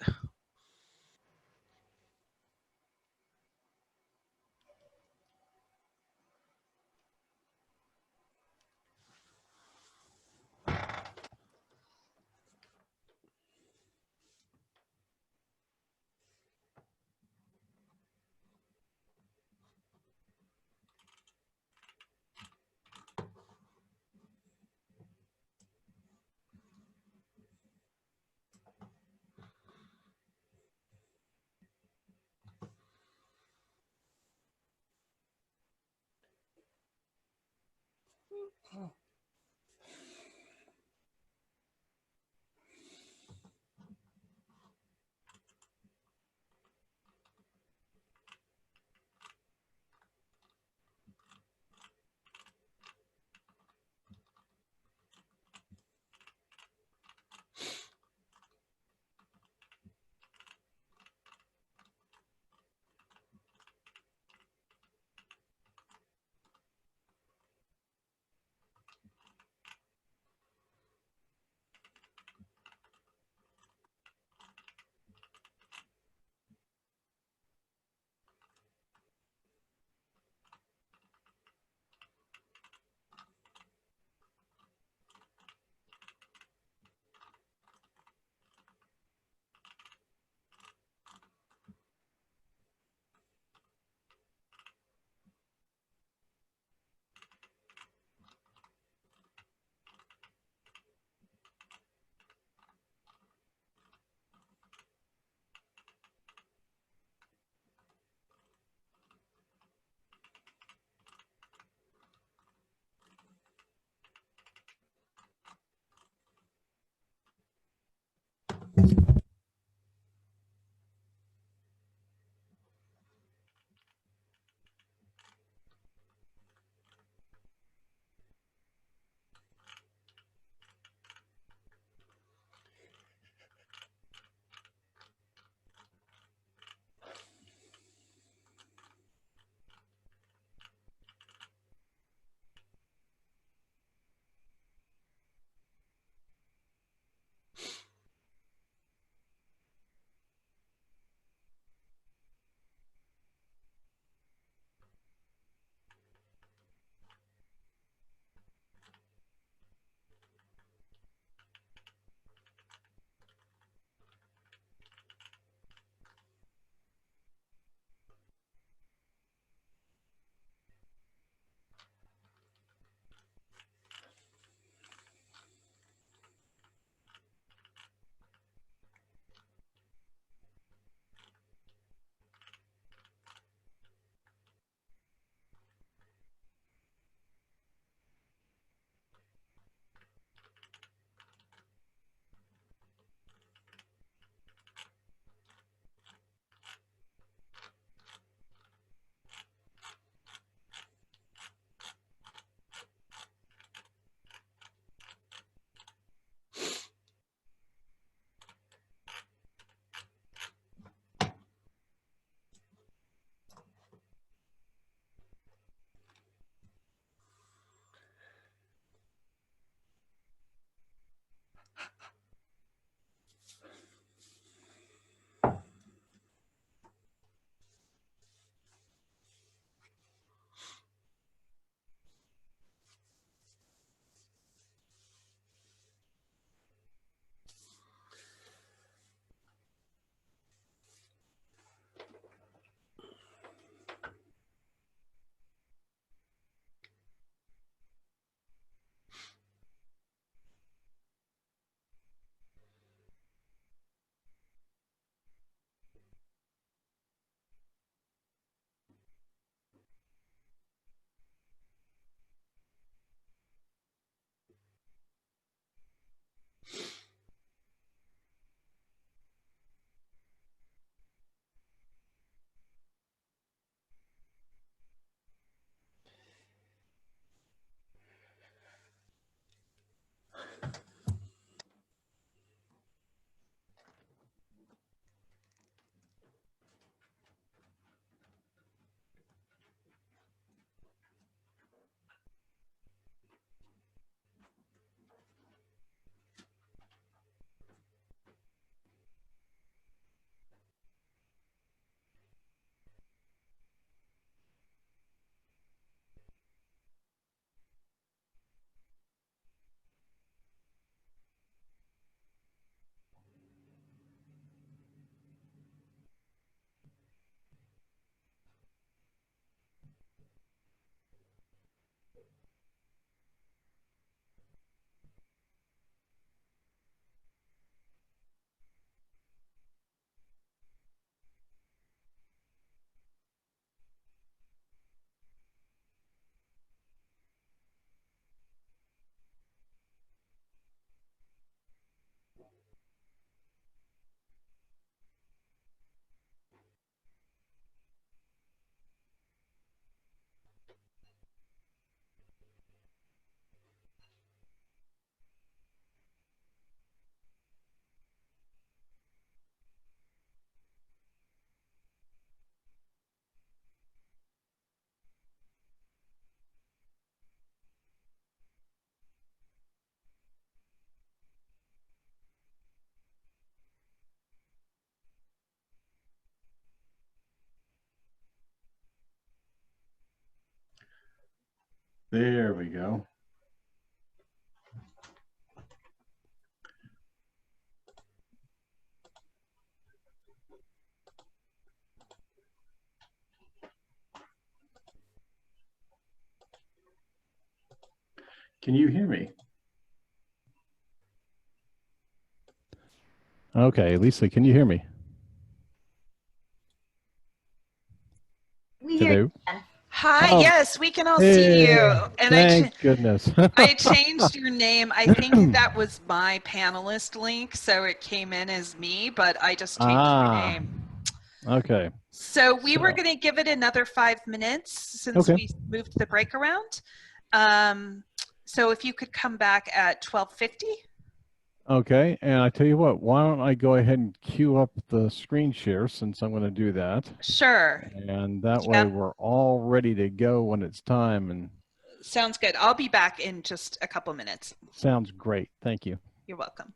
There we go. Can you hear me? Okay, Lisa, can you hear me? We hear you. Hi, Oh, yes, we can all see you. And thank goodness. I changed your name. I think that was my panelist link, so it came in as me, but I just changed your name. Okay. So we were going to give it another 5 minutes since we moved the break around. So if you could come back at 12:50. Okay, and I tell you what, why don't I go ahead and queue up the screen share since I'm going to do that. Sure. And that way we're all ready to go when it's time. And sounds good. I'll be back in just a couple minutes. Sounds great. Thank you. You're welcome.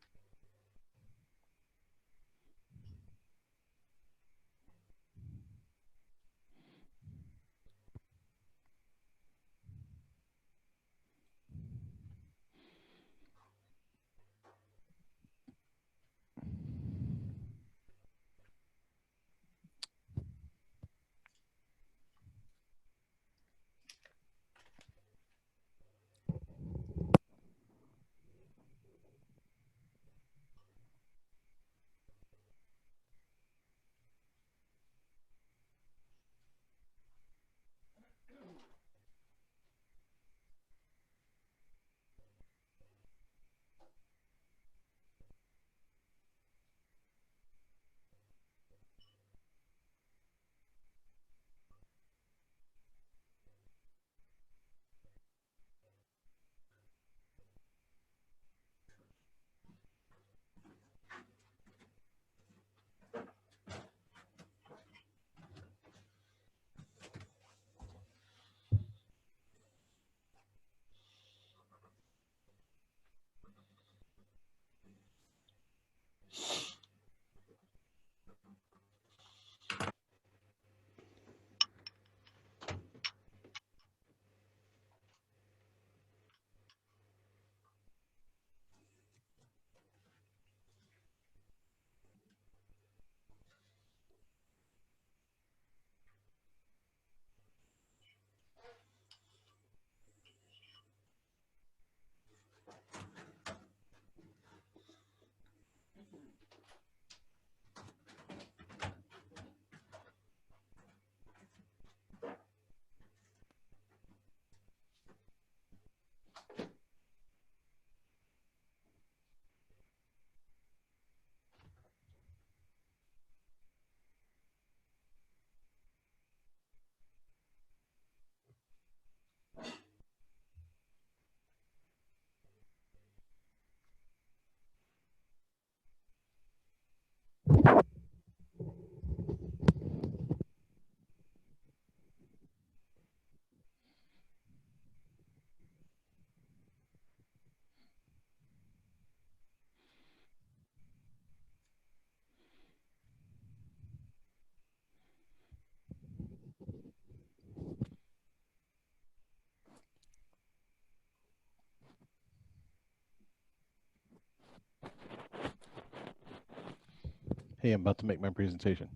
Hey, I'm about to make my presentation.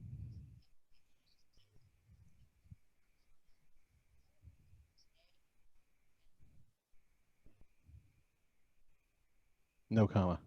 No comma.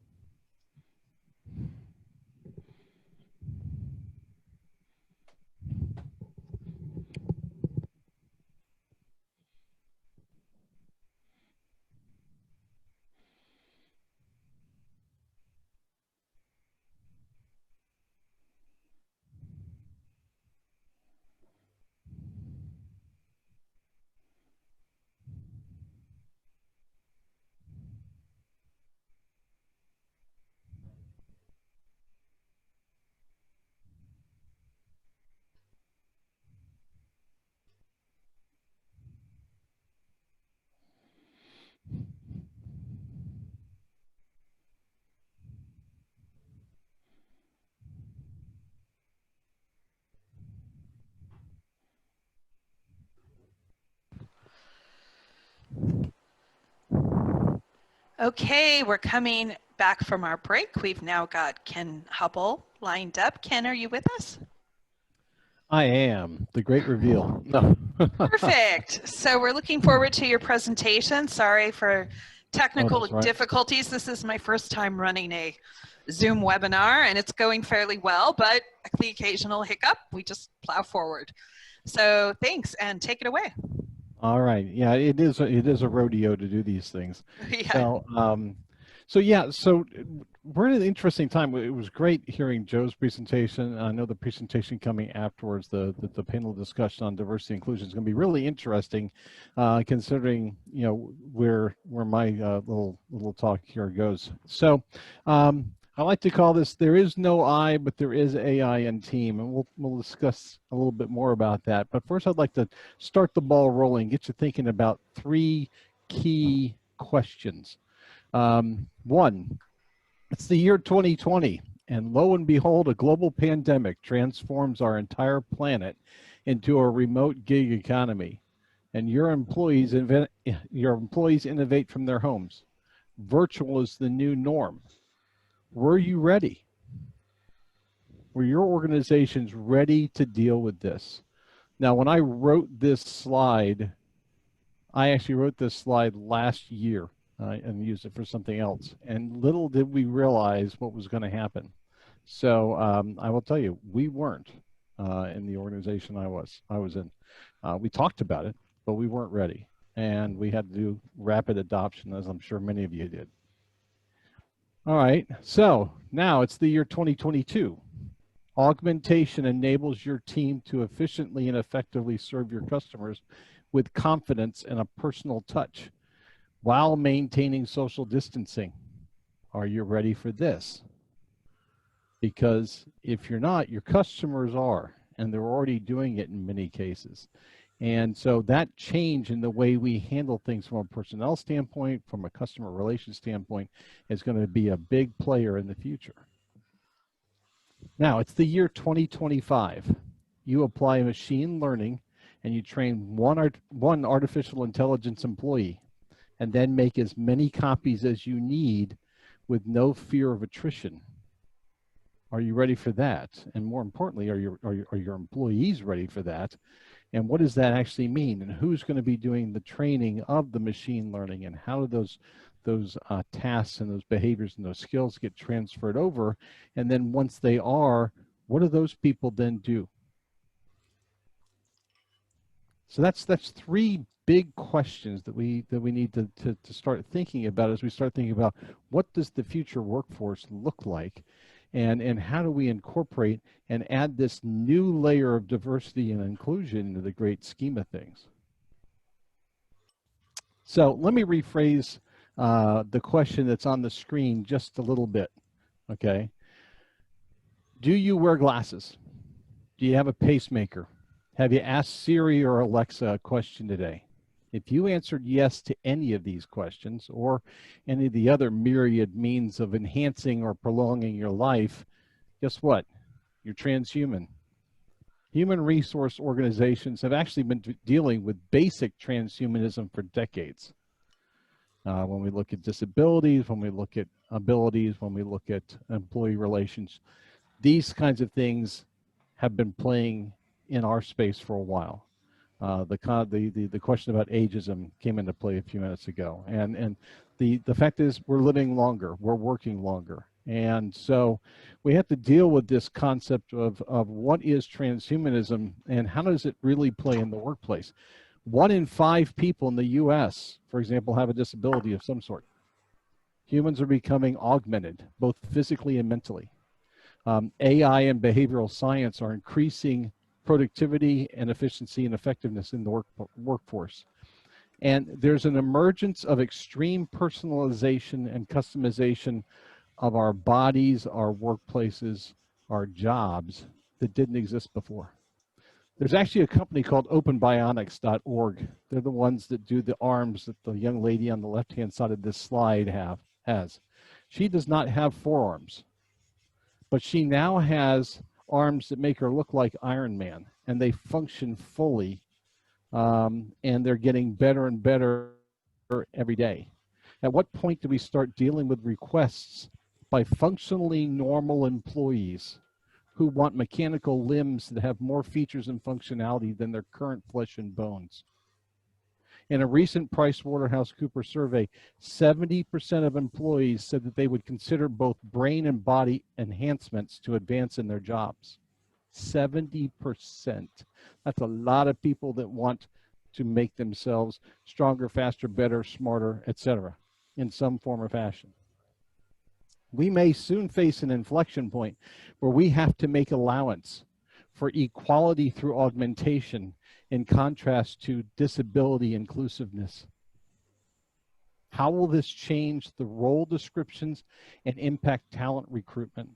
Okay, we're coming back from our break. We've now got Ken Hubble lined up. Ken, are you with us? I am. The great reveal. No. Perfect. So we're looking forward to your presentation. Sorry for technical that's right. difficulties. This is my first time running a Zoom webinar, and it's going fairly well, but the occasional hiccup, we just plow forward. So thanks, and take it away. All right. Yeah, it is a rodeo to do these things. Yeah. So we're in an interesting time. It was great hearing Joe's presentation. I know the presentation coming afterwards, the panel discussion on diversity and inclusion is going to be really interesting, considering where my little talk here goes. So I like to call this "There is no I, but there is AI in team," and we'll discuss a little bit more about that. But first, I'd like to start the ball rolling, get you thinking about 3 key questions. One, it's the year 2020, and lo and behold, a global pandemic transforms our entire planet into a remote gig economy, and your employees innovate from their homes. Virtual is the new norm. Were you ready? Were your organizations ready to deal with this? Now, when I wrote this slide, I actually wrote this slide last year and used it for something else. And little did we realize what was going to happen. So I will tell you, we weren't in the organization I was in. We talked about it, but we weren't ready. And we had to do rapid adoption, as I'm sure many of you did. All right, so now it's the year 2022. Augmentation enables your team to efficiently and effectively serve your customers with confidence and a personal touch while maintaining social distancing. Are you ready for this? Because if you're not, your customers are, and they're already doing it in many cases. And so that change in the way we handle things from a personnel standpoint, from a customer relations standpoint, is going to be a big player in the future. Now, it's the year 2025. You apply machine learning and you train one artificial intelligence employee, and then make as many copies as you need with no fear of attrition. Are you ready for that? And more importantly, are your employees ready for that? And what does that actually mean? And who's going to be doing the training of the machine learning, and how do those tasks and those behaviors and those skills get transferred over? And then once they are, what do those people then do? So that's 3 big questions that we need to start thinking about as we start thinking about what does the future workforce look like, and how do we incorporate and add this new layer of diversity and inclusion into the great scheme of things. So let me rephrase the question that's on the screen just a little bit, okay? Do you wear glasses? Do you have a pacemaker? Have you asked Siri or Alexa a question today? If you answered yes to any of these questions, or any of the other myriad means of enhancing or prolonging your life, guess what? You're transhuman. Human resource organizations have actually been dealing with basic transhumanism for decades. When we look at disabilities, when we look at abilities, when we look at employee relations, these kinds of things have been playing in our space for a while. The question about ageism came into play a few minutes ago, and the fact is we're living longer, we're working longer, and so we have to deal with this concept of what is transhumanism and how does it really play in the workplace. 1 in 5 people in the U.S., for example, have a disability of some sort. Humans are becoming augmented, both physically and mentally. AI and behavioral science are increasing productivity and efficiency and effectiveness in the workforce. And there's an emergence of extreme personalization and customization of our bodies, our workplaces, our jobs that didn't exist before. There's actually a company called openbionics.org. They're the ones that do the arms that the young lady on the left-hand side of this slide has. She does not have forearms, but she now has arms that make her look like Iron Man, and they function fully, and they're getting better and better every day. At what point do we start dealing with requests by functionally normal employees who want mechanical limbs that have more features and functionality than their current flesh and bones? In a recent PricewaterhouseCoopers survey, 70% of employees said that they would consider both brain and body enhancements to advance in their jobs. 70%. That's a lot of people that want to make themselves stronger, faster, better, smarter, etc., in some form or fashion. We may soon face an inflection point where we have to make allowance for equality through augmentation in contrast to disability inclusiveness. How will this change the role descriptions and impact talent recruitment?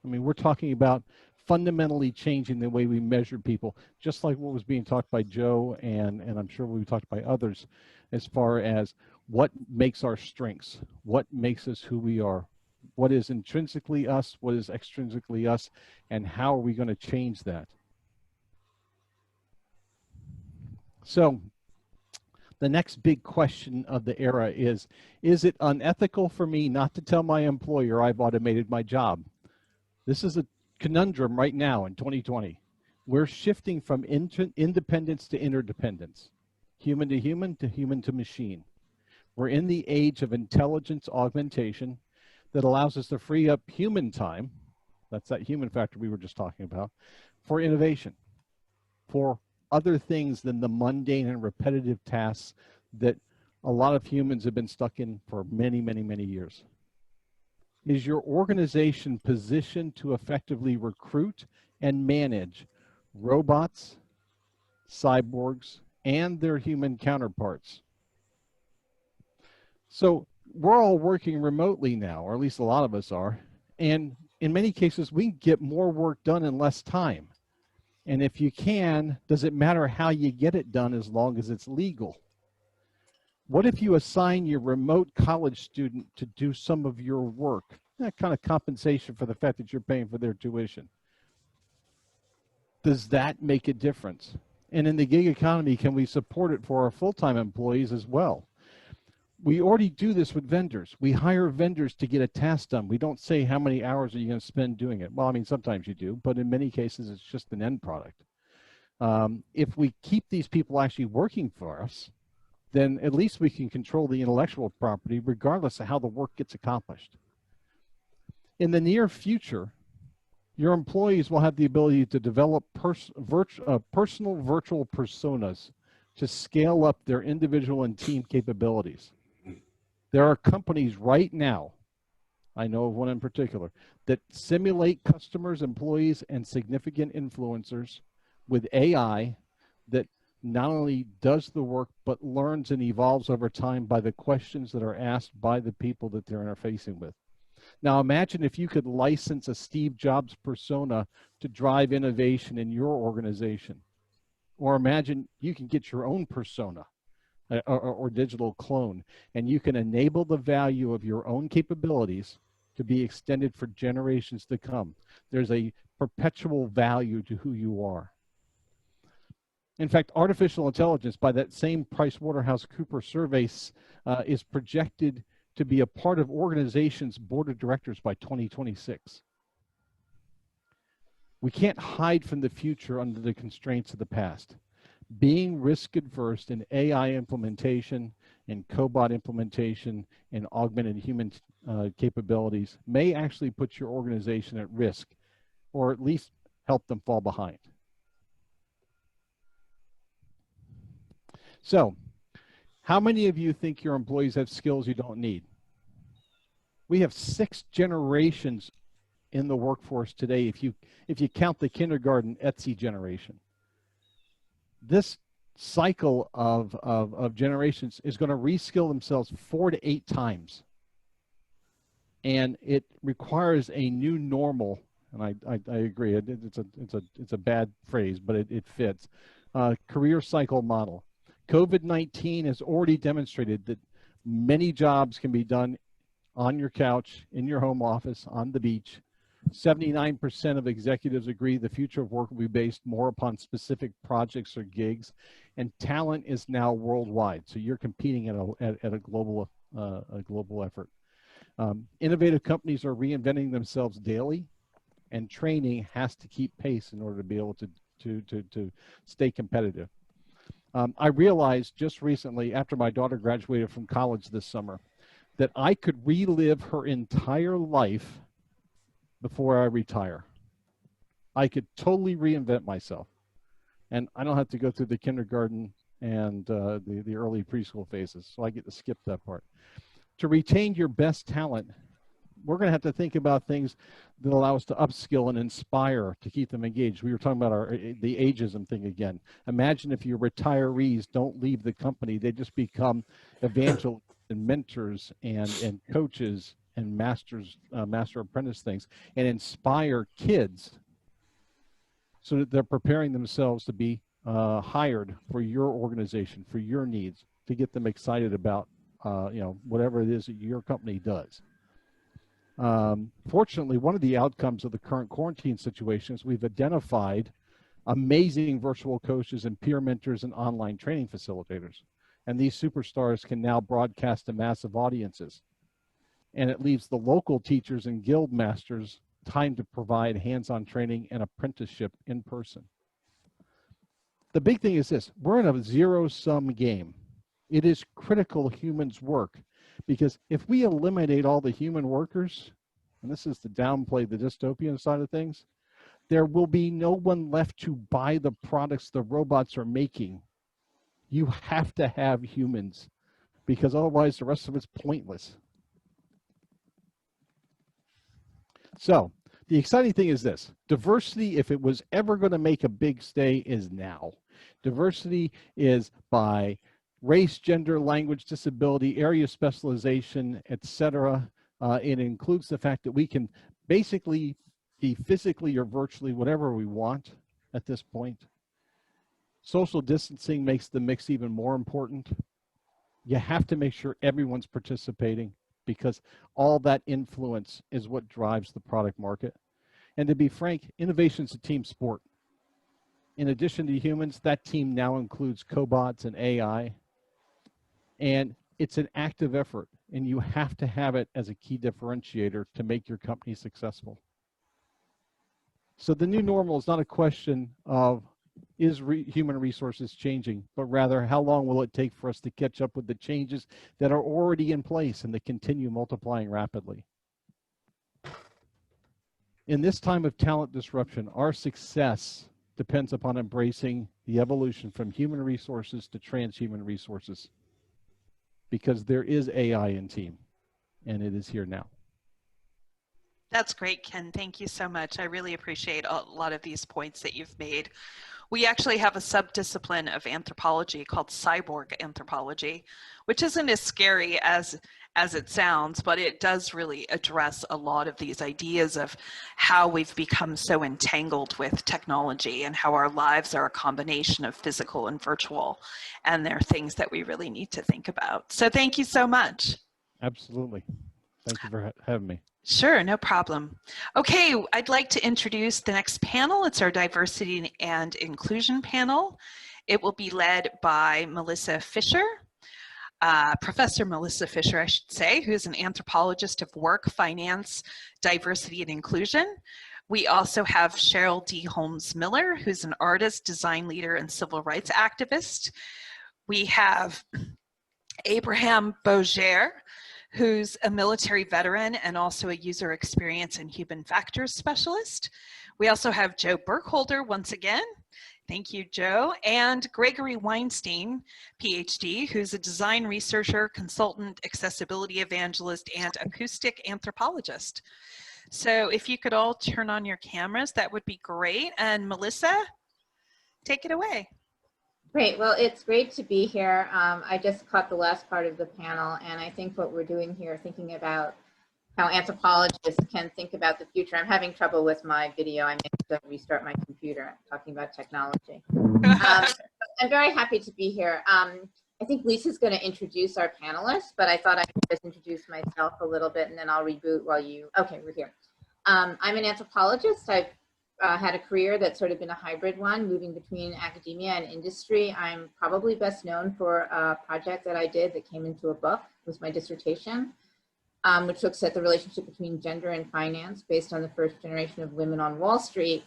I mean, we're talking about fundamentally changing the way we measure people, just like what was being talked by Joe and I'm sure we talked by others, as far as what makes our strengths, what makes us who we are, what is intrinsically us, what is extrinsically us, and how are we going to change that? So the next big question of the era is it unethical for me not to tell my employer I've automated my job? This is a conundrum right now in 2020. We're shifting from independence to interdependence, human to human to machine. We're in the age of intelligence augmentation that allows us to free up human time, that's that human factor we were just talking about, for innovation, for other things than the mundane and repetitive tasks that a lot of humans have been stuck in for many, many, many years. Is your organization positioned to effectively recruit and manage robots, cyborgs, and their human counterparts? So we're all working remotely now, or at least a lot of us are, and in many cases we can get more work done in less time. And if you can, does it matter how you get it done as long as it's legal? What if you assign your remote college student to do some of your work? That kind of compensation for the fact that you're paying for their tuition. Does that make a difference? And in the gig economy, can we support it for our full-time employees as well? We already do this with vendors. We hire vendors to get a task done. We don't say how many hours are you going to spend doing it. Well, I mean, sometimes you do, but in many cases, it's just an end product. If we keep these people actually working for us, then at least we can control the intellectual property regardless of how the work gets accomplished. In the near future, your employees will have the ability to develop personal virtual personas to scale up their individual and team capabilities. There are companies right now, I know of one in particular, that simulate customers, employees, and significant influencers with AI that not only does the work, but learns and evolves over time by the questions that are asked by the people that they're interfacing with. Now imagine if you could license a Steve Jobs persona to drive innovation in your organization. Or imagine you can get your own persona or digital clone, and you can enable the value of your own capabilities to be extended for generations to come. There's a perpetual value to who you are. In fact, artificial intelligence, by that same PricewaterhouseCoopers survey, is projected to be a part of organizations' board of directors by 2026. We can't hide from the future under the constraints of the past. Being risk adverse in AI implementation, in cobot implementation, and augmented human capabilities may actually put your organization at risk, or at least help them fall behind. So, how many of you think your employees have skills you don't need? We have 6 generations in the workforce today if you count the kindergarten Etsy generation. This cycle of generations is going to reskill themselves 4 to 8 times. And it requires a new normal, and I agree, it's a bad phrase, but it fits, career cycle model. COVID-19 has already demonstrated that many jobs can be done on your couch, in your home office, on the beach. 79% of executives agree the future of work will be based more upon specific projects or gigs, and talent is now worldwide. So you're competing at a global a global effort. Innovative companies are reinventing themselves daily, and training has to keep pace in order to be able to stay competitive. I realized just recently, after my daughter graduated from college this summer, that I could relive her entire life before I retire. I could totally reinvent myself, and I don't have to go through the kindergarten and the early preschool phases, so I get to skip that part. To retain your best talent, we're going to have to think about things that allow us to upskill and inspire to keep them engaged. We were talking about the ageism thing again. Imagine if your retirees don't leave the company, they just become evangelists and mentors and coaches and master apprentice things, and inspire kids so that they're preparing themselves to be hired for your organization, for your needs, to get them excited about whatever it is that your company does. Fortunately, one of the outcomes of the current quarantine situation is we've identified amazing virtual coaches and peer mentors and online training facilitators. And these superstars can now broadcast to massive audiences. And it leaves the local teachers and guild masters time to provide hands-on training and apprenticeship in person. The big thing is this: we're in a zero-sum game. It is critical humans work, because if we eliminate all the human workers, and this is to downplay the dystopian side of things, there will be no one left to buy the products the robots are making. You have to have humans, because otherwise the rest of it's pointless. So the exciting thing is this: diversity, if it was ever going to make a big stay, is now. Diversity is by race, gender, language, disability, area of specialization, etc. It includes the fact that we can basically be physically or virtually whatever we want at this point. Social distancing makes the mix even more important. You have to make sure everyone's participating, because all that influence is what drives the product market. And to be frank, innovation's a team sport. In addition to humans, that team now includes cobots and AI. And it's an active effort, and you have to have it as a key differentiator to make your company successful. So the new normal is not a question of human resources changing, but rather how long will it take for us to catch up with the changes that are already in place and that continue multiplying rapidly. In this time of talent disruption, our success depends upon embracing the evolution from human resources to transhuman resources, because there is AI in team, and it is here now. That's great, Ken. Thank you so much. I really appreciate a lot of these points that you've made. We actually have a subdiscipline of anthropology called cyborg anthropology, which isn't as scary as it sounds, but it does really address a lot of these ideas of how we've become so entangled with technology and how our lives are a combination of physical and virtual, and they're things that we really need to think about. So thank you so much. Absolutely. Thank you for having me. Sure, no problem. Okay, I'd like to introduce the next panel. It's our diversity and inclusion panel. It will be led by Melissa Fisher. Professor Melissa Fisher, I should say, who's an anthropologist of work, finance, diversity, and inclusion. We also have Cheryl D. Holmes Miller, who's an artist, design leader, and civil rights activist. We have Abraham Boger, who's a military veteran and also a user experience and human factors specialist. We also have Joe Burkholder once again. Thank you, Joe. And Gregory Weinstein, PhD, who's a design researcher, consultant, accessibility evangelist, and acoustic anthropologist. So if you could all turn on your cameras, that would be great. And Melissa, take it away. Great. Well, it's great to be here. I just caught the last part of the panel, and I think what we're doing here, thinking about how anthropologists can think about the future. I'm having trouble with my video. I need to restart my computer. I'm talking about technology. I'm very happy to be here. I think Lisa's going to introduce our panelists, but I thought I could just introduce myself a little bit, and then I'll reboot while you. Okay, we're here. I'm an anthropologist. I've had a career that's sort of been a hybrid one, moving between academia and industry. I'm probably best known for a project that I did that came into a book. It was my dissertation, which looks at the relationship between gender and finance based on the first generation of women on Wall Street.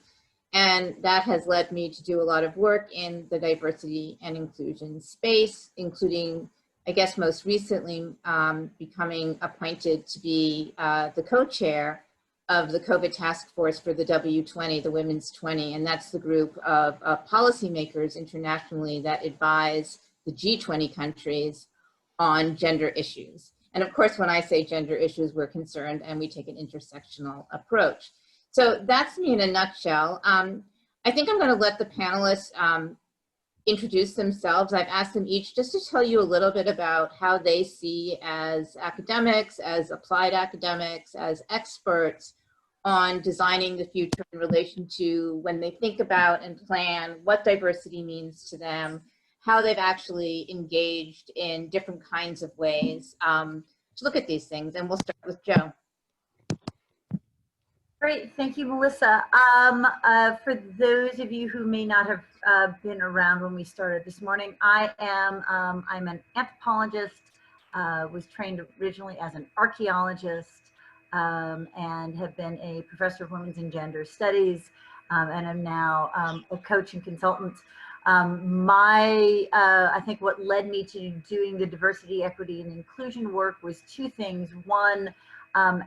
And that has led me to do a lot of work in the diversity and inclusion space, including, I guess, most recently becoming appointed to be the co-chair of the COVID task force for the W20, the Women's 20. And that's the group of policymakers internationally that advise the G20 countries on gender issues. And of course, when I say gender issues, we're concerned and we take an intersectional approach. So that's me in a nutshell. I think I'm going to let the panelists introduce themselves. I've asked them each just to tell you a little bit about how they see as academics, as applied academics, as experts on designing the future in relation to when they think about and plan what diversity means to them, how they've actually engaged in different kinds of ways to look at these things. And we'll start with Joe. Great, thank you, Melissa. For those of you who may not have been around when we started this morning, I'm an anthropologist, was trained originally as an archaeologist, and have been a professor of women's and gender studies, and am now a coach and consultant. I think what led me to doing the diversity, equity, and inclusion work was two things. One,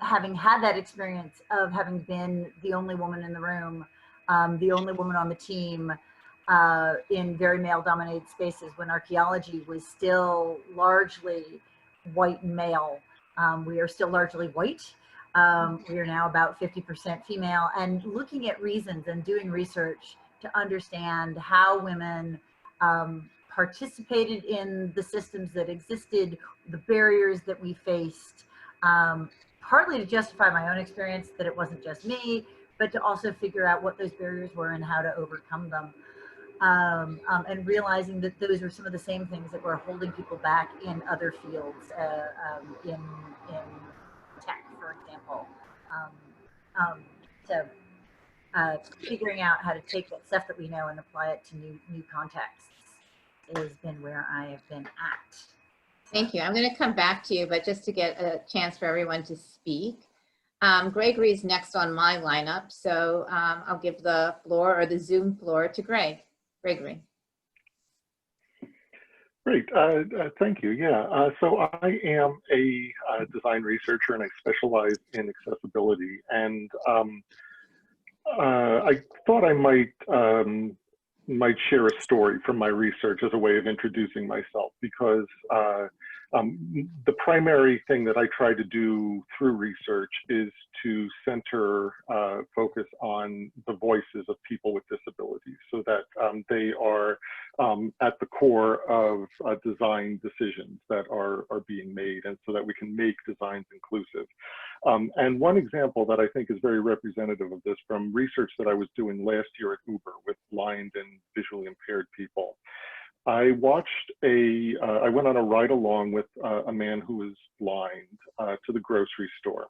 having had that experience of having been the only woman in the room, the only woman on the team in very male-dominated spaces when archaeology was still largely white and male. We are still largely white. We are now about 50% female, and looking at reasons and doing research to understand how women participated in the systems that existed, the barriers that we faced, partly to justify my own experience that it wasn't just me, but to also figure out what those barriers were and how to overcome them. And realizing that those were some of the same things that were holding people back in other fields, in tech, for example. Figuring out how to take that stuff that we know and apply it to new contexts has been where I have been at. Thank you. I'm going to come back to you, but just to get a chance for everyone to speak. Gregory's next on my lineup, so I'll give the floor, or the Zoom floor, to Gregory. Great, thank you. Yeah, so I am a design researcher and I specialize in accessibility. And I thought I might share a story from my research as a way of introducing myself, because the primary thing that I try to do through research is to center focus on the voices of people with disabilities, so that they are at the core of design decisions that are being made, and so that we can make designs inclusive. And one example that I think is very representative of this from research that I was doing last year at Uber with blind and visually impaired people. I watched I went on a ride along with a man who was blind to the grocery store.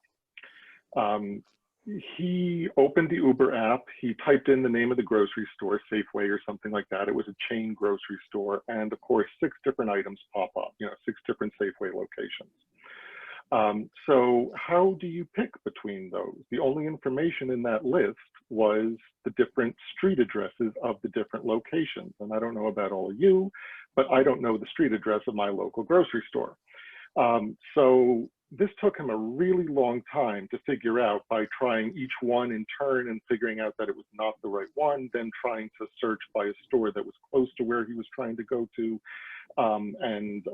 He opened the Uber app, he typed in the name of the grocery store, Safeway or something like that. It was a chain grocery store. And of course, 6 different items pop up, 6 different Safeway locations. So how do you pick between those? The only information in that list was the different street addresses of the different locations. And I don't know about all of you, but I don't know the street address of my local grocery store. So this took him a really long time to figure out by trying each one in turn and figuring out that it was not the right one, then trying to search by a store that was close to where he was trying to go to. And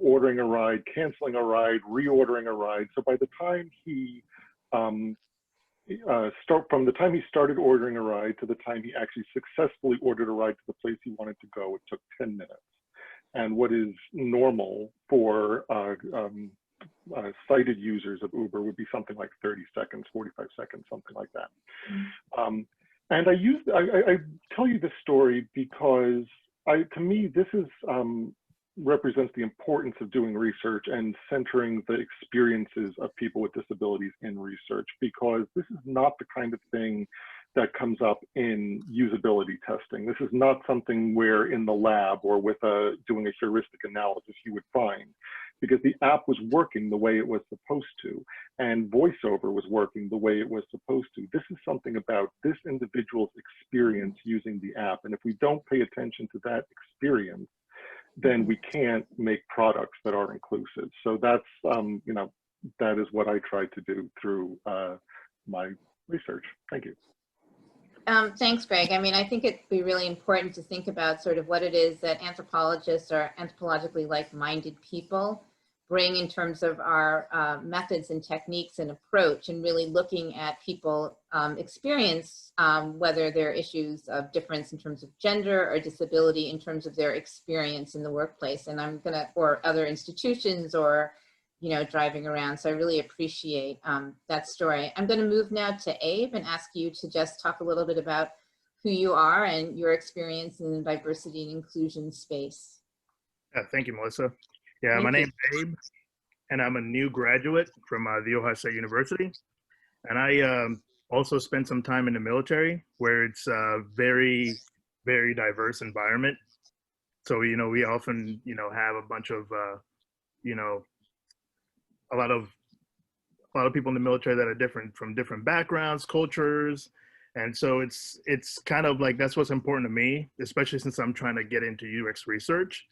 ordering a ride, canceling a ride, reordering a ride. So by the time he from the time he started ordering a ride to the time he actually successfully ordered a ride to the place he wanted to go, it took 10 minutes. And what is normal for sighted users of Uber would be something like 30 seconds, 45 seconds, something like that. And I tell you this story because to me, this is represents the importance of doing research and centering the experiences of people with disabilities in research, because this is not the kind of thing that comes up in usability testing. This is not something where in the lab or with doing a heuristic analysis you would find, because the app was working the way it was supposed to, and VoiceOver was working the way it was supposed to. This is something about this individual's experience using the app. And if we don't pay attention to that experience, then we can't make products that are inclusive. So that's, you know, that is what I tried to do through my research. Thank you. Thanks, Greg. I mean, I think it'd be really important to think about sort of what it is that anthropologists or anthropologically like-minded people bring in terms of our methods and techniques and approach, and really looking at people experience, whether they're issues of difference in terms of gender or disability in terms of their experience in the workplace. And I'm gonna, or other institutions, or, you know, driving around. So I really appreciate that story. I'm going to move now to Abe and ask you to just talk a little bit about who you are and your experience in the diversity and inclusion space. Yeah, thank you, Melissa. Yeah, my name's Abe, and I'm a new graduate from The Ohio State University. And I also spent some time in the military, where it's a very, very diverse environment. So, you know, we often, you know, have a bunch of, you know, a lot of people in the military that are different, from different backgrounds, cultures. And so it's kind of like, that's what's important to me, especially since I'm trying to get into UX research.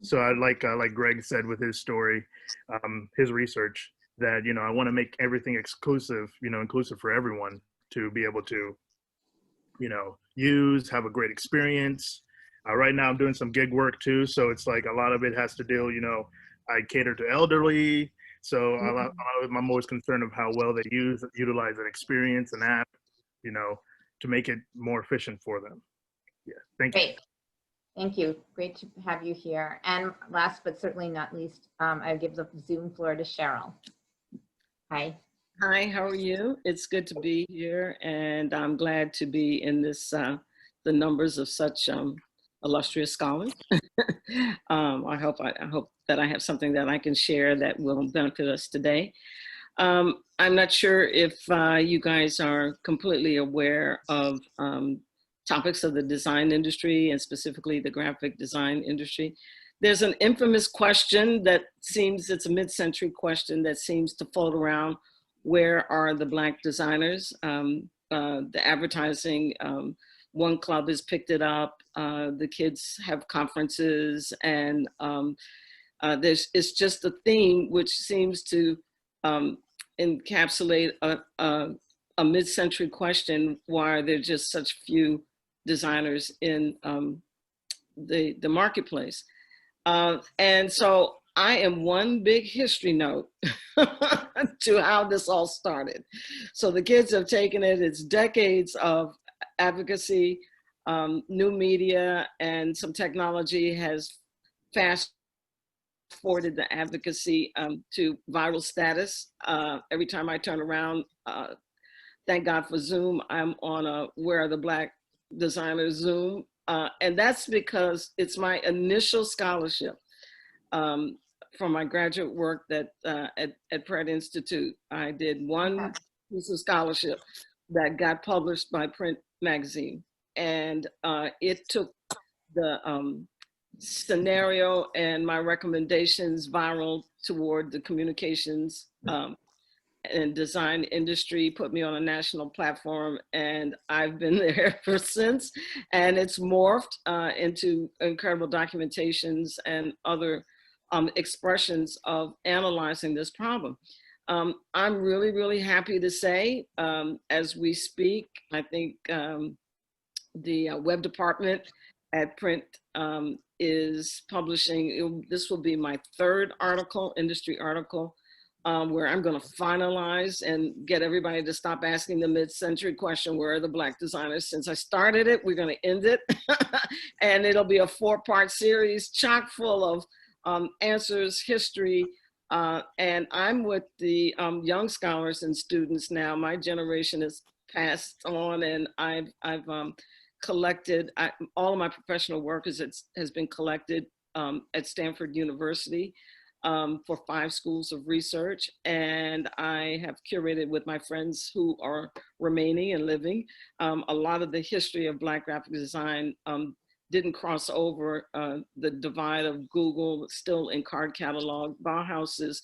So I like Greg said with his story, his research, that, you know, I want to make everything exclusive, you know, inclusive for everyone to be able to, you know, use, have a great experience. Right now I'm doing some gig work too. So it's like a lot of it has to deal, you know, I cater to elderly. So I'm always concerned of how well they utilize an experience, an app, you know, to make it more efficient for them. Yeah, thank you. Great. Thank you. Great to have you here. And last but certainly not least, I give the Zoom floor to Cheryl. Hi. Hi, how are you? It's good to be here, and I'm glad to be in this, the numbers of such illustrious scholars. I hope that I have something that I can share that will benefit us today. I'm not sure if you guys are completely aware of topics of the design industry, and specifically the graphic design industry. There's an infamous question that seems, it's a mid-century question that seems to float around: where are the Black designers? The advertising, one club has picked it up. The kids have conferences, and it's just a theme which seems to encapsulate a mid-century question: why are there just such few designers in the marketplace? And so I am one big history note to how this all started. So the kids have taken it, it's decades of advocacy, new media, and some technology has fast forwarded the advocacy to viral status. Every time I turn around, thank God for Zoom, I'm on a Where Are the Black Designers Zoom. And that's because it's my initial scholarship from my graduate work that at Pratt Institute. I did one piece of scholarship that got published by Print magazine. And it took the scenario and my recommendations viral toward the communications and design industry, put me on a national platform, and I've been there ever since. And it's morphed into incredible documentations and other expressions of analyzing this problem. I'm really, really happy to say, as we speak, I think the web department at Print is publishing, this will be my third article, industry article, where I'm going to finalize and get everybody to stop asking the mid-century question, where are the Black designers? Since I started it, we're going to end it. And it'll be a 4-part series chock full of answers, history, and I'm with the young scholars and students now. My generation has passed on, and I've collected, all of my professional work has been collected at Stanford University. for 5 schools of research, and I have curated with my friends who are remaining and living. A lot of the history of Black graphic design didn't cross over the divide of Google, still in card catalog. Bauhaus is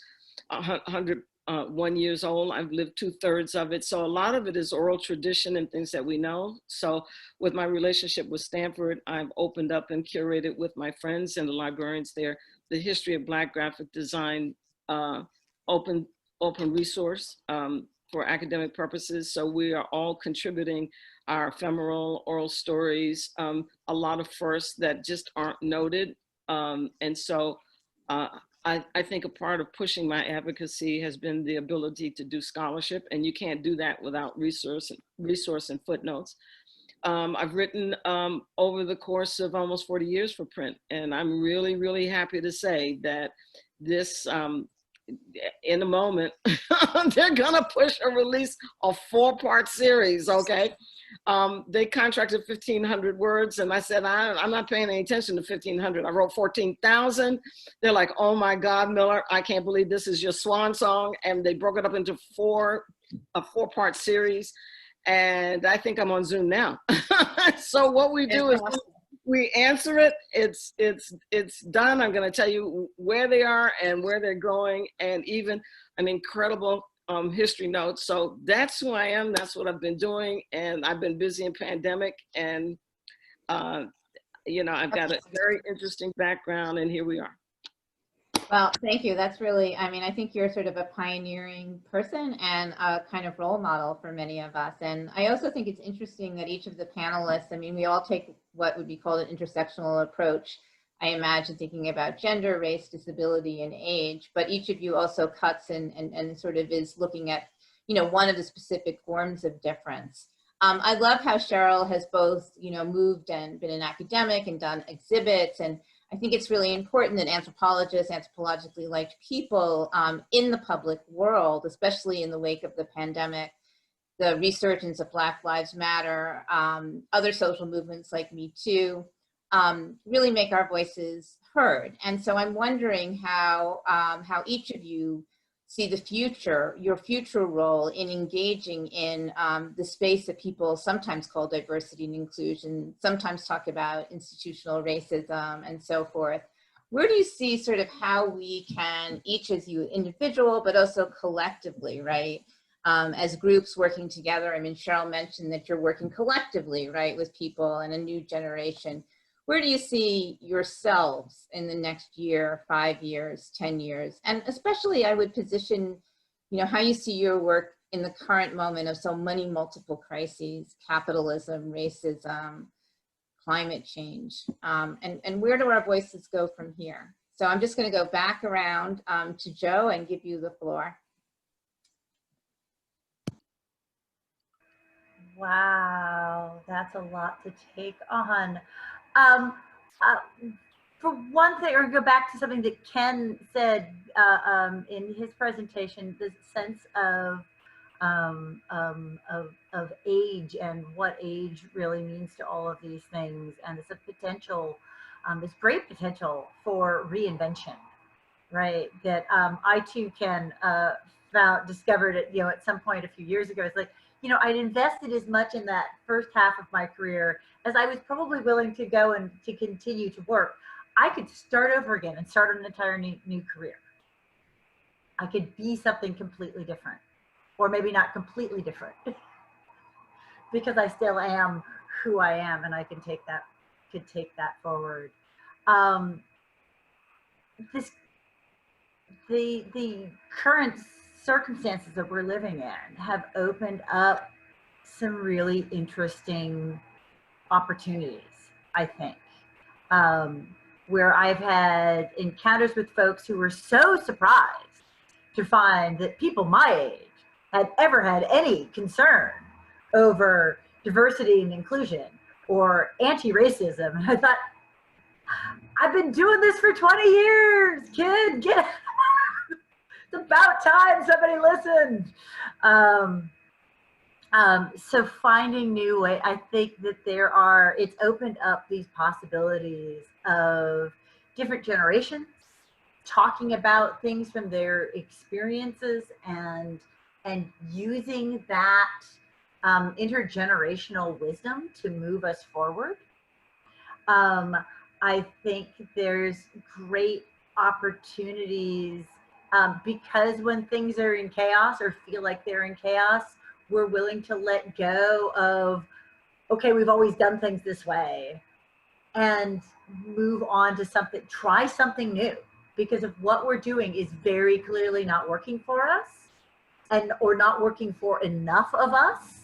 101 years old. I've lived 2/3 of it. So a lot of it is oral tradition and things that we know. So with my relationship with Stanford, I've opened up and curated with my friends and the librarians there the history of Black graphic design open resource for academic purposes. So we are all contributing our ephemeral oral stories, a lot of firsts that just aren't noted. And so I think a part of pushing my advocacy has been the ability to do scholarship, and you can't do that without resource and footnotes. I've written over the course of almost 40 years for print, and I'm really, really happy to say that this, in a moment, they're gonna push a release of 4-part series, okay? They contracted 1,500 words, and I said, I'm not paying any attention to 1,500. I wrote 14,000. They're like, oh my God, Miller, I can't believe this is your swan song. And they broke it up into a 4-part series. And I think I'm on Zoom now. So what we do is we answer it. It's done. I'm going to tell you where they are and where they're going, and even an incredible history notes. So that's who I am. That's what I've been doing. And I've been busy in pandemic, and you know, I've got a very interesting background, and here we are. Well, thank you. That's really, I mean, I think you're sort of a pioneering person and a kind of role model for many of us. And I also think it's interesting that each of the panelists, I mean, we all take what would be called an intersectional approach, I imagine, thinking about gender, race, disability, and age, but each of you also cuts and sort of is looking at, you know, one of the specific forms of difference. I love how Cheryl has both, you know, moved and been an academic and done exhibits, and I think it's really important that anthropologists, anthropologically liked people in the public world, especially in the wake of the pandemic, the resurgence of Black Lives Matter, other social movements like Me Too, really make our voices heard. And so I'm wondering how each of you see the future, your future role in engaging in the space that people sometimes call diversity and inclusion, sometimes talk about institutional racism and so forth. Where do you see sort of how we can, each as you individual, but also collectively, right? As groups working together. I mean, Cheryl mentioned that you're working collectively, right, with people and a new generation. Where do you see yourselves in the next year, 5 years, 10 years? And especially I would position, you know, how you see your work in the current moment of so many multiple crises, capitalism, racism, climate change, and where do our voices go from here? So I'm just going to go back around to Joe and give you the floor. Wow, that's a lot to take on. For one thing, or go back to something that Ken said in his presentation, this sense of age and what age really means to all of these things, and it's a potential, this great potential for reinvention, right? That I too can discovered it, you know, at some point a few years ago. It's like, you know, I'd invested as much in that first half of my career as I was probably willing to go and to continue to work. I could start over again and start an entire new career. I could be something completely different, or maybe not completely different, because I still am who I am, and I can take that, forward. The current circumstances that we're living in have opened up some really interesting opportunities, I think, where I've had encounters with folks who were so surprised to find that people my age had ever had any concern over diversity and inclusion or anti-racism. And I thought, I've been doing this for 20 years, kid, get it's about time somebody listened. So finding new way, I think that it's opened up these possibilities of different generations, talking about things from their experiences and using that intergenerational wisdom to move us forward. I think there's great opportunities because when things are in chaos or feel like they're in chaos, we're willing to let go of, okay, we've always done things this way, and move on to something, try something new, because if what we're doing is very clearly not working for us or not working for enough of us,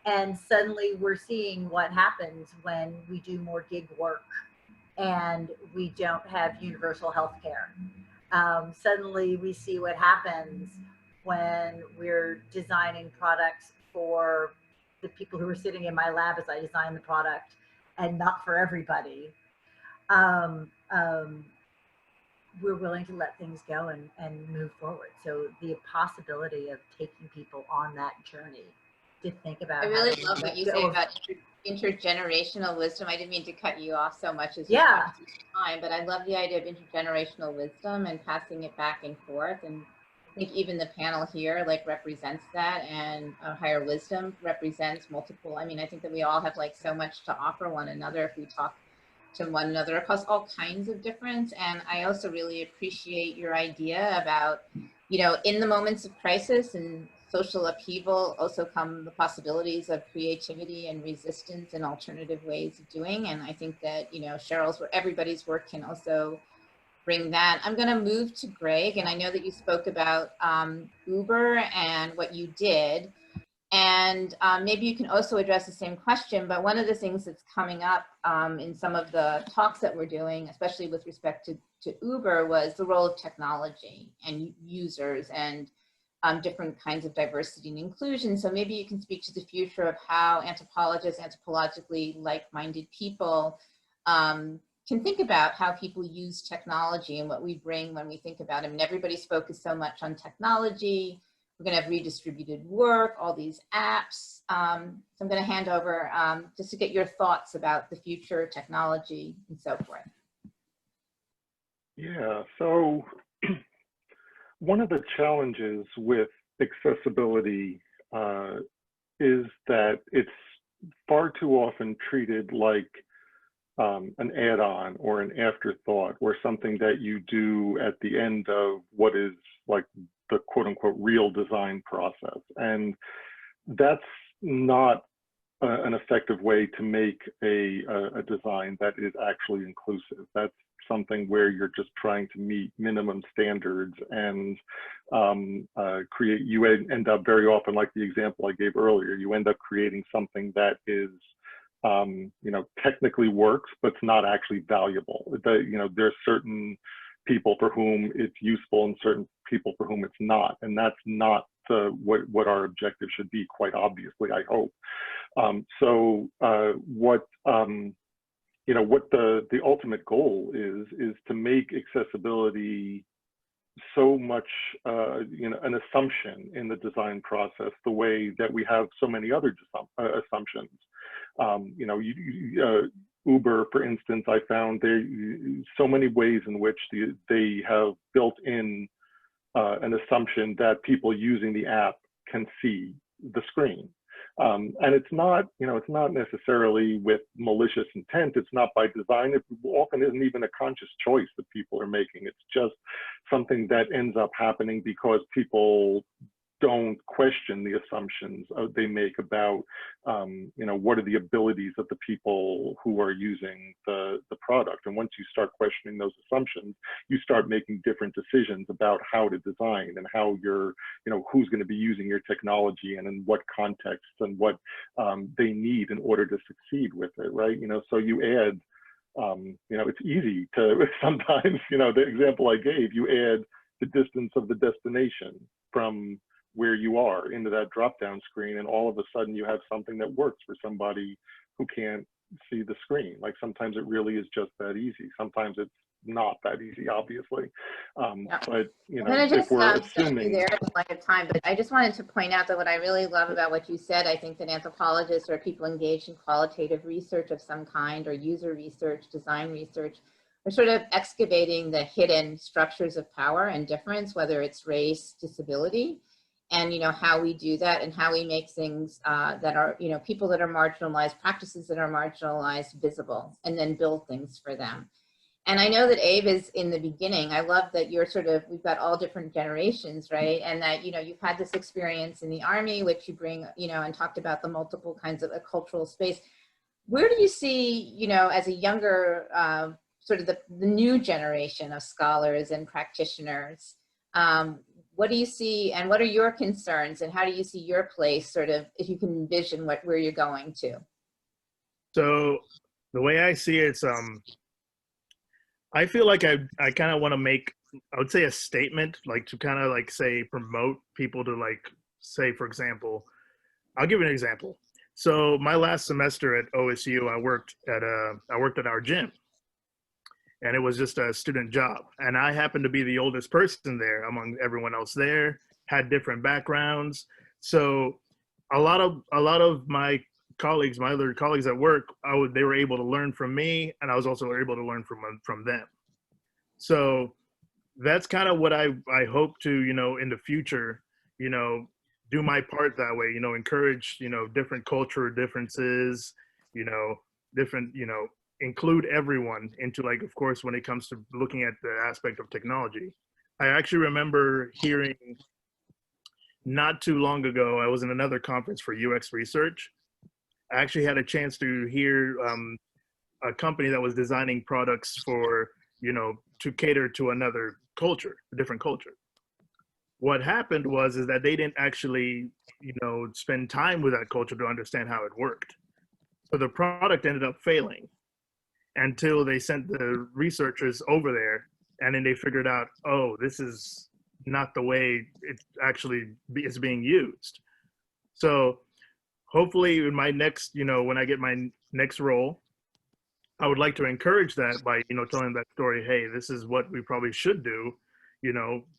and suddenly we're seeing what happens when we do more gig work and we don't have universal health care. Suddenly we see what happens when we're designing products for the people who are sitting in my lab as I design the product and not for everybody. We're willing to let things go and move forward. So the possibility of taking people on that journey to think about. I really love what you say about intergenerational wisdom. I didn't mean to cut you off so much as time, but I love the idea of intergenerational wisdom and passing it back and forth. And I think even the panel here like represents that, and higher wisdom represents multiple. I mean, I think that we all have like so much to offer one another if we talk to one another across all kinds of difference. And I also really appreciate your idea about, you know, in the moments of crisis and social upheaval also come the possibilities of creativity and resistance and alternative ways of doing. And I think that, you know, Cheryl's where everybody's work can also bring that. I'm going to move to Greg, and I know that you spoke about Uber and what you did. And maybe you can also address the same question, but one of the things that's coming up in some of the talks that we're doing, especially with respect to Uber, was the role of technology and users and different kinds of diversity and inclusion. So maybe you can speak to the future of how anthropologists, anthropologically like-minded people can think about how people use technology and what we bring when we think about it. I mean, everybody's focused so much on technology. We're going to have redistributed work, all these apps. So I'm going to hand over just to get your thoughts about the future, technology, and so forth. Yeah, so one of the challenges with accessibility is that it's far too often treated like an add-on or an afterthought or something that you do at the end of what is like the quote-unquote real design process. And that's not an effective way to make a design that is actually inclusive. That's something where you're just trying to meet minimum standards and create, you end up very often, like the example I gave earlier, you end up creating something that is, you know, technically works, but it's not actually valuable. You know, there's certain people for whom it's useful and certain people for whom it's not. And that's not what our objective should be, quite obviously, I hope. You know, what the ultimate goal is to make accessibility so much, you know, an assumption in the design process, the way that we have so many other assumptions. You know, Uber, for instance, I found there so many ways in which they have built in an assumption that people using the app can see the screen. And it's not, you know, it's not necessarily with malicious intent. It's not by design. It often isn't even a conscious choice that people are making. It's just something that ends up happening because people don't question the assumptions they make about, you know, what are the abilities of the people who are using the product. And once you start questioning those assumptions, you start making different decisions about how to design and how you're, you know, who's going to be using your technology and in what context and what they need in order to succeed with it, right? You know, so you add, you know, it's easy to sometimes, you know, the example I gave, you add the distance of the destination from where you are into that drop-down screen, and all of a sudden you have something that works for somebody who can't see the screen. Like sometimes it really is just that easy. Sometimes it's not that easy, obviously. But you know, if we're assuming there in light of time, but I just wanted to point out that what I really love about what you said, I think that anthropologists or people engaged in qualitative research of some kind or user research, design research, we're sort of excavating the hidden structures of power and difference, whether it's race, disability, and how we do that and how we make things that are people that are marginalized, practices that are marginalized, visible, and then build things for them. And I know that Abe is in the beginning. I love that you're we've got all different generations, right? And that, you've had this experience in the Army, which you bring, and talked about the multiple kinds of a cultural space. Where do you see, as a younger, sort of the new generation of scholars and practitioners, what do you see and what are your concerns and how do you see your place, sort of, if you can envision where you're going to? So the way I see it, I feel like I kind of want to make, I would say, a statement, like to kind of like say promote people to like say, for example, I'll give you an example. So my last semester at OSU, I worked at our gym, and it was just a student job. And I happened to be the oldest person there among everyone else there, had different backgrounds. So a lot of my colleagues, my other colleagues at work, they were able to learn from me, and I was also able to learn from them. So that's kind of what I hope to, in the future, do my part that way, encourage, different cultural differences, different, include everyone into, like, of course, when it comes to looking at the aspect of technology. I actually remember hearing not too long ago, I was in another conference for UX research. I actually had a chance to hear a company that was designing products for, to cater to another culture, a different culture. What happened was that they didn't actually, spend time with that culture to understand how it worked. So the product ended up failing until they sent the researchers over there, and then they figured out, oh, this is not the way it actually is being used. So hopefully in my next, when I get my next role, I would like to encourage that by, telling that story, hey, this is what we probably should do,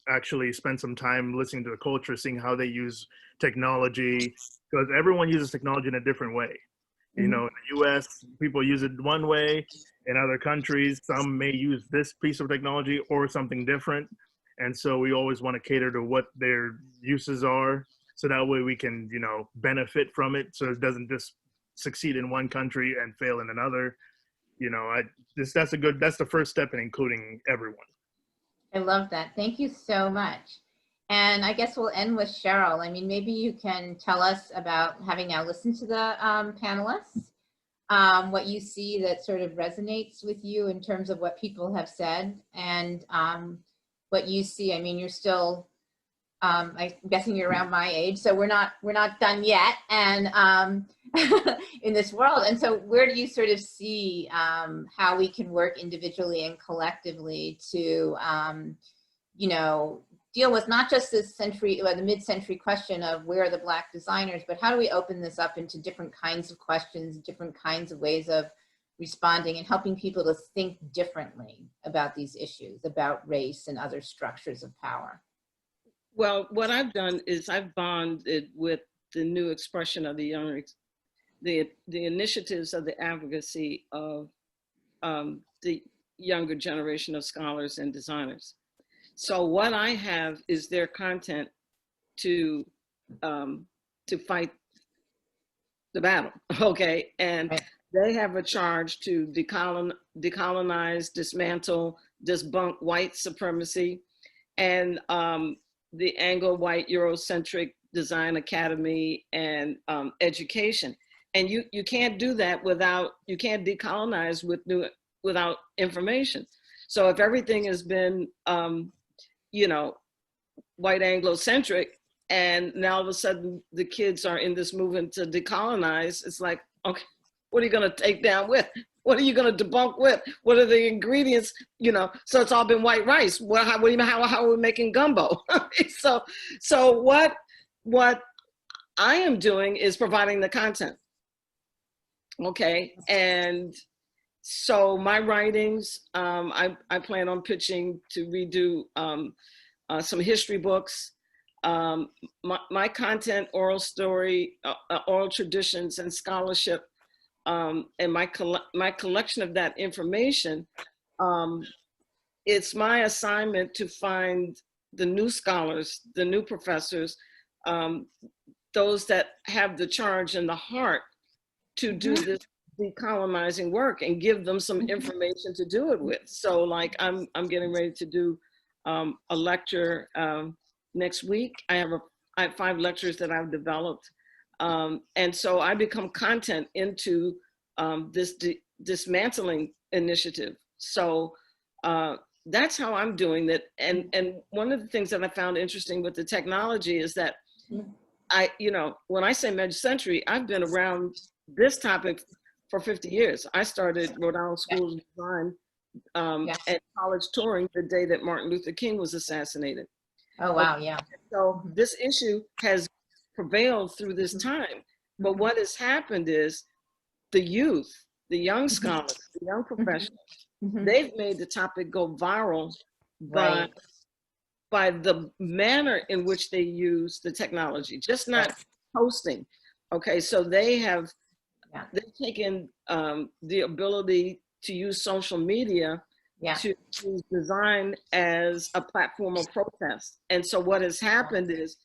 actually spend some time listening to the culture, seeing how they use technology, because everyone uses technology in a different way. In the US, people use it one way. In other countries, some may use this piece of technology or something different. And so we always want to cater to what their uses are, so that way we can, benefit from it, so it doesn't just succeed in one country and fail in another. That's the first step in including everyone. I love that. Thank you so much. And I guess we'll end with Cheryl. I mean, maybe you can tell us about, having now listened to the panelists, what you see that sort of resonates with you in terms of what people have said, and what you see. I mean, you're still, I'm guessing you're around my age, so we're not done yet, and in this world. And so where do you sort of see how we can work individually and collectively to, deal with not just this century, or the mid-century question of where are the Black designers, but how do we open this up into different kinds of questions, different kinds of ways of responding, and helping people to think differently about these issues, about race and other structures of power? Well, what I've done is I've bonded with the new expression of the younger, the initiatives of the advocacy of the younger generation of scholars and designers. So what I have is their content to fight the battle, okay? And they have a charge to decolonize, dismantle, debunk white supremacy, and the Anglo-white Eurocentric Design Academy and education. And you can't do that you can't decolonize without information. So if everything has been, white Anglo-centric, and now all of a sudden the kids are in this movement to decolonize, it's like, okay, what are you gonna take down with? What are you gonna debunk with? What are the ingredients? So it's all been white rice. How are we making gumbo? So what I am doing is providing the content. Okay, and so my writings, I plan on pitching to redo some history books. My content, oral story, oral traditions, and scholarship, and my collection of that information it's my assignment to find the new scholars, the new professors, those that have the charge and the heart to do this decolonizing work and give them some information to do it with. So like I'm getting ready to do a lecture next week. I have 5 lectures that I've developed. And so I become content into this dismantling initiative. So that's how I'm doing it. And one of the things that I found interesting with the technology is that when I say mid-century, I've been around this topic for 50 years. I started Rhode Island School of Design and college touring the day that Martin Luther King was assassinated. Oh, wow, yeah. So this issue has prevailed through this time. But what has happened is the youth, the young scholars, the young professionals, they've made the topic go viral by the manner in which they use the technology, just not posting. Okay, so they've taken the ability to use social media to use design as a platform of protest. And so what has happened is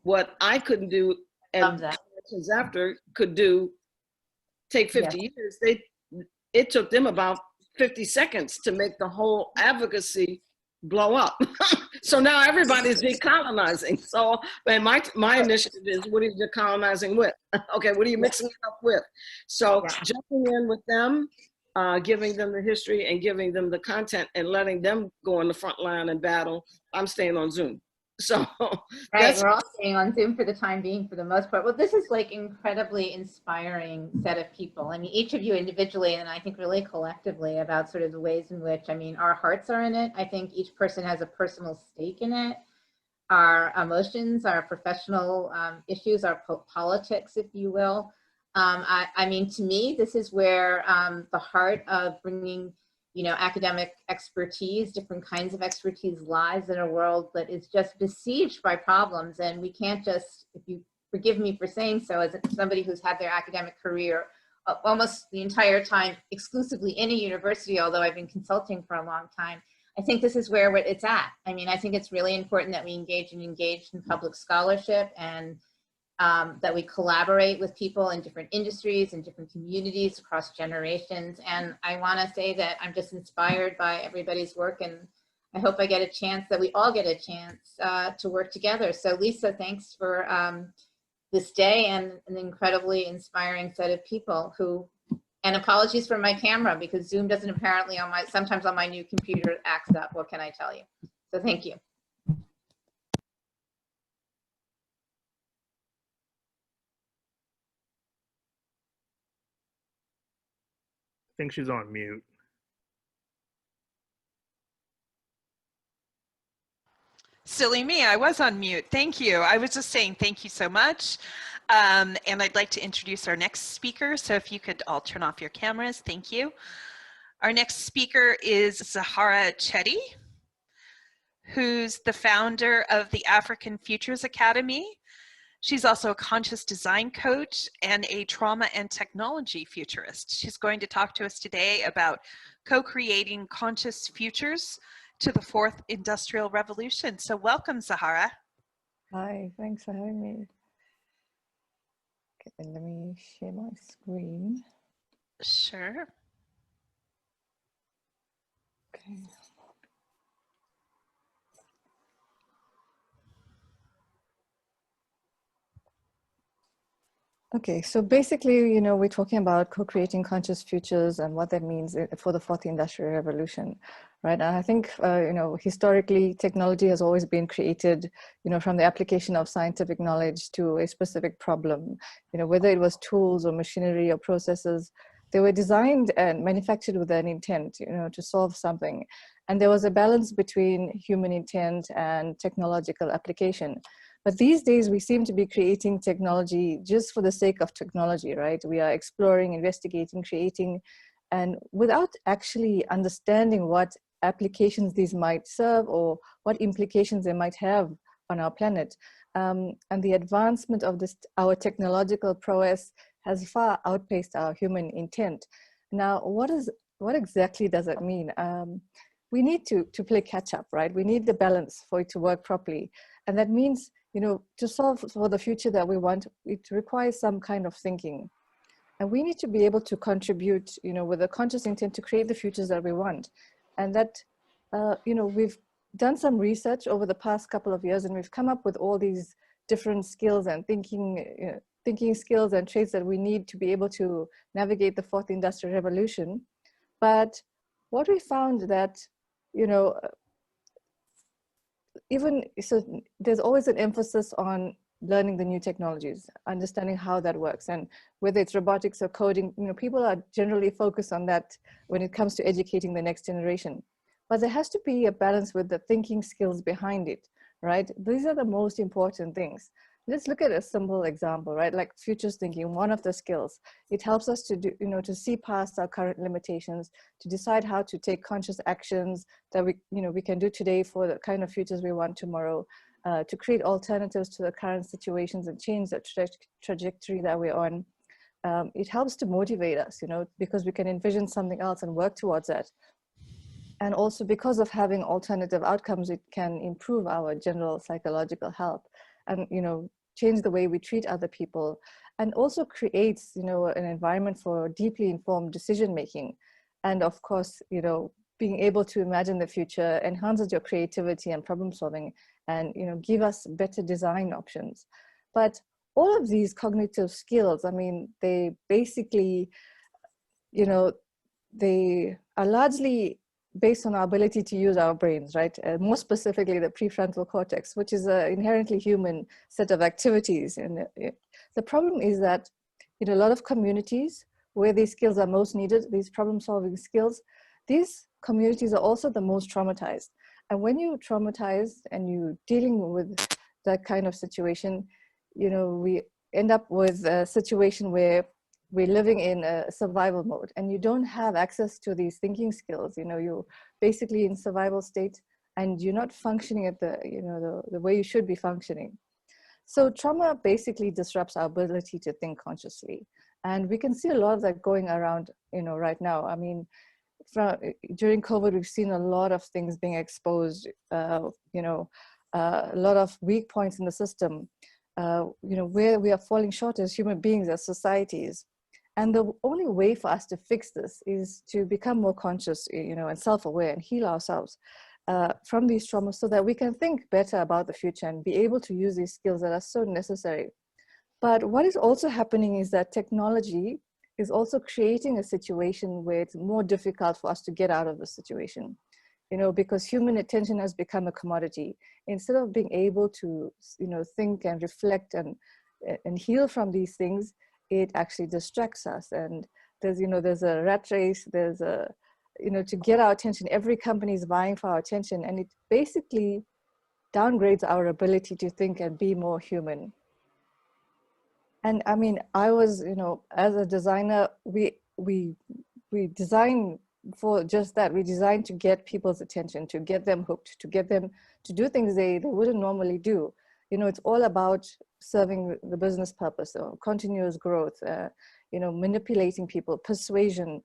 what I couldn't do and generations after could do, take 50 years, it took them about 50 seconds to make the whole advocacy blow up. So now everybody's decolonizing. So and my initiative is, what are you decolonizing with? Okay, what are you mixing it up with? So jumping in with them, giving them the history and giving them the content and letting them go on the front line and battle. I'm staying on Zoom. So we're all staying on Zoom for the time being, for the most part. Well, this is like incredibly inspiring set of people. I mean, each of you individually, and I think really collectively, about sort of the ways in which, I mean, our hearts are in it. I think each person has a personal stake in it. Our emotions, our professional issues, our politics, if you will. I mean, to me, this is where the heart of bringing academic expertise, different kinds of expertise, lies in a world that is just besieged by problems. And we can't just, if you forgive me for saying so, as somebody who's had their academic career almost the entire time exclusively in a university, although I've been consulting for a long time, I think this is where it's at. I mean, I think it's really important that we engage in public scholarship, and that we collaborate with people in different industries and different communities across generations. And I want to say that I'm just inspired by everybody's work, and I hope I get a chance, that we all get a chance to work together. So Lisa, thanks for this day and an incredibly inspiring set of people who, and apologies for my camera, because Zoom doesn't apparently sometimes on my new computer acts up. What can I tell you? So thank you. I think she's on mute. Silly me, I was on mute. Thank you. I was just saying thank you so much. And I'd like to introduce our next speaker. So if you could all turn off your cameras, thank you. Our next speaker is Zahara Chetty, who's the founder of the African Futures Academy. She's also a conscious design coach and a trauma and technology futurist. She's going to talk to us today about co-creating conscious futures to the 4th Industrial Revolution. So welcome, Zahara. Hi, thanks for having me. Okay, let me share my screen. Sure. Okay. Okay, so basically, we're talking about co-creating conscious futures and what that means for the 4th Industrial Revolution, right? And I think, historically, technology has always been created, from the application of scientific knowledge to a specific problem, whether it was tools or machinery or processes, they were designed and manufactured with an intent, to solve something. And there was a balance between human intent and technological application. But these days, we seem to be creating technology just for the sake of technology, right? We are exploring, investigating, creating, and without actually understanding what applications these might serve or what implications they might have on our planet. And the advancement of our technological prowess has far outpaced our human intent. Now, what does what exactly does it mean? We need to play catch up, right? We need the balance for it to work properly. And that means, you know, to solve for the future that we want, it requires some kind of thinking. And we need to be able to contribute, you know, with a conscious intent to create the futures that we want. And that, you know, we've done some research over the past couple of years, and we've come up with all these different skills and thinking skills and traits that we need to be able to navigate the fourth industrial revolution. But what we found that, you know, even so, there's always an emphasis on learning the new technologies, understanding how that works, and whether it's robotics or coding, you know, people are generally focused on that when it comes to educating the next generation. But there has to be a balance with the thinking skills behind it, right? These are the most important things. Let's look at a simple example, right? Like futures thinking, one of the skills. It helps us to do, you know, to see past our current limitations, to decide how to take conscious actions that we, you know, we can do today for the kind of futures we want tomorrow, to create alternatives to the current situations and change the trajectory that we're on. It helps to motivate us, you know, because we can envision something else and work towards that. And also because of having alternative outcomes, it can improve our general psychological health and, you know, change the way we treat other people, and also creates, you know, an environment for deeply informed decision making. And of course, you know, being able to imagine the future enhances your creativity and problem solving, and, you know, give us better design options. But all of these cognitive skills, I mean, they basically, you know, they are largely based on our ability to use our brains, right? More specifically, the prefrontal cortex, which is an inherently human set of activities. And the problem is that in a lot of communities where these skills are most needed, these problem-solving skills, these communities are also the most traumatized. And when you're traumatized and you're dealing with that kind of situation, you know, we end up with a situation where we're living in a survival mode and you don't have access to these thinking skills. You know, you're basically in survival state and you're not functioning at the, you know, the way you should be functioning. So trauma basically disrupts our ability to think consciously. And we can see a lot of that going around, you know, right now. I mean, during COVID, we've seen a lot of things being exposed, you know, a lot of weak points in the system, you know, where we are falling short as human beings, as societies. And the only way for us to fix this is to become more conscious, you know, and self-aware and heal ourselves from these traumas so that we can think better about the future and be able to use these skills that are so necessary. But what is also happening is that technology is also creating a situation where it's more difficult for us to get out of the situation, you know, because human attention has become a commodity. Instead of being able to, you know, think and reflect and heal from these things, it actually distracts us. And there's, you know, there's a rat race, there's a, you know, to get our attention, every company is vying for our attention, and it basically downgrades our ability to think and be more human. And I mean, I was, you know, as a designer, we design for just that. We design to get people's attention, to get them hooked, to get them to do things they wouldn't normally do. You know, it's all about serving the business purpose, so continuous growth, you know, manipulating people, persuasion,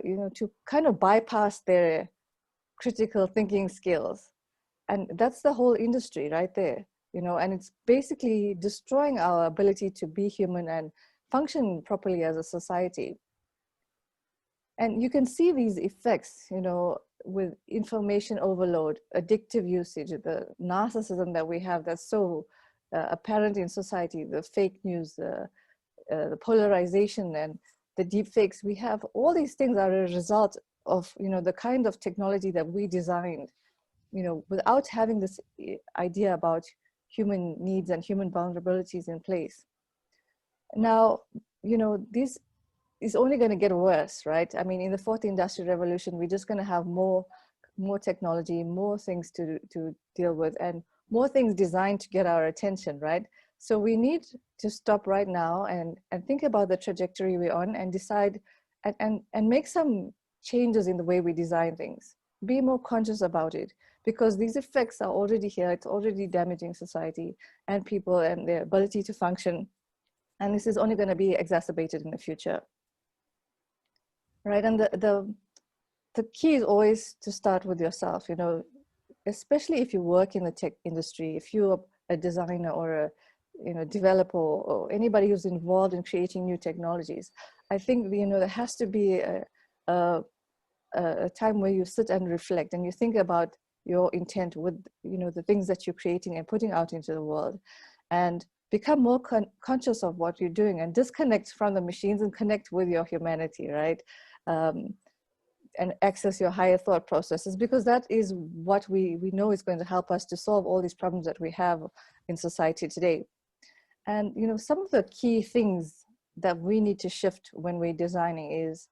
you know, to kind of bypass their critical thinking skills. And that's the whole industry right there, you know, and it's basically destroying our ability to be human and function properly as a society. And you can see these effects, you know, with information overload, addictive usage, the narcissism that we have that's so apparent in society, the fake news, the polarization and the deep fakes. We have all these things are a result of, you know, the kind of technology that we designed, you know, without having this idea about human needs and human vulnerabilities in place. Now, you know, this is only going to get worse, right? I mean, in the fourth industrial revolution, we're just going to have more technology, more things to deal with, and more things designed to get our attention, right? So we need to stop right now and think about the trajectory we're on and decide and make some changes in the way we design things. Be more conscious about it, because these effects are already here. It's already damaging society and people and their ability to function. And this is only going to be exacerbated in the future. Right, and the the key is always to start with yourself, you know, especially if you work in the tech industry, if you're a designer or a developer or anybody who's involved in creating new technologies. I think, you know, there has to be a time where you sit and reflect and you think about your intent with, you know, the things that you're creating and putting out into the world, and become more conscious of what you're doing and disconnect from the machines and connect with your humanity, right? And access your higher thought processes, because that is what we know is going to help us to solve all these problems that we have in society today. And, you know, some of the key things that we need to shift when we're designing is,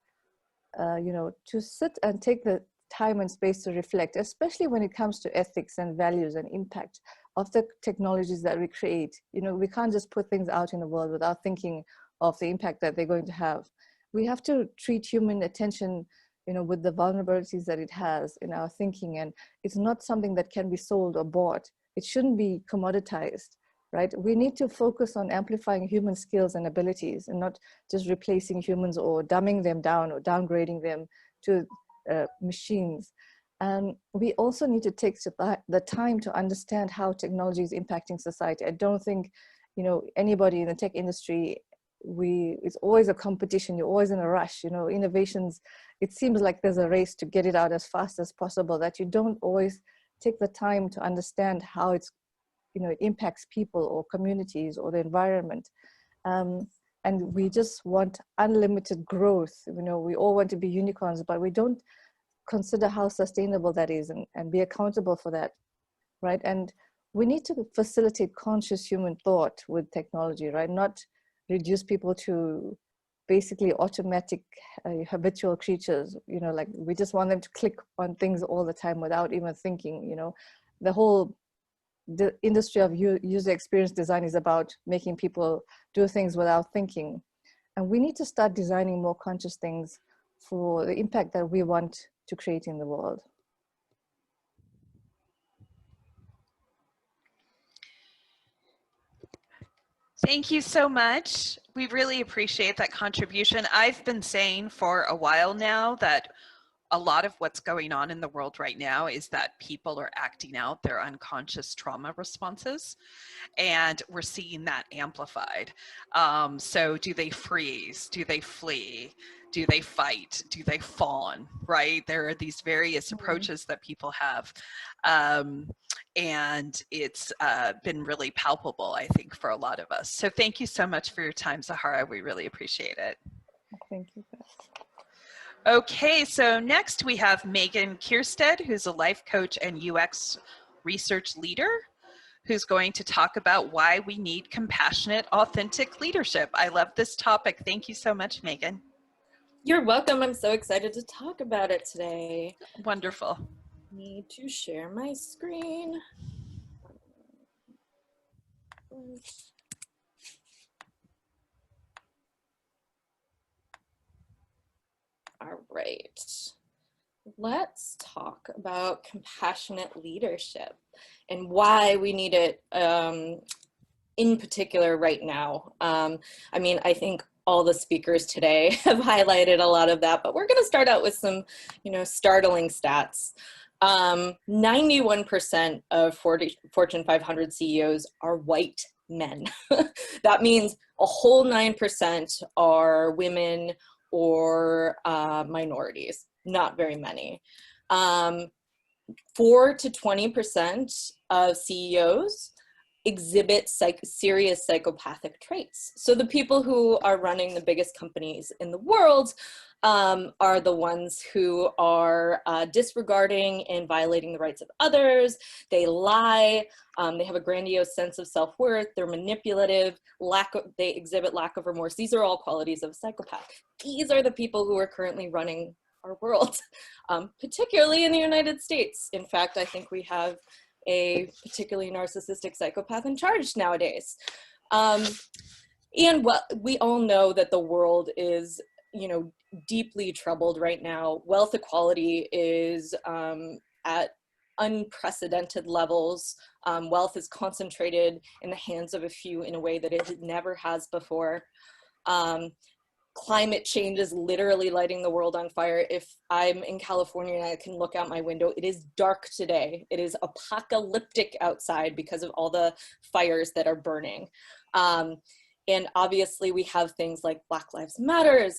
you know, to sit and take the time and space to reflect, especially when it comes to ethics and values and impact of the technologies that we create. You know, we can't just put things out in the world without thinking of the impact that they're going to have. We have to treat human attention, you know, with the vulnerabilities that it has in our thinking. And it's not something that can be sold or bought. It shouldn't be commoditized, right? We need to focus on amplifying human skills and abilities and not just replacing humans or dumbing them down or downgrading them to machines. And we also need to take the time to understand how technology is impacting society. I don't think, you know, anybody in the tech industry, it's always a competition. You're always in a rush, you know, innovations. It seems like there's a race to get it out as fast as possible, that you don't always take the time to understand how it's, you know, it impacts people or communities or the environment. And we just want unlimited growth. You know, we all want to be unicorns, but we don't consider how sustainable that is and be accountable for that, right? And we need to facilitate conscious human thought with technology, right? Not reduce people to basically automatic habitual creatures, you know, like we just want them to click on things all the time without even thinking. You know, the industry of user experience design is about making people do things without thinking. And we need to start designing more conscious things for the impact that we want to create in the world. Thank you so much. We really appreciate that contribution. I've been saying for a while now that a lot of what's going on in the world right now is that people are acting out their unconscious trauma responses, and we're seeing that amplified. So do they freeze? Do they flee? Do they fight? Do they fawn, right? There are these various approaches that people have. And it's been really palpable, I think, for a lot of us. So thank you so much for your time, Zahara. We really appreciate it. Thank you. Okay, so next we have Megan Kierstead, who's a life coach and UX research leader, who's going to talk about why we need compassionate, authentic leadership. I love this topic. Thank you so much, Megan. You're welcome. I'm so excited to talk about it today. Wonderful. Need to share my screen. All right. Let's talk about compassionate leadership and why we need it in particular right now. I mean, I think all the speakers today have highlighted a lot of that, but we're going to start out with some, you know, startling stats. 91% of Fortune 500 CEOs are white men. That means a whole 9% are women or minorities, not very many. 4 to 20% of CEOs exhibit serious psychopathic traits. So the people who are running the biggest companies in the world are the ones who are disregarding and violating the rights of others. They lie. They have a grandiose sense of self-worth. They're manipulative. They exhibit lack of remorse. These are all qualities of a psychopath. These are the people who are currently running our world, particularly in the United States. In fact, I think we have a particularly narcissistic psychopath in charge nowadays. And we all know that the world is, you know, deeply troubled right now. Wealth equality is at unprecedented levels. Wealth is concentrated in the hands of a few in a way that it never has before. climate change is literally lighting the world on fire. If I'm in California and I can look out my window, it is dark today. It is apocalyptic outside because of all the fires that are burning. And obviously we have things like Black Lives Matter,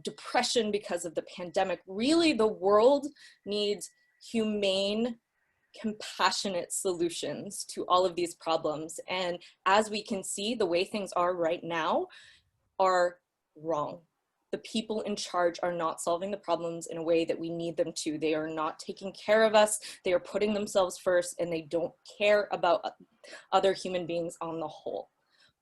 depression because of the pandemic. Really, the world needs humane, compassionate solutions to all of these problems. And as we can see, the way things are right now are wrong. The people in charge are not solving the problems in a way that we need them to. They are not taking care of us. They are putting themselves first, and they don't care about other human beings on the whole.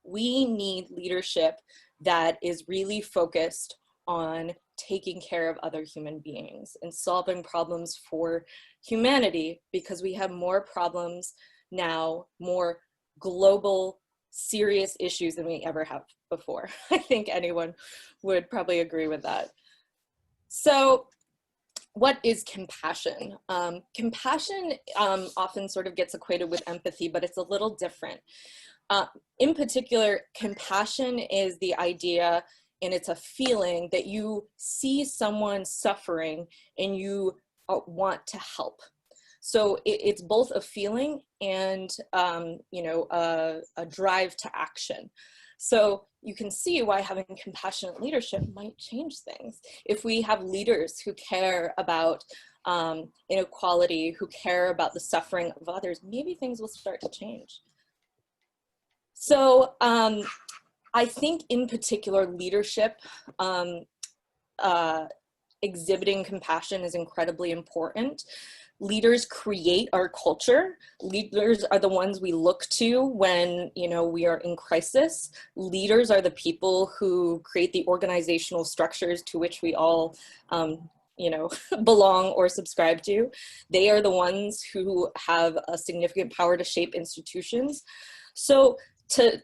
We need leadership that is really focused on taking care of other human beings and solving problems for humanity, because we have more problems now, more global, serious issues than we ever have before. I think anyone would probably agree with that. So what is compassion? Compassion often sort of gets equated with empathy, but it's a little different. In particular, compassion is the idea, and it's a feeling that you see someone suffering and you want to help. So it's both a feeling and a drive to action. So you can see why having compassionate leadership might change things. If we have leaders who care about inequality, who care about the suffering of others, maybe things will start to change. So I think in particular leadership, exhibiting compassion is incredibly important. Leaders create our culture. Leaders are the ones we look to when, we are in crisis. Leaders are the people who create the organizational structures to which we all, belong or subscribe to. They are the ones who have a significant power to shape institutions. So to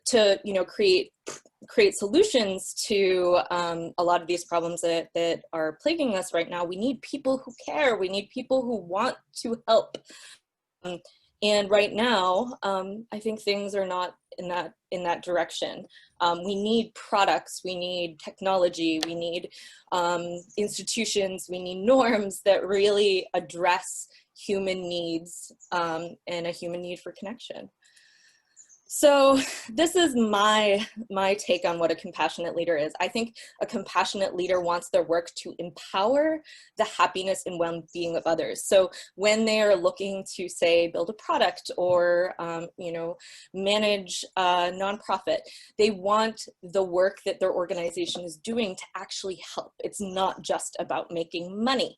create solutions to a lot of these problems that are plaguing us right now, we need people who care. We need people who want to help. And right now, I think things are not in that direction. We need products, we need technology, we need institutions, we need norms that really address human needs and a human need for connection. So this is my take on what a compassionate leader is. I think a compassionate leader wants their work to empower the happiness and well-being of others. So when they are looking to, say, build a product or manage a nonprofit, they want the work that their organization is doing to actually help. It's not just about making money.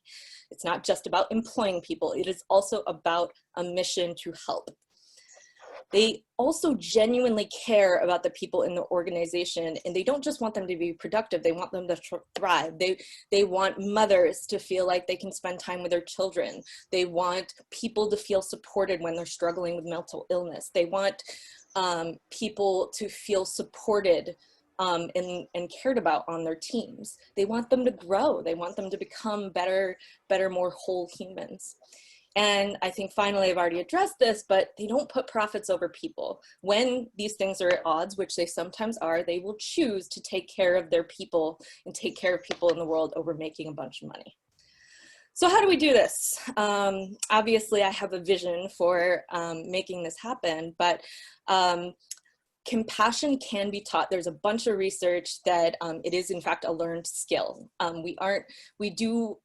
It's not just about employing people. It is also about a mission to help. They also genuinely care about the people in the organization, and they don't just want them to be productive, they want them to thrive. They want mothers to feel like they can spend time with their children. They want people to feel supported when they're struggling with mental illness. They want people to feel supported and cared about on their teams. They want them to grow. They want them to become better, more whole humans. And I think finally, I've already addressed this, but they don't put profits over people. When these things are at odds, which they sometimes are, they will choose to take care of their people and take care of people in the world over making a bunch of money. So how do we do this? Obviously, I have a vision for making this happen, but compassion can be taught. There's a bunch of research that it is in fact a learned skill. We do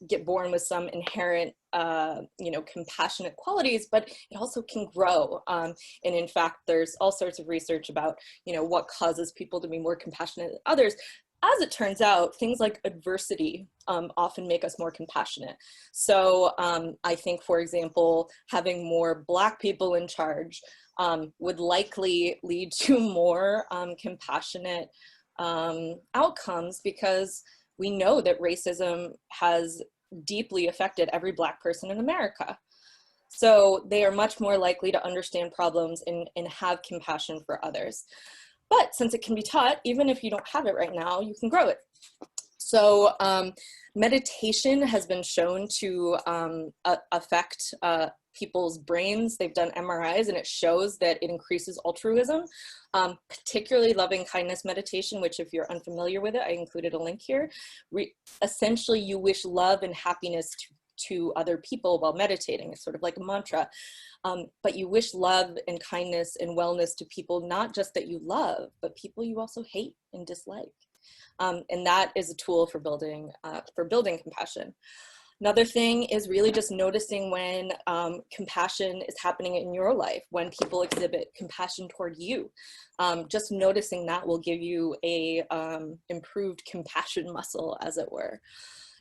get born with some inherent compassionate qualities, but it also can grow. And in fact, there's all sorts of research about what causes people to be more compassionate than others. As it turns out, things like adversity often make us more compassionate. So I think, for example, having more Black people in charge would likely lead to more compassionate outcomes, because we know that racism has deeply affected every Black person in America. So they are much more likely to understand problems and have compassion for others. But since it can be taught, even if you don't have it right now, you can grow it. So meditation has been shown to affect people's brains. They've done MRIs and it shows that it increases altruism, particularly loving kindness meditation, which if you're unfamiliar with it, I included a link here. Essentially, you wish love and happiness to other people while meditating. It's sort of like a mantra. But you wish love and kindness and wellness to people, not just that you love, but people you also hate and dislike. And that is a tool for building compassion. Another thing is really just noticing when compassion is happening in your life, when people exhibit compassion toward you. Just noticing that will give you a improved compassion muscle, as it were.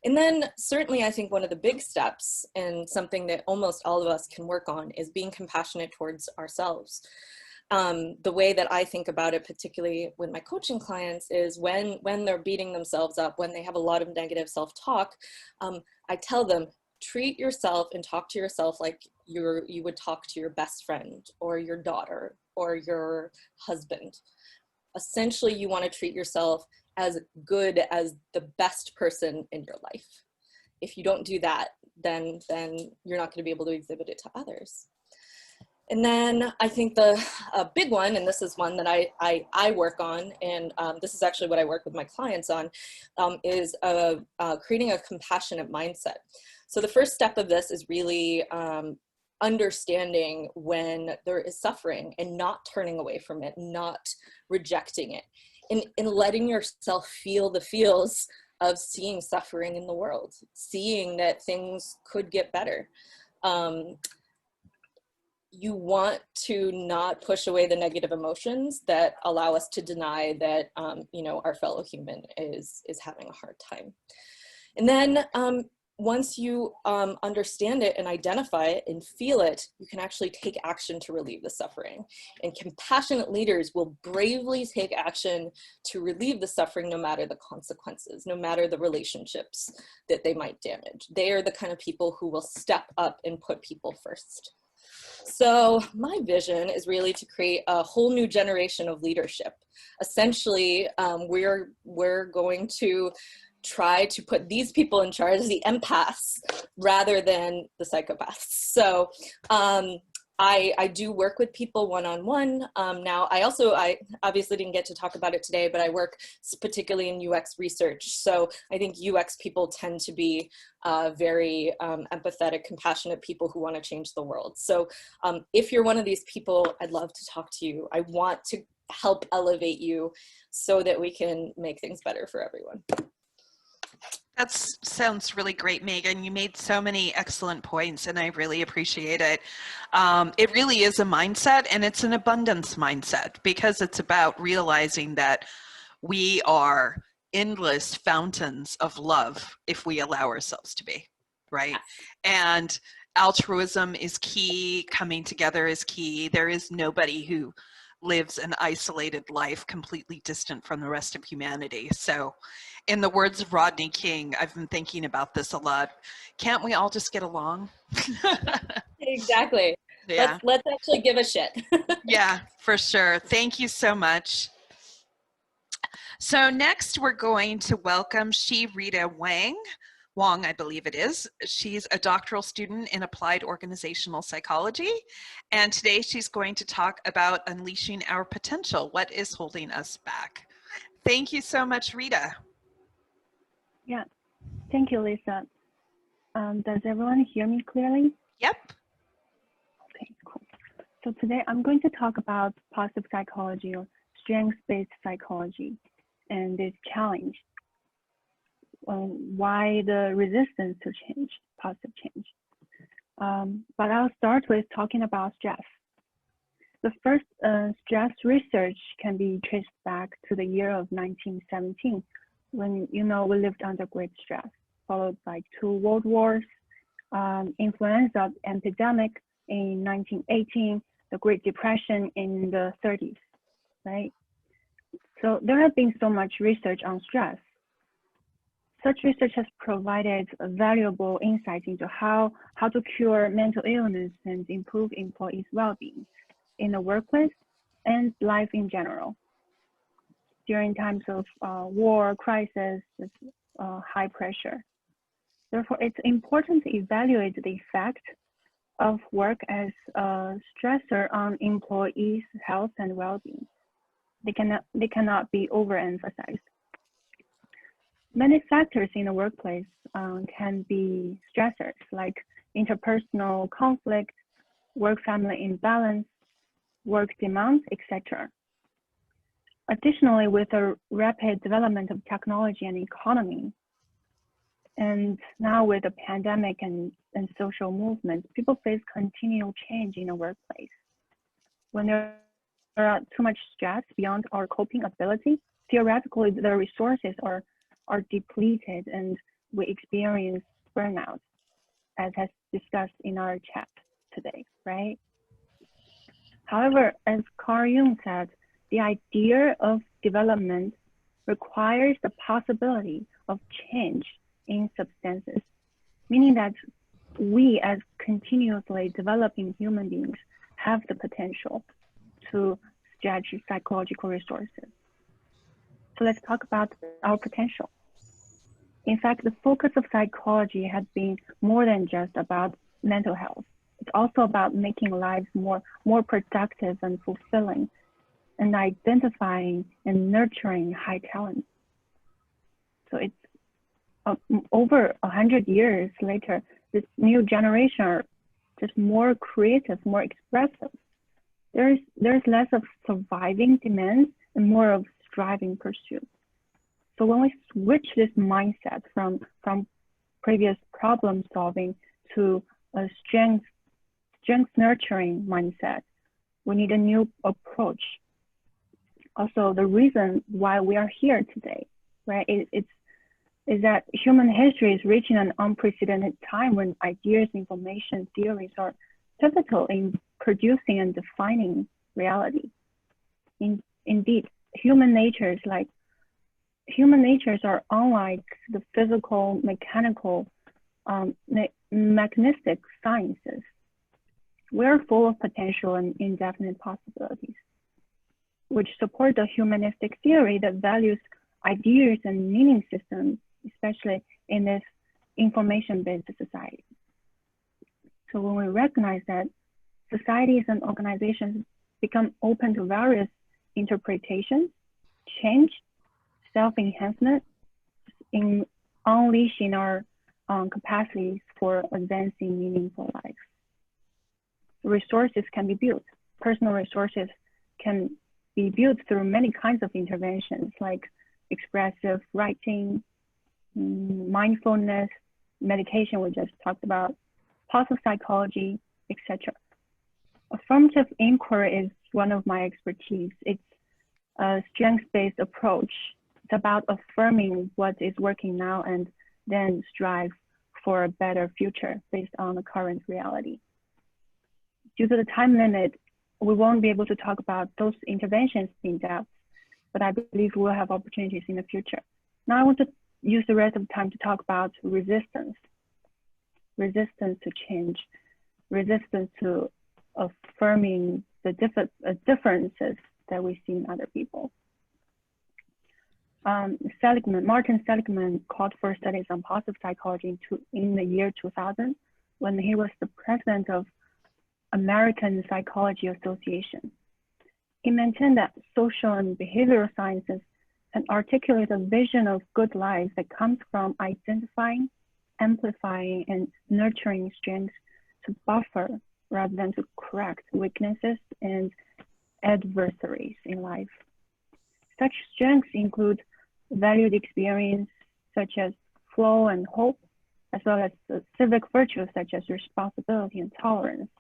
And then certainly I think one of the big steps, and something that almost all of us can work on, is being compassionate towards ourselves. The way that I think about it, particularly with my coaching clients, is when they're beating themselves up, when they have a lot of negative self-talk, I tell them, treat yourself and talk to yourself like you would talk to your best friend or your daughter or your husband. Essentially, you want to treat yourself as good as the best person in your life. If you don't do that, then you're not going to be able to exhibit it to others. And then I think the big one, and this is one that I work on, and this is actually what I work with my clients on, is creating a compassionate mindset. So the first step of this is really understanding when there is suffering and not turning away from it, not rejecting it, and letting yourself feel the feels of seeing suffering in the world, seeing that things could get better. You want to not push away the negative emotions that allow us to deny that, you know, our fellow human is having a hard time. And then once you understand it and identify it and feel it, you can actually take action to relieve the suffering. And compassionate leaders will bravely take action to relieve the suffering, no matter the consequences, no matter the relationships that they might damage. They are the kind of people who will step up and put people first. So my vision is really to create a whole new generation of leadership. Essentially, we're going to try to put these people in charge, the empaths, rather than the psychopaths. So I do work with people one-on-one. Now, I obviously didn't get to talk about it today, but I work particularly in UX research. So I think UX people tend to be very empathetic, compassionate people who want to change the world. So if you're one of these people, I'd love to talk to you. I want to help elevate you so that we can make things better for everyone. That sounds really great, Megan. You made so many excellent points, and I really appreciate it. It really is a mindset, and it's an abundance mindset, because it's about realizing that we are endless fountains of love if we allow ourselves to be, right? And altruism is key. Coming together is key. There is nobody who lives an isolated life completely distant from the rest of humanity. So in the words of Rodney King, I've been thinking about this a lot. Can't we all just get along? Exactly. Yeah. Let's actually give a shit. Yeah, for sure. Thank you so much. So next we're going to welcome Rita Wong, I believe it is. She's a doctoral student in applied organizational psychology. And today she's going to talk about unleashing our potential. What is holding us back? Thank you so much, Rita. Yeah, thank you, Lisa. Does everyone hear me clearly? Yep. Okay, cool. So today I'm going to talk about positive psychology or strengths-based psychology and its challenge. Why the resistance to change, positive change. But I'll start with talking about stress. The first stress research can be traced back to the year of 1917, when, you know, we lived under great stress, followed by 2 world wars, influenza epidemic in 1918, the Great Depression in the 30s, right? So there has been so much research on stress. Such research has provided a valuable insight into how to cure mental illness and improve employees' well-being in the workplace and life in general. During times of war, crisis, high pressure. Therefore, it's important to evaluate the effect of work as a stressor on employees' health and well-being. They cannot be overemphasized. Many factors in the workplace can be stressors, like interpersonal conflict, work-family imbalance, work demands, etc. Additionally, with the rapid development of technology and economy, and now with the pandemic and social movements, people face continual change in the workplace. When there are too much stress beyond our coping ability, theoretically, the resources are depleted and we experience burnout, as has discussed in our chat today, right? However, as Carl Jung said, the idea of development requires the possibility of change in substances, meaning that we as continuously developing human beings have the potential to stretch psychological resources. So let's talk about our potential. In fact, the focus of psychology has been more than just about mental health. It's also about making lives more productive and fulfilling, and identifying and nurturing high talent. So it's over 100 years later, this new generation are just more creative, more expressive. There's less of surviving demands and more of striving pursuit. So when we switch this mindset from previous problem solving to a strength nurturing mindset, we need a new approach. Also, the reason why we are here today, right, is that human history is reaching an unprecedented time when ideas, information, theories are pivotal in producing and defining reality. Indeed, human natures are unlike the physical, mechanical, mechanistic sciences. We're full of potential and indefinite possibilities, which support the humanistic theory that values ideas and meaning systems, especially in this information-based society. So when we recognize that societies and organizations become open to various interpretations, change, self-enhancement, in unleashing our capacities for advancing meaningful life. Resources can be built. Personal resources can be built through many kinds of interventions like expressive writing, mindfulness, meditation we just talked about, positive psychology, etc. Affirmative inquiry is one of my expertise. It's a strengths-based approach. It's about affirming what is working now and then strive for a better future based on the current reality. Due to the time limit, we won't be able to talk about those interventions in depth, but I believe we'll have opportunities in the future. Now I want to use the rest of the time to talk about resistance. Resistance to change, resistance to affirming the differences that we see in other people. Martin Seligman called for studies on positive psychology in the year 2000 when he was the president of American Psychology Association. He maintained that social and behavioral sciences can articulate a vision of good life that comes from identifying, amplifying, and nurturing strengths to buffer rather than to correct weaknesses and adversaries in life. Such strengths include valued experience such as flow and hope, as well as civic virtues such as responsibility and tolerance.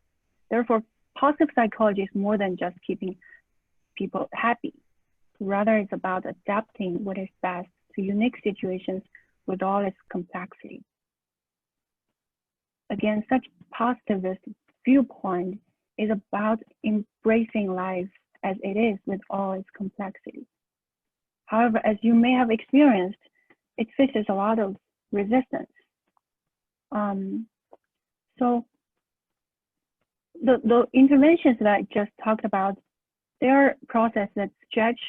Therefore, positive psychology is more than just keeping people happy. Rather, it's about adapting what is best to unique situations with all its complexity. Again, such positivist viewpoint is about embracing life as it is with all its complexity. However, as you may have experienced, it faces a lot of resistance. So the interventions that I just talked about, they are processes that stretch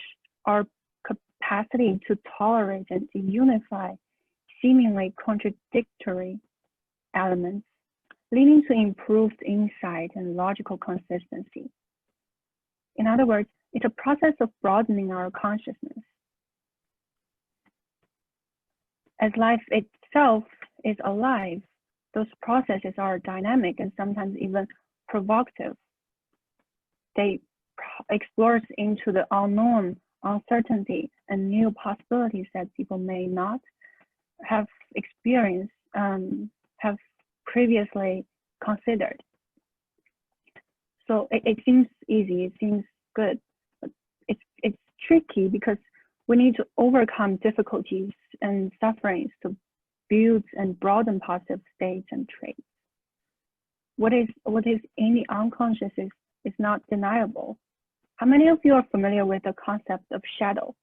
our capacity to tolerate and to unify seemingly contradictory elements, leading to improved insight and logical consistency. In other words, it's a process of broadening our consciousness. As life itself is alive, those processes are dynamic and sometimes even provocative. They explore into the unknown, uncertainty, and new possibilities that people may not have experienced, have previously considered. So it seems easy, it seems good, but it's tricky because we need to overcome difficulties and sufferings to build and broaden positive states and traits. What is in the unconscious is not deniable. How many of you are familiar with the concept of shadow?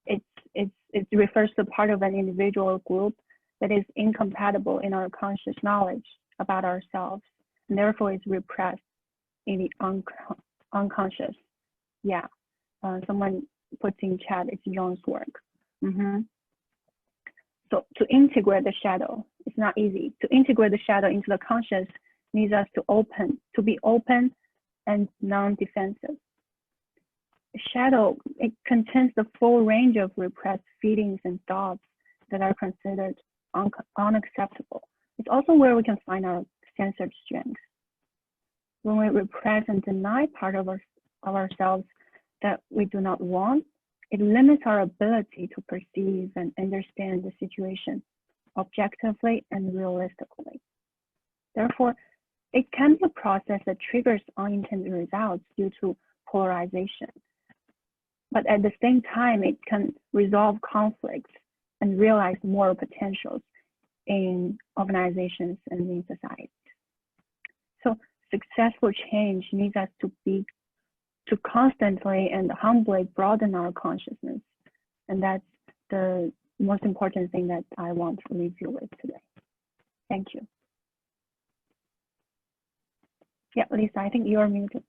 It refers to part of an individual or group that is incompatible in our conscious knowledge about ourselves, and therefore is repressed in the unconscious. Yeah, someone puts in chat, it's John's work. So to integrate the shadow, it's not easy. To integrate the shadow into the conscious needs us to be open and non-defensive. Shadow, it contains the full range of repressed feelings and thoughts that are considered unacceptable. It's also where we can find our censored strengths. When we repress and deny part of ourselves that we do not want, it limits our ability to perceive and understand the situation objectively and realistically. Therefore, it can be a process that triggers unintended results due to polarization. But at the same time, it can resolve conflicts and realize moral potentials in organizations and in society. So successful change needs us to constantly and humbly broaden our consciousness. And that's the most important thing that I want to leave you with today. Thank you. Yeah, Lisa, I think you're muted.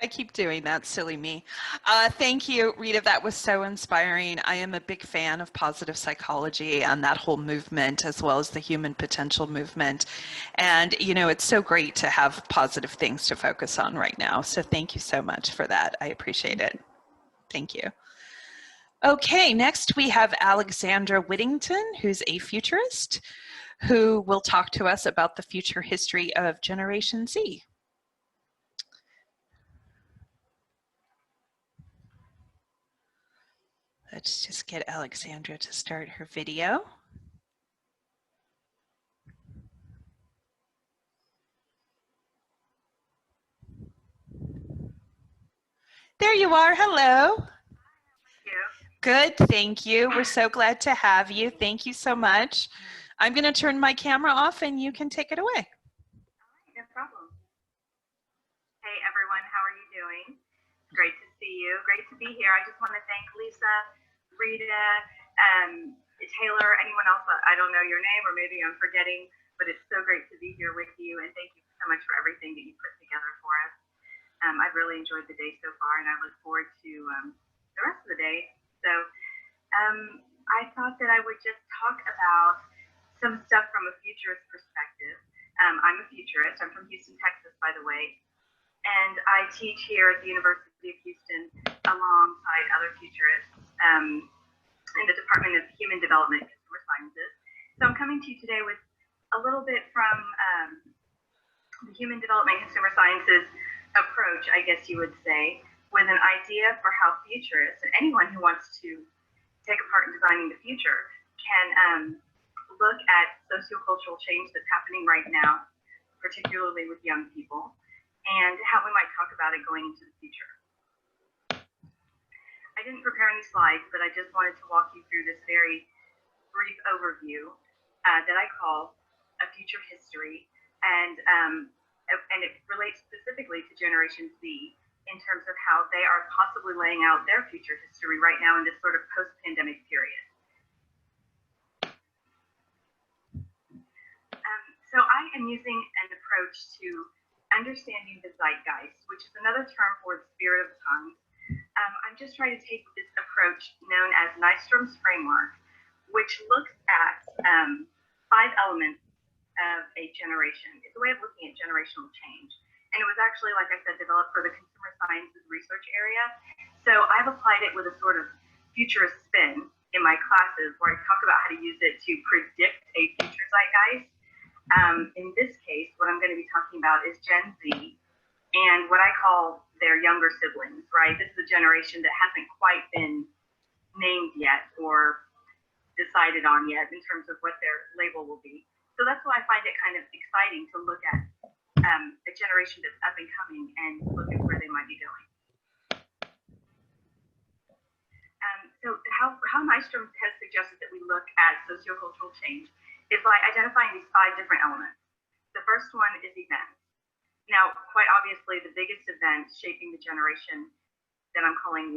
I keep doing that, silly me. Thank you, Rita. That was so inspiring. I am a big fan of positive psychology and that whole movement, as well as the human potential movement. And, you know, it's so great to have positive things to focus on right now. So thank you so much for that. I appreciate it. Thank you. Okay, next we have Alexandra Whittington, who's a futurist, who will talk to us about the future history of Generation Z. Let's just get Alexandra to start her video. There you are. Hello. Good, thank you. We're so glad to have you. Thank you so much. I'm going to turn my camera off and you can take it away. No problem. Hey everyone, how are you doing? Great to see you. Great to be here. I just want to thank Lisa, Rita, Taylor, anyone else. I don't know your name or maybe I'm forgetting, but it's so great to be here with you, and thank you so much for everything that you put together for us. I've really enjoyed the day so far, and I look forward to the rest of the day. So I thought that I would just talk about some stuff from a futurist perspective. I'm a futurist. I'm from Houston, Texas, by the way, and I teach here at the University of Houston alongside other futurists in the Department of Human Development and Consumer Sciences. So I'm coming to you today with a little bit from the Human Development and Consumer Sciences approach, I guess you would say, with an idea for how futurists and anyone who wants to take a part in designing the future can look at sociocultural change that's happening right now, particularly with young people, and how we might talk about it going into the future. I didn't prepare any slides, but I just wanted to walk you through this very brief overview that I call a future history, and it relates specifically to Generation Z in terms of how they are possibly laying out their future history right now in this sort of post-pandemic period. So I am using an approach to understanding the zeitgeist, which is another term for the spirit of the times. I'm just trying to take this approach known as Nystrom's framework, which looks at 5 elements of a generation. It's a way of looking at generational change. And it was actually, like I said, developed for the consumer sciences research area. So I've applied it with a sort of futurist spin in my classes where I talk about how to use it to predict a future zeitgeist. In this case, what I'm going to be talking about is Gen Z and what I call their younger siblings, right? This is a generation that hasn't quite been named yet or decided on yet in terms of what their label will be. So that's why I find it kind of exciting to look at a generation that's up and coming and look at where they might be going. So how Nystrom has suggested that we look at sociocultural change is by identifying these 5 different elements. The first one is events. Now, quite obviously, the biggest event shaping the generation that I'm calling,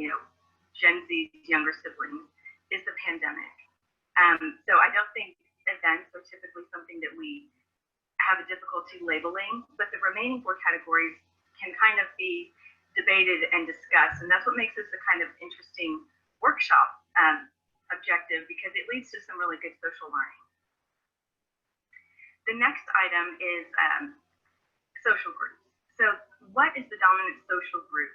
Gen Z's younger siblings is the pandemic. So I don't think events are typically something that we have a difficulty labeling, but the remaining 4 categories can kind of be debated and discussed. And that's what makes this a kind of interesting workshop objective, because it leads to some really good social learning. The next item is social groups. So what is the dominant social group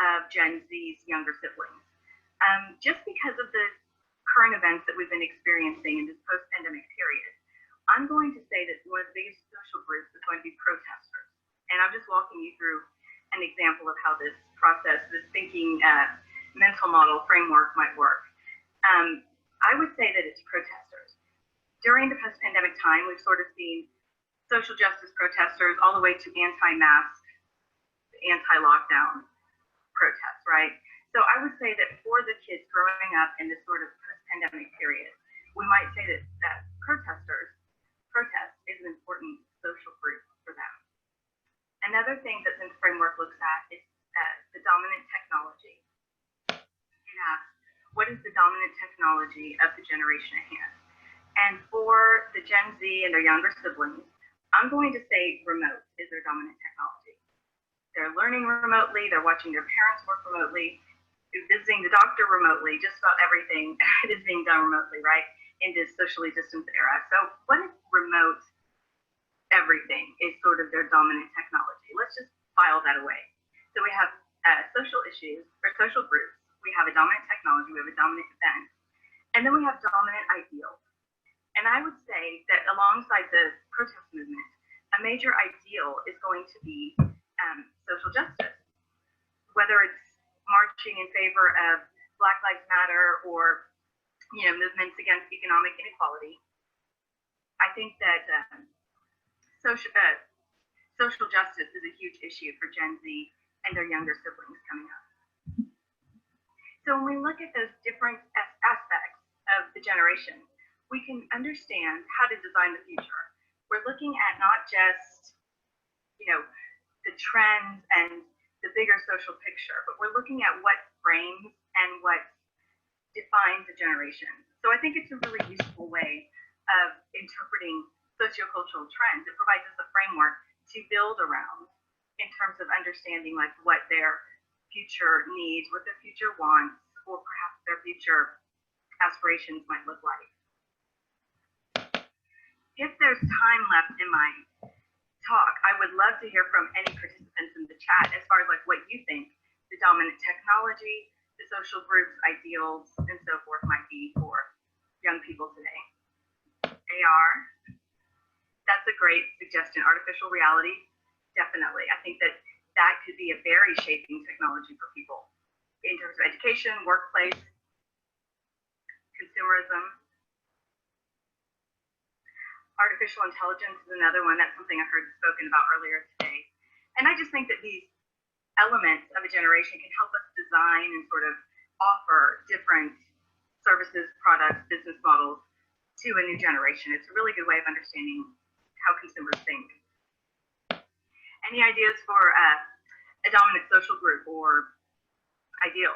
of Gen Z's younger siblings? Just because of the current events that we've been experiencing in this post-pandemic period, I'm going to say that one of the biggest social groups is going to be protesters. And I'm just walking you through an example of how this process, this thinking mental model framework might work. I would say that it's protesters. During the post-pandemic time, we've sort of seen social justice protesters all the way to anti-mask, anti-lockdown protests, right? So I would say that for the kids growing up in this sort of post-pandemic period, we might say that protest is an important social group for them. Another thing that this framework looks at is the dominant technology. It asks, what is the dominant technology of the generation at hand? And for the Gen Z and their younger siblings, I'm going to say remote is their dominant technology. They're learning remotely, they're watching their parents work remotely, visiting the doctor remotely, just about everything is being done remotely, right, in this socially distanced era. So what is remote everything is sort of their dominant technology. Let's just file that away. So we have social issues or social groups. We have a dominant technology, we have a dominant event, and then we have dominant ideals. And I would say that alongside the protest movement, a major ideal is going to be social justice, whether it's marching in favor of Black Lives Matter or movements against economic inequality. I think that social justice is a huge issue for Gen Z and their younger siblings coming up. So when we look at those different aspects of the generation, we can understand how to design the future. We're looking at not just, the trends and the bigger social picture, but we're looking at what frames and what defines a generation. So I think it's a really useful way of interpreting sociocultural trends. It provides us a framework to build around in terms of understanding like what their future needs, what their future wants, or perhaps their future aspirations might look like. If there's time left in my talk, I would love to hear from any participants in the chat as far as like what you think the dominant technology, the social groups, ideals, and so forth might be for young people today. AR, that's a great suggestion. Artificial reality, definitely. I think that could be a very shaping technology for people in terms of education, workplace, consumerism. Artificial intelligence is another one. That's something I heard spoken about earlier today. And I just think that these elements of a generation can help us design and sort of offer different services, products, business models to a new generation. It's a really good way of understanding how consumers think. Any ideas for a dominant social group or ideal?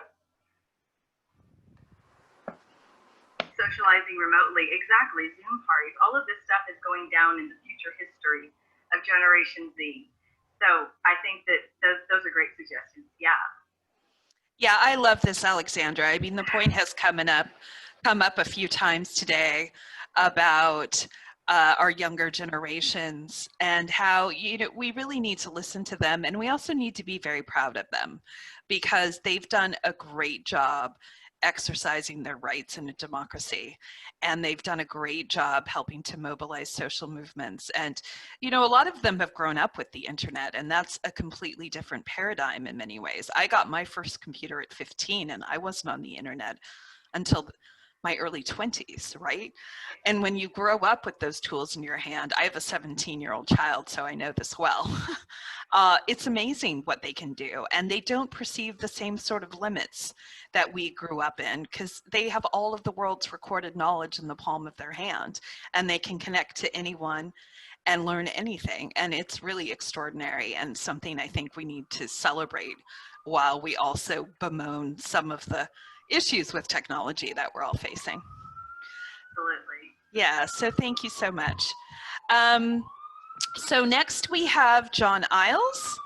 Socializing remotely, exactly, Zoom parties. All of this stuff is going down in the future history of Generation Z. So I think that those are great suggestions, yeah. Yeah, I love this, Alexandra. I mean, the point has come up a few times today about our younger generations and how, you know, we really need to listen to them, and we also need to be very proud of them because they've done a great job exercising their rights in a democracy, and they've done a great job helping to mobilize social movements. And you know, a lot of them have grown up with the internet, and that's a completely different paradigm in many ways. I got my first computer at 15, and I wasn't on the internet until my early 20s, right? And when you grow up with those tools in your hand, I have a 17-year-old child, so I know this well. It's amazing what they can do, and they don't perceive the same sort of limits that we grew up in because they have all of the world's recorded knowledge in the palm of their hand, and they can connect to anyone and learn anything. And it's really extraordinary and something I think we need to celebrate while we also bemoan some of the issues with technology that we're all facing. Absolutely. Yeah, so thank you so much. So next we have John Isles,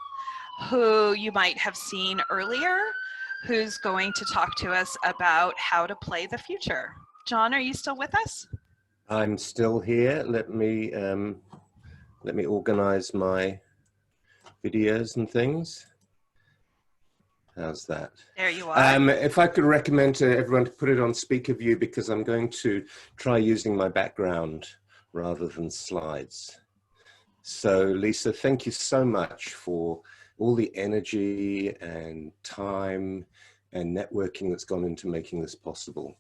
who you might have seen earlier, who's going to talk to us about how to play the future. John, are you still with us? I'm still here. Let me organize my videos and things. How's that? There you are. If I could recommend to everyone to put it on speaker view, because I'm going to try using my background rather than slides. So Lisa, thank you so much for all the energy and time and networking that's gone into making this possible.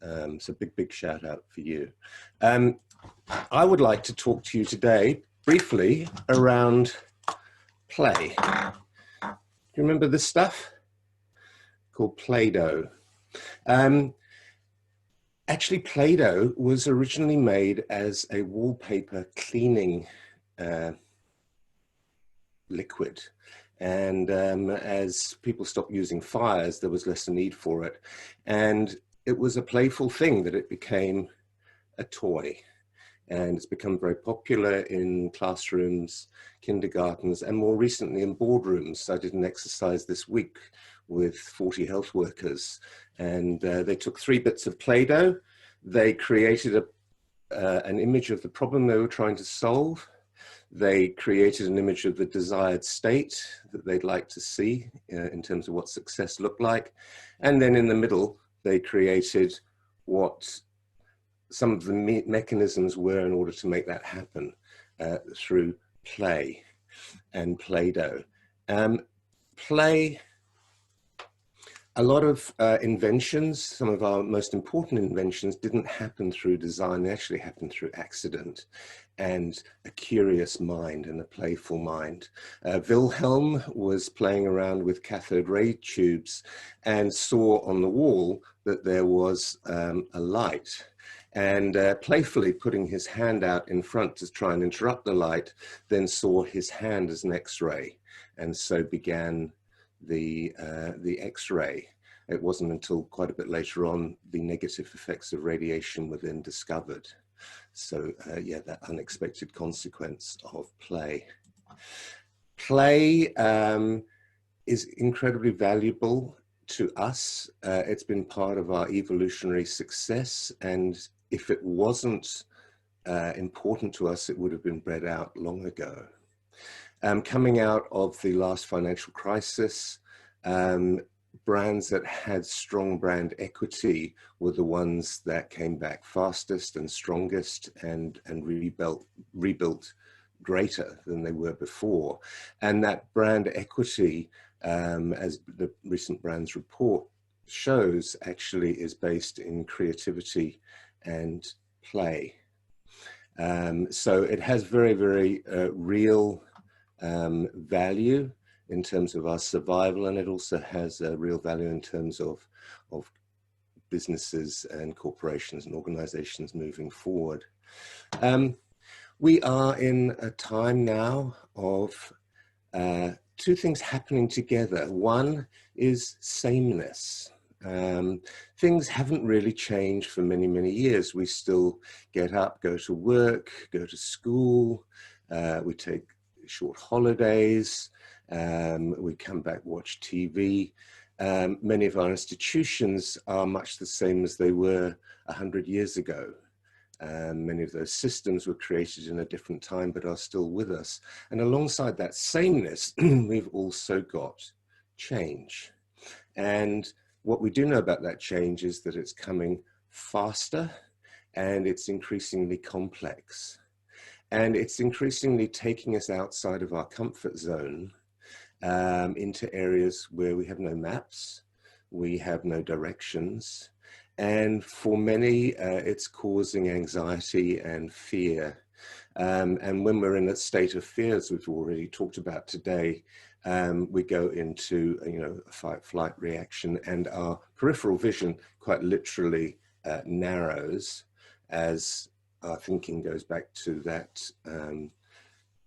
So big shout out for you. I would like to talk to you today briefly around play. Do you remember this stuff? Called Play-Doh. Actually, Play-Doh was originally made as a wallpaper cleaning liquid. And as people stopped using fires, there was less a need for it. And it was a playful thing that it became a toy. And it's become very popular in classrooms, kindergartens, and more recently in boardrooms. I did an exercise this week with 40 health workers, and they took 3 bits of Play-Doh. They created an image of the problem they were trying to solve. They created an image of the desired state that they'd like to see in terms of what success looked like. And then in the middle, they created what some of the mechanisms were in order to make that happen through play and Play-Doh. Play, a lot of inventions, some of our most important inventions didn't happen through design, they actually happened through accident and a curious mind and a playful mind. Wilhelm was playing around with cathode ray tubes and saw on the wall that there was a light. And playfully putting his hand out in front to try and interrupt the light, then saw his hand as an X-ray, and so began the X-ray. It wasn't until quite a bit later on the negative effects of radiation were then discovered. So yeah, that unexpected consequence of play. Play is incredibly valuable to us. It's been part of our evolutionary success, and if it wasn't important to us, it would have been bred out long ago. Coming out of the last financial crisis, brands that had strong brand equity were the ones that came back fastest and strongest and rebuilt greater than they were before. And that brand equity, as the recent brands report shows, actually is based in creativity and play. So it has very real value in terms of our survival, and it also has a real value in terms of businesses and corporations and organizations moving forward. We are in a time now of 2 things happening together. One is sameness. Things haven't really changed for many years. We still get up, go to work, go to school, we take short holidays, we come back, watch TV. many of our institutions are much the same as they were 100 years ago. Many of those systems were created in a different time, but are still with us. And alongside that sameness, we've also got change. And what we do know about that change is that it's coming faster and it's increasingly complex. And it's increasingly taking us outside of our comfort zone into areas where we have no maps, we have no directions. And for many, it's causing anxiety and fear. And when we're in a state of fear, as we've already talked about today, we go into, a fight-flight reaction, and our peripheral vision quite literally narrows as our thinking goes back to that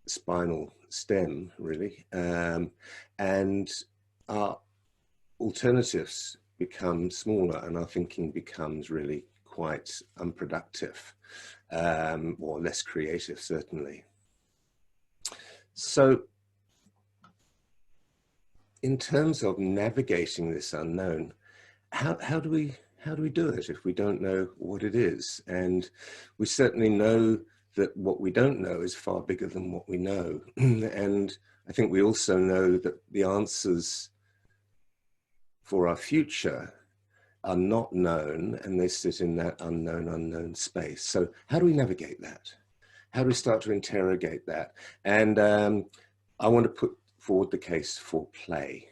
spinal stem, really, and our alternatives become smaller, and our thinking becomes really quite unproductive, or less creative, certainly. So in terms of navigating this unknown, how do we do it if we don't know what it is? And we certainly know that what we don't know is far bigger than what we know. And I think we also know that the answers for our future are not known, and they sit in that unknown space. So how do we navigate that? How do we start to interrogate that? And I want to put forward the case for play.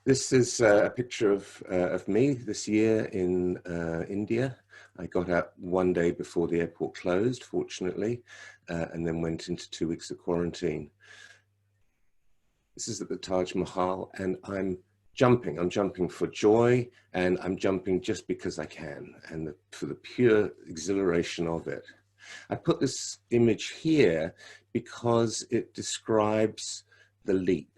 This is a picture of me this year in India. I got out one day before the airport closed, fortunately, and then went into 2 weeks of quarantine. This is at the Taj Mahal, and I'm jumping for joy, and I'm jumping just because I can, and for the pure exhilaration of it. I put this image here because it describes the leap.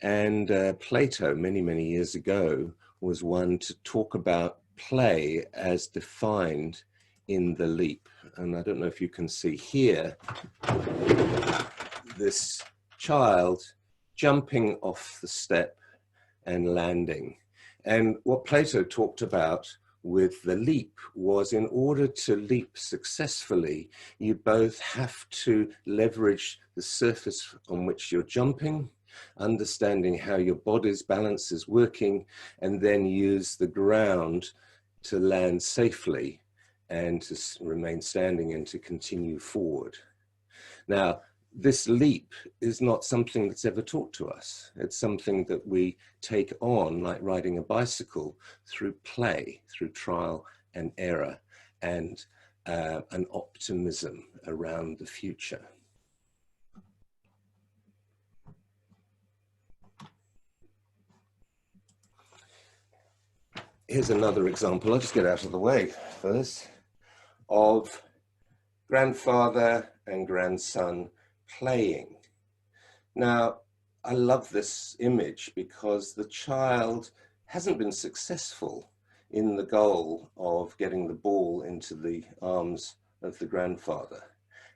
And Plato, many, many years ago, was one to talk about play as defined in the leap. And I don't know if you can see here, this child jumping off the step and landing. And what Plato talked about with the leap was, in order to leap successfully, you both have to leverage the surface on which you're jumping, understanding how your body's balance is working, and then use the ground to land safely and to remain standing and to continue forward. Now, this leap is not something that's ever taught to us. It's something that we take on, like riding a bicycle, through play, through trial and error, and an optimism around the future. Here's another example, I'll just get out of the way first, of grandfather and grandson playing. Now, I love this image because the child hasn't been successful in the goal of getting the ball into the arms of the grandfather.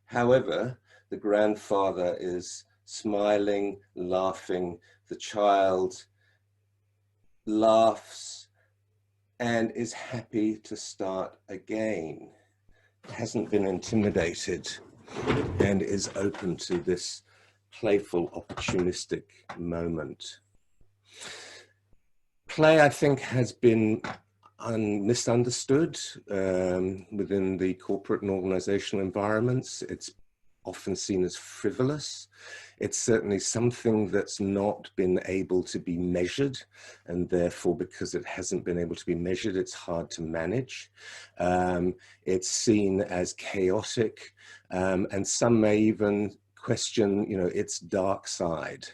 However, the grandfather is smiling, laughing, the child laughs and is happy to start again, hasn't been intimidated, and is open to this playful, opportunistic moment. Play, I think, has been misunderstood within the corporate and organizational environments. It's often seen as frivolous. It's certainly something that's not been able to be measured, and therefore, because it hasn't been able to be measured, it's hard to manage. It's seen as chaotic, and some may even question, its dark side.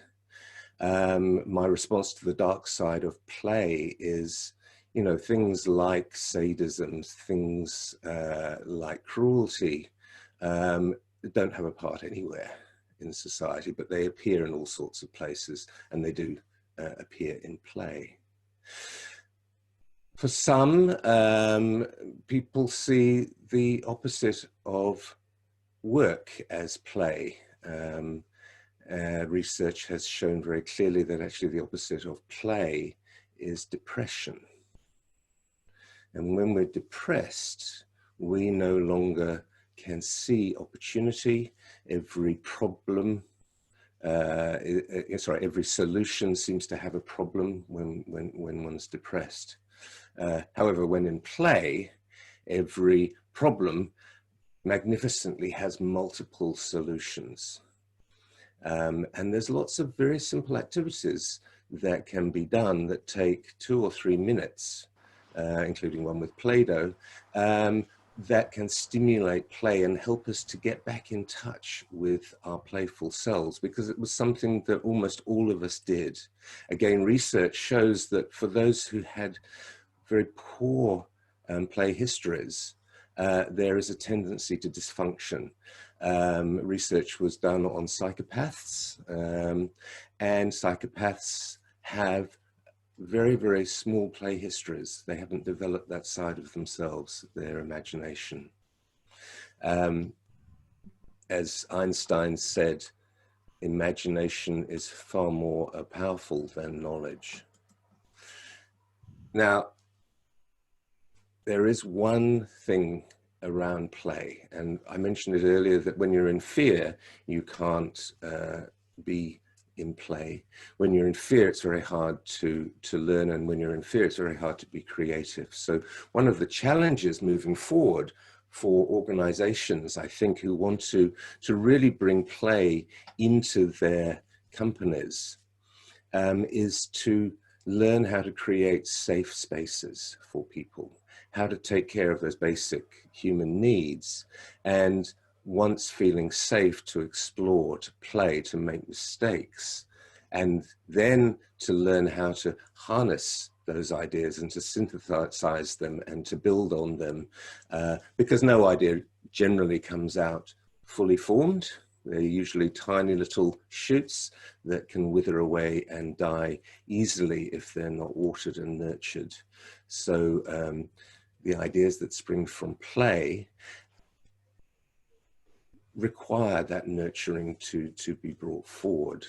My response to the dark side of play is, things like sadism, things like cruelty, don't have a part anywhere in society, but they appear in all sorts of places, and they do appear in play. For some, people see the opposite of work as play, research has shown very clearly that actually the opposite of play is depression. And when we're depressed, we no longer can see opportunity. Every problem, every solution seems to have a problem when one's depressed. However, when in play, every problem magnificently has multiple solutions. And there's lots of very simple activities that can be done that take 2 or 3 minutes, including one with Play-Doh, that can stimulate play and help us to get back in touch with our playful selves, because it was something that almost all of us did. Again, research shows that for those who had very poor play histories, there is a tendency to dysfunction. Research was done on psychopaths, and psychopaths have very, very small play histories. They haven't developed that side of themselves, their imagination. As Einstein said, imagination is far more powerful than knowledge. Now, there is one thing around play, and I mentioned it earlier that when you're in fear, you can't be in play. When you're in fear, it's very hard to learn, and when you're in fear, it's very hard to be creative. So one of the challenges moving forward for organizations, I think, who want to really bring play into their companies is to learn how to create safe spaces for people, how to take care of those basic human needs, and once feeling safe, to explore, to play, to make mistakes, and then to learn how to harness those ideas and to synthesize them and to build on them, because no idea generally comes out fully formed. They're usually tiny little shoots that can wither away and die easily if they're not watered and nurtured. So the ideas that spring from play require that nurturing to be brought forward.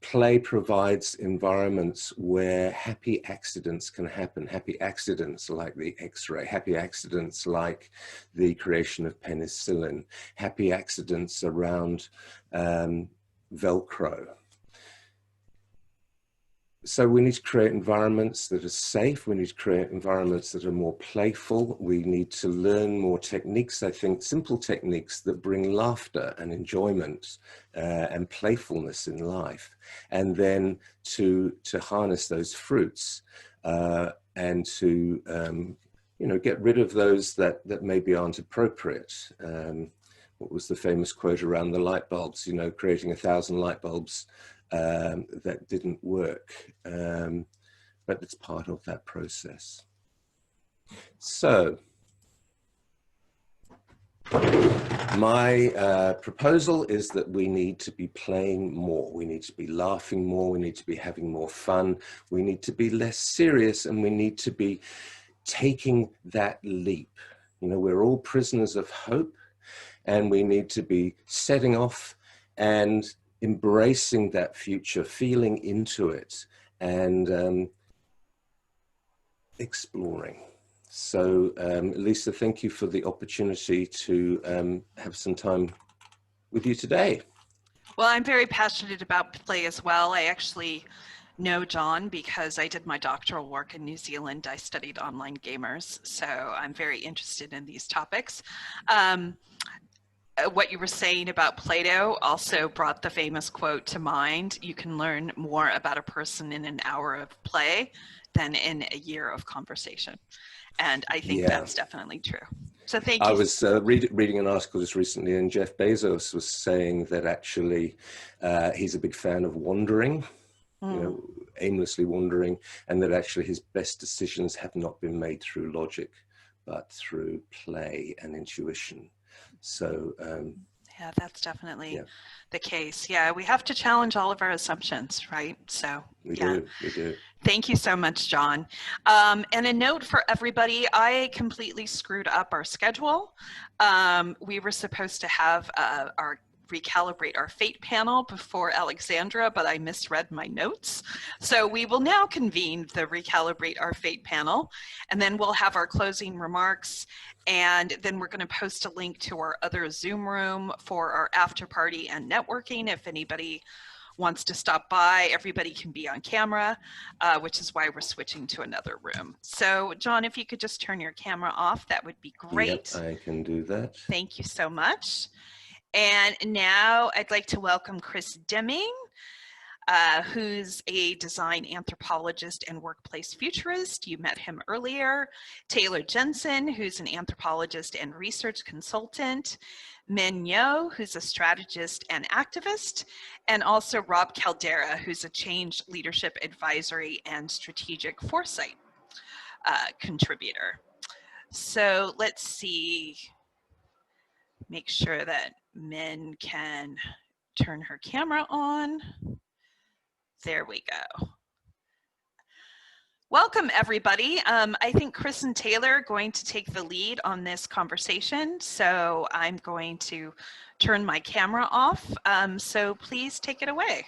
Play provides environments where happy accidents can happen, happy accidents like the X-ray, happy accidents like the creation of penicillin, happy accidents around Velcro. So we need to create environments that are safe. We need to create environments that are more playful. We need to learn more techniques, I think, simple techniques that bring laughter and enjoyment and playfulness in life. And then to harness those fruits and to get rid of those that maybe aren't appropriate. What was the famous quote around the light bulbs? Creating 1,000 light bulbs that didn't work, but it's part of that process. So my proposal is that we need to be playing more, we need to be laughing more, we need to be having more fun, we need to be less serious, and we need to be taking that leap. We're all prisoners of hope, and we need to be setting off and embracing that future, feeling into it, and exploring. So Lisa, thank you for the opportunity to have some time with you today. Well, I'm very passionate about play as well. I actually know John because I did my doctoral work in New Zealand. I studied online gamers, so I'm very interested in these topics. What you were saying about Plato also brought the famous quote to mind: you can learn more about a person in an hour of play than in a year of conversation. And I think that's definitely true. So thank you. I was reading an article just recently, and Jeff Bezos was saying that actually he's a big fan of wandering, aimlessly wandering, and that actually his best decisions have not been made through logic, but through play and intuition. So yeah, that's definitely the case. Yeah, we have to challenge all of our assumptions, right? So we do. Thank you so much, John. And a note for everybody, I completely screwed up our schedule. We were supposed to have our recalibrate our fate panel before Alexandra, but I misread my notes. So we will now convene the recalibrate our fate panel, and then we'll have our closing remarks, and then we're going to post a link to our other Zoom room for our after party and networking. If anybody wants to stop by, everybody can be on camera, which is why we're switching to another room. So John, if you could just turn your camera off, that would be great. Yep, I can do that. Thank you so much. And now I'd like to welcome Chris Deming, who's a design anthropologist and workplace futurist. You met him earlier. Taylor Jensen, who's an anthropologist and research consultant. Min Yo, who's a strategist and activist. And also Rob Caldera, who's a change leadership advisory and strategic foresight contributor. So let's see, make sure that Min can turn her camera on. There we go. Welcome, everybody. I think Chris and Taylor are going to take the lead on this conversation, so I'm going to turn my camera off. So please take it away.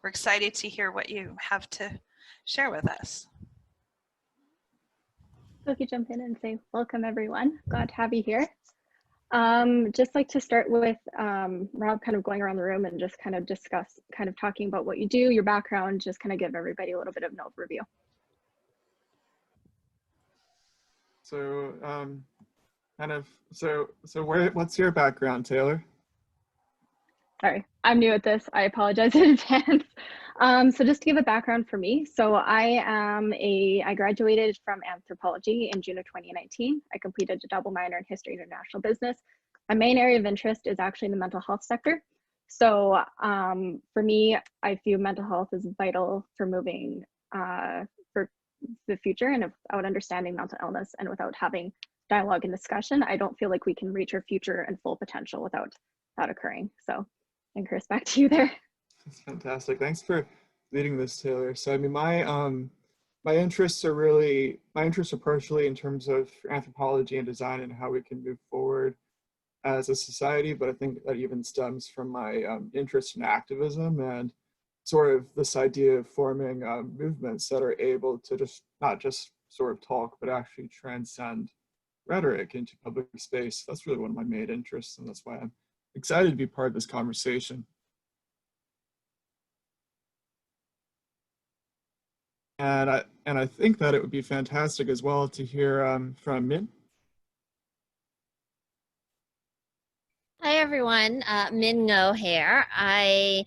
We're excited to hear what you have to share with us. So if you jump in and say, welcome, everyone. Glad to have you here. Just like to start with Rob kind of going around the room and just kind of discuss, kind of talking about what you do, your background, just kind of give everybody a little bit of an overview. So what's your background, Taylor? Sorry, I'm new at this. I apologize in advance. So just to give a background for me. So I graduated from anthropology in June of 2019. I completed a double minor in history and international business. My main area of interest is actually in the mental health sector. So for me, I view mental health as vital for moving for the future, and without understanding mental illness and without having dialogue and discussion, I don't feel like we can reach our future and full potential without that occurring. So, and Chris, back to you there. That's fantastic. Thanks for leading this, Taylor. So I mean, my interests are partially in terms of anthropology and design and how we can move forward as a society, but I think that even stems from my interest in activism and sort of this idea of forming movements that are able to not just sort of talk, but actually transcend rhetoric into public space. That's really one of my main interests, and that's why I'm excited to be part of this conversation. And I think that it would be fantastic as well to hear from Min. Hi everyone, Min Ngo here. I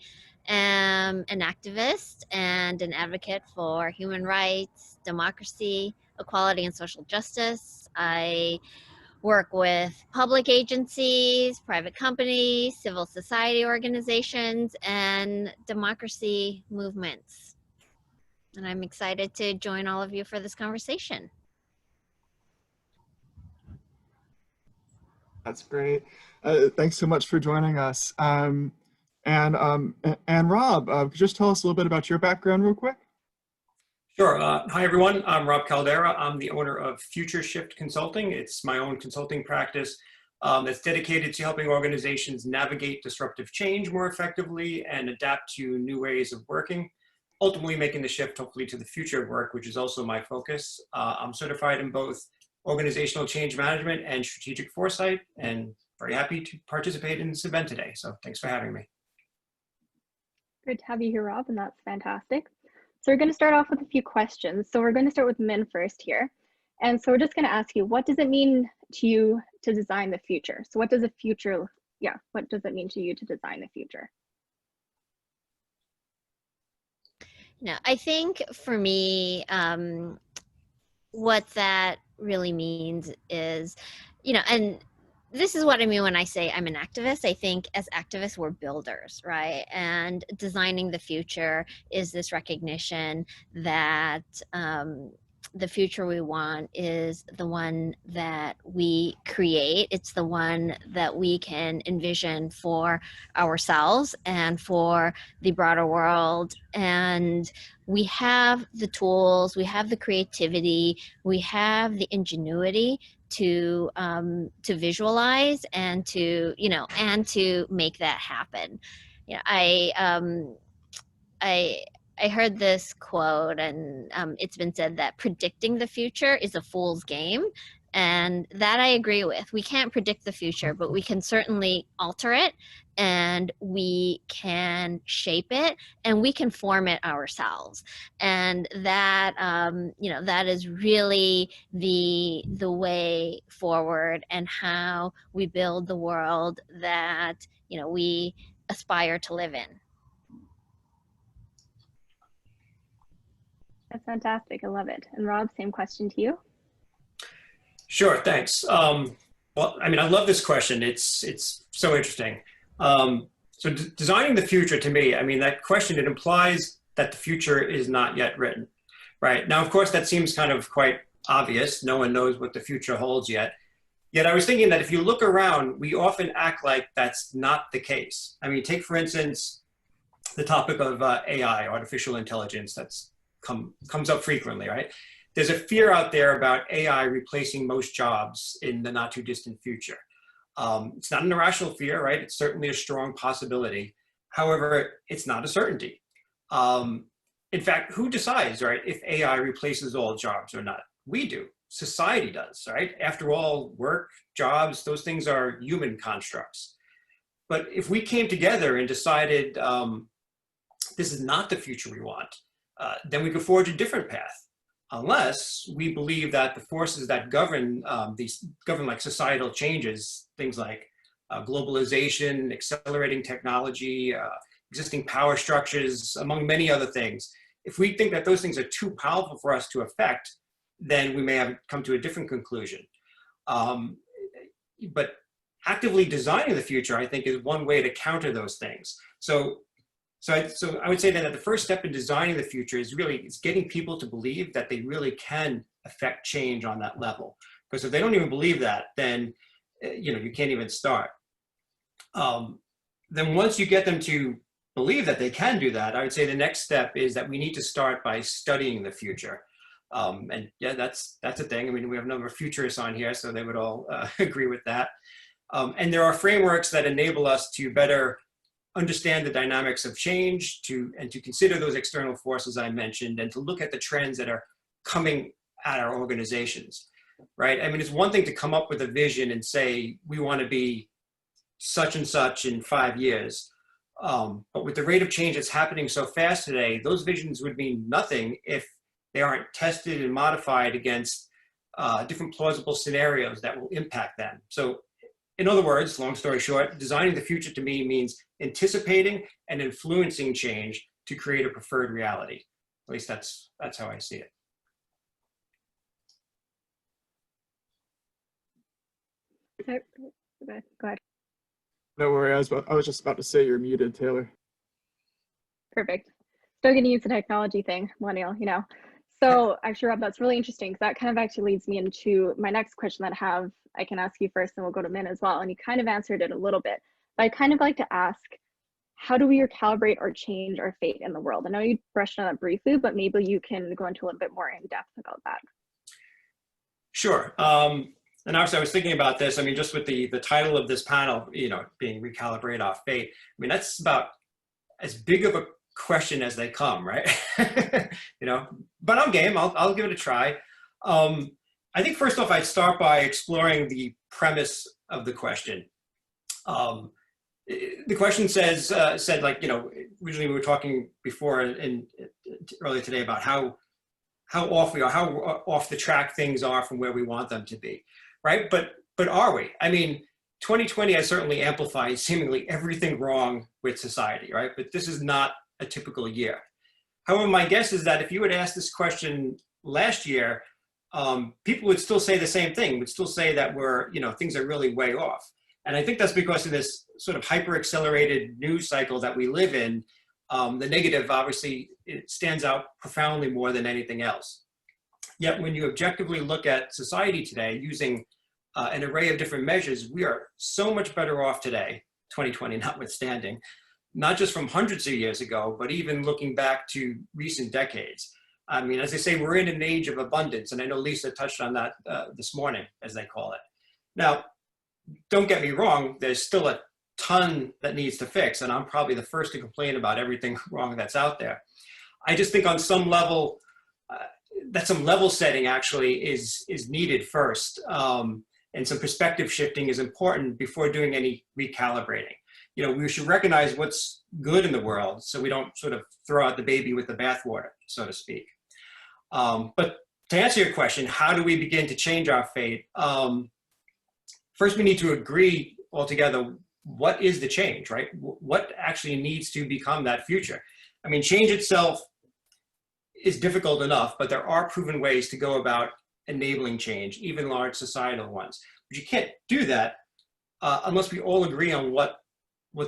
am an activist and an advocate for human rights, democracy, equality, and social justice. I work with public agencies, private companies, civil society organizations, and democracy movements. And I'm excited to join all of you for this conversation. That's great. Thanks so much for joining us. And Rob, could you just tell us a little bit about your background real quick? Sure. Hi, everyone. I'm Rob Caldera. I'm the owner of Future Shift Consulting. It's my own consulting practice that's dedicated to helping organizations navigate disruptive change more effectively and adapt to new ways of working, ultimately making the shift hopefully to the future of work, which is also my focus. I'm certified in both organizational change management and strategic foresight, and very happy to participate in this event today. So thanks for having me. Good to have you here, Rob, and that's fantastic. So we're going to start off with a few questions. So we're going to start with Min first here. And so we're just going to ask you, what does it mean to you to design the future? So what does a future, what does it mean to you to design the future? Now, I think for me, what that really means is, and this is what I mean when I say I'm an activist. I think as activists, we're builders, right? And designing the future is this recognition that the future we want is the one that we create. It's the one that we can envision for ourselves and for the broader world. And we have the tools, we have the creativity, we have the ingenuity to visualize and to, you know, and to make that happen. You know, I heard this quote, and it's been said that predicting the future is a fool's game. And that I agree with. We can't predict the future, but we can certainly alter it, and we can shape it, and we can form it ourselves. And that, you know, that is really the way forward, and how we build the world that, you know, we aspire to live in. That's fantastic. I love it. And Rob, same question to you. Sure, thanks. Well, I mean, I love this question. It's so interesting. So designing the future, to me, I mean, that question, it implies that the future is not yet written, right? Now, of course, that seems kind of quite obvious. No one knows what the future holds yet. Yet I was thinking that if you look around, we often act like that's not the case. I mean, take, for instance, the topic of AI, artificial intelligence, that's comes up frequently, right? There's a fear out there about AI replacing most jobs in the not too distant future. It's not an irrational fear, right? It's certainly a strong possibility. However, it's not a certainty. In fact, who decides, right, if AI replaces all jobs or not? We do. Society does, right? After all, work, jobs, those things are human constructs. But if we came together and decided this is not the future we want, then we could forge a different path, unless we believe that the forces that govern like societal changes, things like globalization, accelerating technology, existing power structures, among many other things. If we think that those things are too powerful for us to affect, then we may have come to a different conclusion. But actively designing the future, I think, is one way to counter those things. So I would say that the first step in designing the future is really getting people to believe that they really can affect change on that level. Because if they don't even believe that, then you can't even start. Then once you get them to believe that they can do that, I would say the next step is that we need to start by studying the future. And yeah, that's a thing. I mean, we have a number of futurists on here, so they would all agree with that. And there are frameworks that enable us to better understand the dynamics of change, and to consider those external forces I mentioned, and to look at the trends that are coming at our organizations, right? I mean, it's one thing to come up with a vision and say, we want to be such and such in 5 years. But with the rate of change that's happening so fast today, those visions would mean nothing if they aren't tested and modified against different plausible scenarios that will impact them. So in other words, long story short, designing the future to me means anticipating and influencing change to create a preferred reality. At least that's how I see it. Go ahead. No worry, I was just about to say you're muted, Taylor. Perfect. Still getting used to the technology thing, millennial, you know. So actually, Rob, that's really interesting, because that kind of actually leads me into my next question that I can ask you first, and we'll go to Min as well. And you kind of answered it a little bit, but I kind of like to ask, how do we recalibrate or change our fate in the world? I know you brushed on that briefly, but maybe you can go into a little bit more in depth about that. Sure. And obviously I was thinking about this, I mean, just with the title of this panel, being Recalibrate Our Fate, I mean, that's about as big of a question as they come, right? But I'm game, I'll give it a try. I think first off, I'd start by exploring the premise of the question. The question said like, originally we were talking before earlier today about how off the track things are from where we want them to be, right? But are we? I mean, 2020 has certainly amplified seemingly everything wrong with society, right? But this is not a typical year. However, my guess is that if you had asked this question last year, people would still say the same thing, would still say that things are really way off. And I think that's because of this sort of hyper-accelerated news cycle that we live in. The negative, obviously, it stands out profoundly more than anything else. Yet when you objectively look at society today using an array of different measures, we are so much better off today, 2020 notwithstanding, not just from hundreds of years ago, but even looking back to recent decades. I mean, as I say, we're in an age of abundance, and I know Lisa touched on that this morning, as they call it. Now, don't get me wrong, there's still a ton that needs to fix, and I'm probably the first to complain about everything wrong that's out there. I just think on some level, that some level setting actually is needed first, and some perspective shifting is important before doing any recalibrating. You know, we should recognize what's good in the world so we don't sort of throw out the baby with the bathwater, so to speak. But to answer your question, how do we begin to change our fate? First, we need to agree altogether, what is the change, right? What actually needs to become that future? I mean, change itself is difficult enough, but there are proven ways to go about enabling change, even large societal ones. But you can't do that unless we all agree on what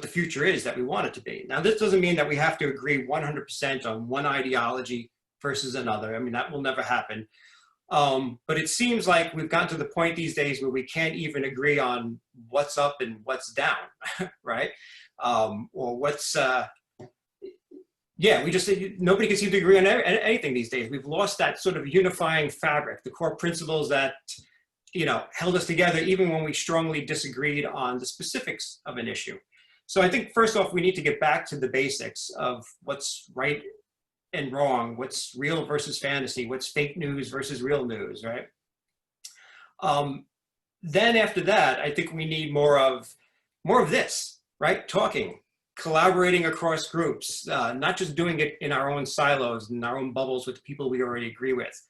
the future is that we want it to be. Now, this doesn't mean that we have to agree 100% on one ideology versus another. I mean, that will never happen. But it seems like we've gotten to the point these days where we can't even agree on what's up and what's down, right? Or what's, yeah, we just, nobody can seem to agree on anything these days. We've lost that sort of unifying fabric, the core principles that, you know, held us together even when we strongly disagreed on the specifics of an issue. So I think first off, we need to get back to the basics of what's right and wrong, what's real versus fantasy, what's fake news versus real news, right? Then after that, I think we need more of this, right? Talking, collaborating across groups, not just doing it in our own silos and our own bubbles with the people we already agree with.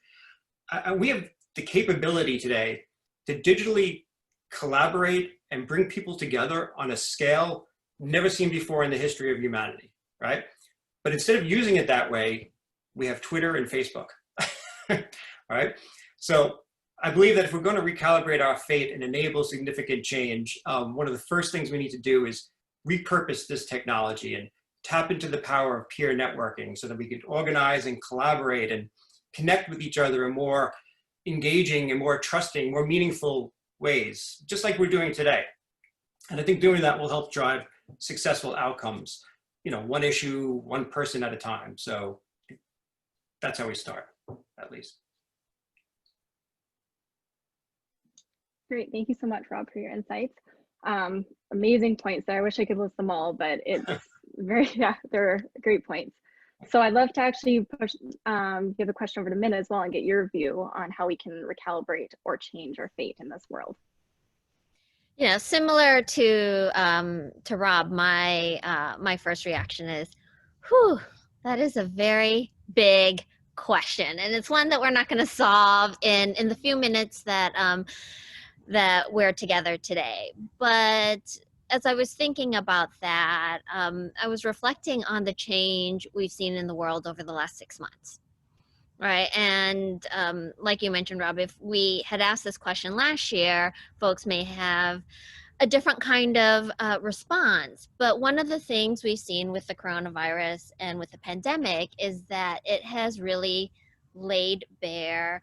We have the capability today to digitally collaborate and bring people together on a scale never seen before in the history of humanity, right? But instead of using it that way, we have Twitter and Facebook, all right? So I believe that if we're going to recalibrate our fate and enable significant change, one of the first things we need to do is repurpose this technology and tap into the power of peer networking so that we can organize and collaborate and connect with each other in more engaging and more trusting, more meaningful ways, just like we're doing today. And I think doing that will help drive successful outcomes, you know, one issue, one person at a time. So that's how we start, at least. Great, thank you so much, Rob, for your insights. Amazing points there. I wish I could list them all, but it's very, yeah, they're great points. So I'd love to actually push, give a question over to Min as well and get your view on how we can recalibrate or change our fate in this world. Yeah, similar to Rob, my first reaction is, whew, that is a very big question, and it's one that we're not going to solve in the few minutes that that we're together today. But as I was thinking about that, I was reflecting on the change we've seen in the world over the last 6 months. Right. And like you mentioned, Rob, if we had asked this question last year, folks may have a different kind of response. But one of the things we've seen with the coronavirus and with the pandemic is that it has really laid bare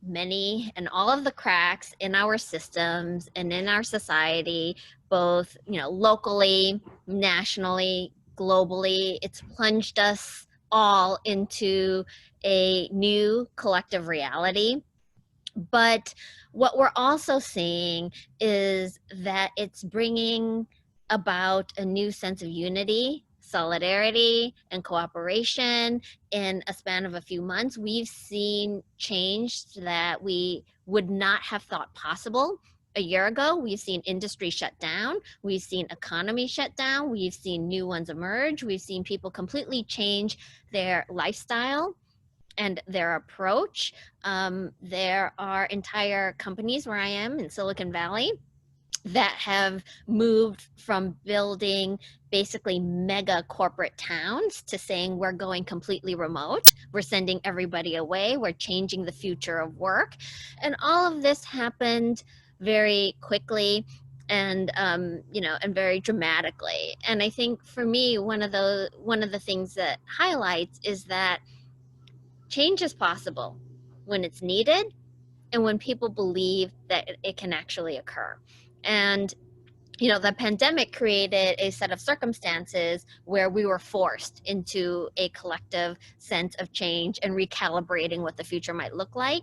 many and all of the cracks in our systems and in our society, both, you know, locally, nationally, globally. It's plunged us all into a new collective reality. But what we're also seeing is that it's bringing about a new sense of unity, solidarity, and cooperation in a span of a few months. We've seen change that we would not have thought possible a year ago. We've seen industry shut down. We've seen economy shut down. We've seen new ones emerge. We've seen people completely change their lifestyle and their approach. There are entire companies where I am in Silicon Valley that have moved from building basically mega corporate towns to saying we're going completely remote. We're sending everybody away. We're changing the future of work. And all of this happened very quickly and you know, and very dramatically. And I think for me, one of the things that highlights is that change is possible when it's needed and when people believe that it can actually occur. And the pandemic created a set of circumstances where we were forced into a collective sense of change and recalibrating what the future might look like.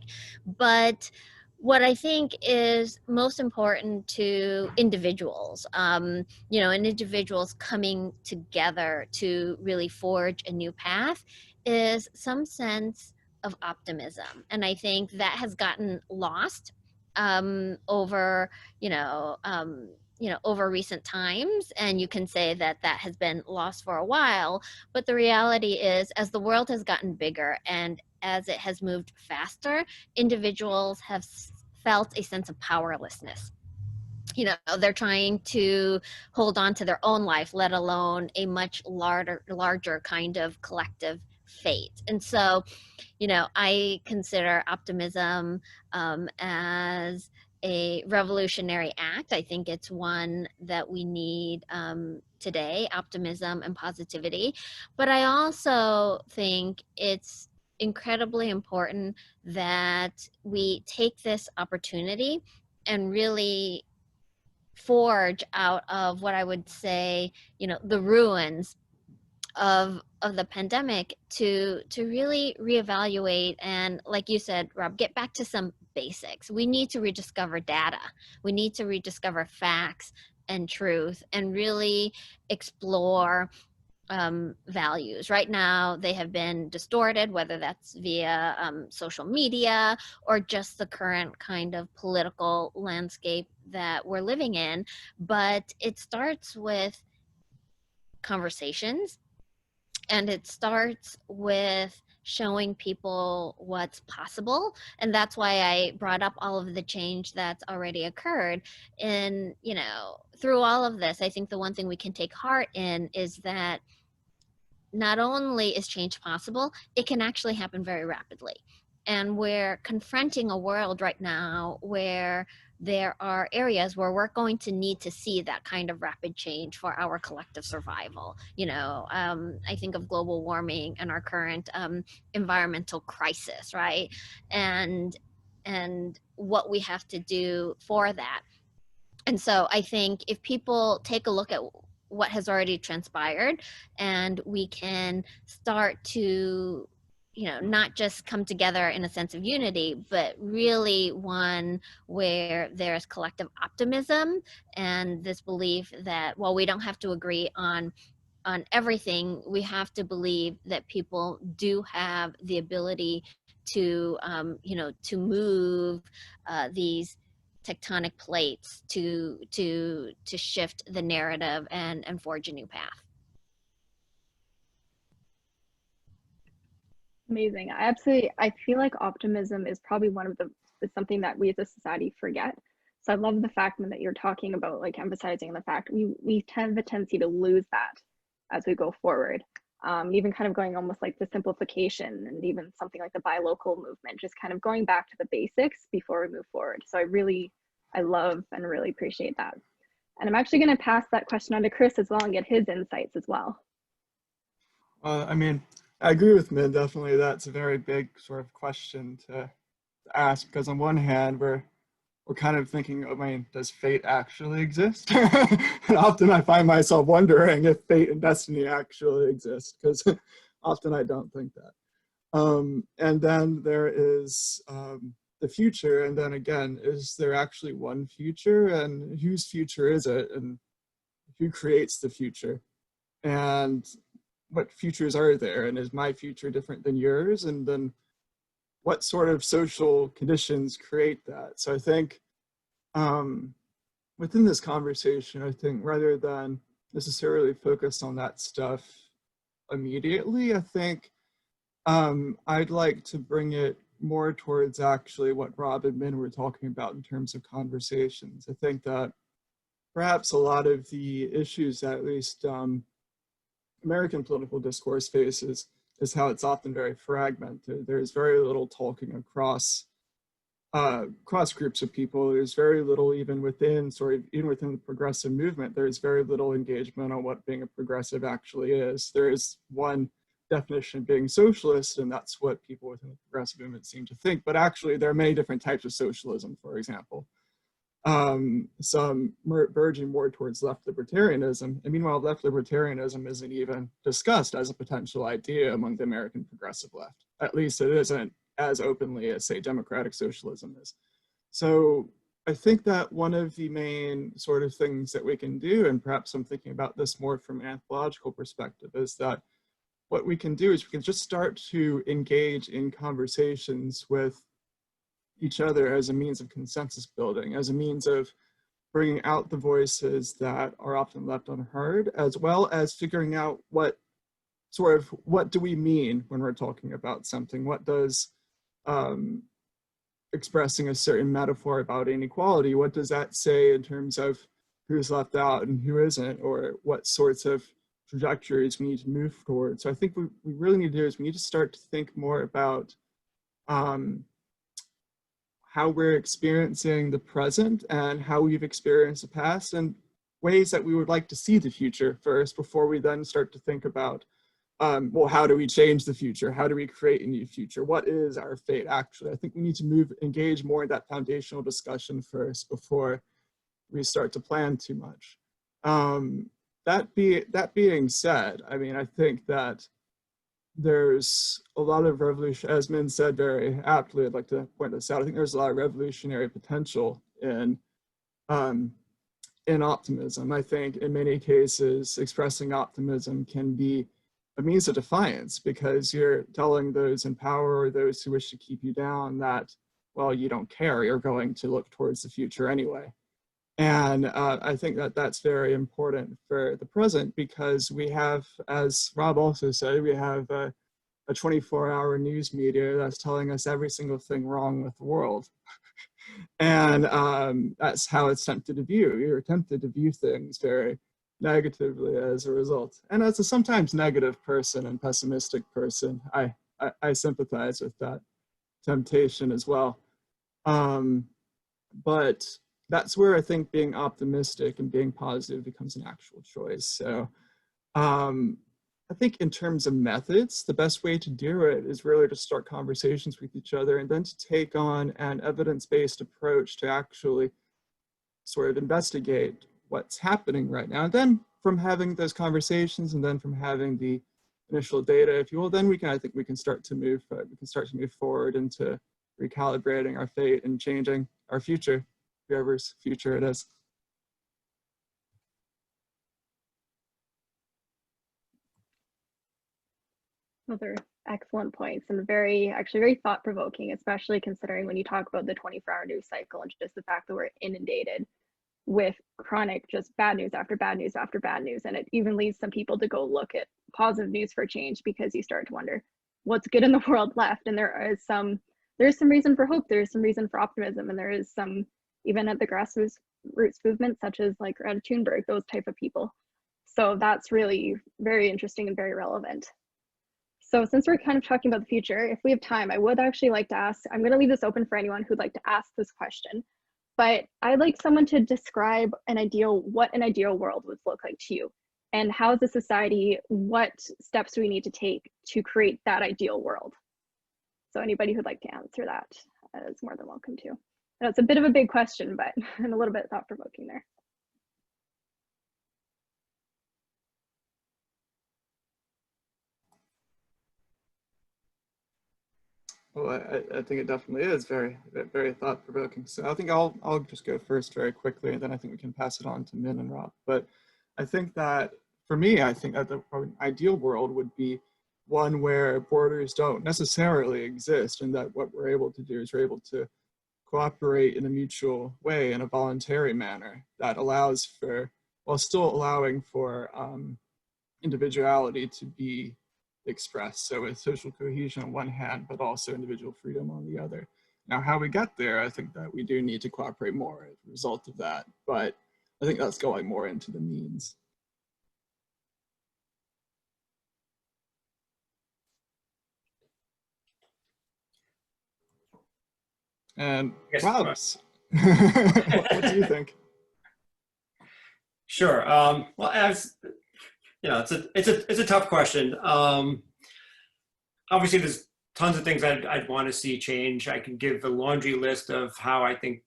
But what I think is most important to individuals, and individuals coming together to really forge a new path, is some sense of optimism. And I think that has gotten lost over, over recent times, and you can say that that has been lost for a while. But the reality is, as the world has gotten bigger and as it has moved faster, individuals have felt a sense of powerlessness. They're trying to hold on to their own life, let alone a much larger kind of collective fate. And so, I consider optimism as a revolutionary act. I think it's one that we need today, optimism and positivity. But I also think it's incredibly important that we take this opportunity and really forge out of what I would say, the ruins of the pandemic to really reevaluate and, like you said, Rob, get back to some basics. We need to rediscover data. We need to rediscover facts and truth and really explore values. Right now, they have been distorted, whether that's via social media or just the current kind of political landscape that we're living in. But it starts with conversations, and it starts with showing people what's possible. And that's why I brought up all of the change that's already occurred. And, through all of this, I think the one thing we can take heart in is that not only is change possible, it can actually happen very rapidly. And we're confronting a world right now where there are areas where we're going to need to see that kind of rapid change for our collective survival. I think of global warming and our current environmental crisis, right? And what we have to do for that. And so I think if people take a look at what has already transpired, and we can start to not just come together in a sense of unity, but really one where there's collective optimism and this belief that while we don't have to agree on everything, we have to believe that people do have the ability to to move these tectonic plates to shift the narrative and forge a new path. Amazing. I feel like optimism is probably is something that we as a society forget. So I love the fact that you're talking about, like, emphasizing the fact we have a tendency to lose that as we go forward. Even kind of going almost like the simplification, and even something like the buy local movement, just kind of going back to the basics before we move forward. So I love and really appreciate that. And I'm actually going to pass that question on to Chris as well and get his insights as well. I mean, I agree with Min, definitely. That's a very big sort of question to ask, because on one hand, we're kind of thinking, I mean, does fate actually exist? And often I find myself wondering if fate and destiny actually exist, because often I don't think that. And then there is the future, and then again, is there actually one future, and whose future is it, and who creates the future, and what futures are there, and is my future different than yours, and then what sort of social conditions create that? So I think within this conversation, I think rather than necessarily focus on that stuff immediately, I think I'd like to bring it more towards actually what Rob and Min were talking about in terms of conversations. I think that perhaps a lot of the issues that at least American political discourse faces is how it's often very fragmented. There's very little talking across groups of people. There's very little even within the progressive movement. There's very little engagement on what being a progressive actually is. There is one definition being socialist, and that's what people within the progressive movement seem to think. But actually, there are many different types of socialism, for example. Some verging more towards left libertarianism. And meanwhile, left libertarianism isn't even discussed as a potential idea among the American progressive left. At least it isn't as openly as, say, democratic socialism is. So I think that one of the main sort of things that we can do, and perhaps I'm thinking about this more from an anthropological perspective, is that what we can do is we can just start to engage in conversations with each other as a means of consensus building, as a means of bringing out the voices that are often left unheard, as well as figuring out what do we mean when we're talking about something? What does expressing a certain metaphor about inequality, what does that say in terms of who's left out and who isn't, or what sorts of trajectories we need to move towards? So I think what we really need to do is we need to start to think more about how we're experiencing the present and how we've experienced the past, and ways that we would like to see the future first before we then start to think about, well, how do we change the future? How do we create a new future? What is our fate, actually? I think we need to engage more in that foundational discussion first before we start to plan too much. That being said, I mean, I think that there's a lot of revolution, as Min said very aptly, I'd like to point this out. I think there's a lot of revolutionary potential in optimism. I think in many cases, expressing optimism can be a means of defiance, because you're telling those in power or those who wish to keep you down that, well, you don't care, you're going to look towards the future anyway. And I think that that's very important for the present, because we have, as Rob also said, we have a 24-hour news media that's telling us every single thing wrong with the world. And that's how it's tempted to view. You're tempted to view things very negatively as a result. And as a sometimes negative person and pessimistic person, I sympathize with that temptation as well. But that's where I think being optimistic and being positive becomes an actual choice. So I think in terms of methods, the best way to do it is really to start conversations with each other, and then to take on an evidence-based approach to actually sort of investigate what's happening right now. And then from having those conversations, and then from having the initial data, if you will, then I think we can start to move forward into recalibrating our fate and changing our future, whoever's future it is. Those are excellent points, and actually very thought-provoking, especially considering when you talk about the 24-hour news cycle and just the fact that we're inundated with chronic just bad news after bad news after bad news. And it even leads some people to go look at positive news for change, because you start to wonder what's good in the world left. And there's some reason for hope, there's some reason for optimism, and there is some, even at the grassroots movement, such as like Greta Thunberg, those type of people. So that's really very interesting and very relevant. So since we're kind of talking about the future, if we have time, I would actually like to ask, I'm going to leave this open for anyone who'd like to ask this question, but I'd like someone to describe what an ideal world would look like to you, and how as a society, what steps do we need to take to create that ideal world? So anybody who'd like to answer that is more than welcome to. I know it's a bit of a big question, but and a little bit thought-provoking there. Well, I think it definitely is very, very thought-provoking. So I think I'll just go first very quickly, and then I think we can pass it on to Min and Rob. But I think that for me, I think that the ideal world would be one where borders don't necessarily exist, and that what we're able to do is we're able to cooperate in a mutual way, in a voluntary manner that allows for, while still allowing for individuality to be expressed. So with social cohesion on one hand, but also individual freedom on the other. Now, how we get there, I think that we do need to cooperate more as a result of that, but I think that's going more into the means. And Rob, what do you think? Sure. Well, as you know, it's a tough question. obviously there's tons of things I'd want to see change. I can give a laundry list of how I think,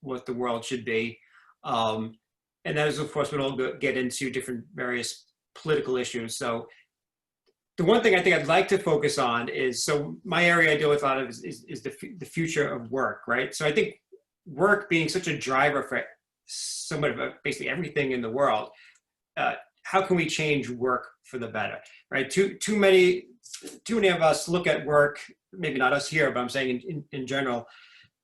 what the world should be. And those, of course, would all get into different various political issues. So the one thing I think I'd like to focus on is, so my area I deal with a lot of is the future of work, right? So I think work being such a driver for somewhat of basically everything in the world, how can we change work for the better, right? Too many of us look at work, maybe not us here, but I'm saying in general,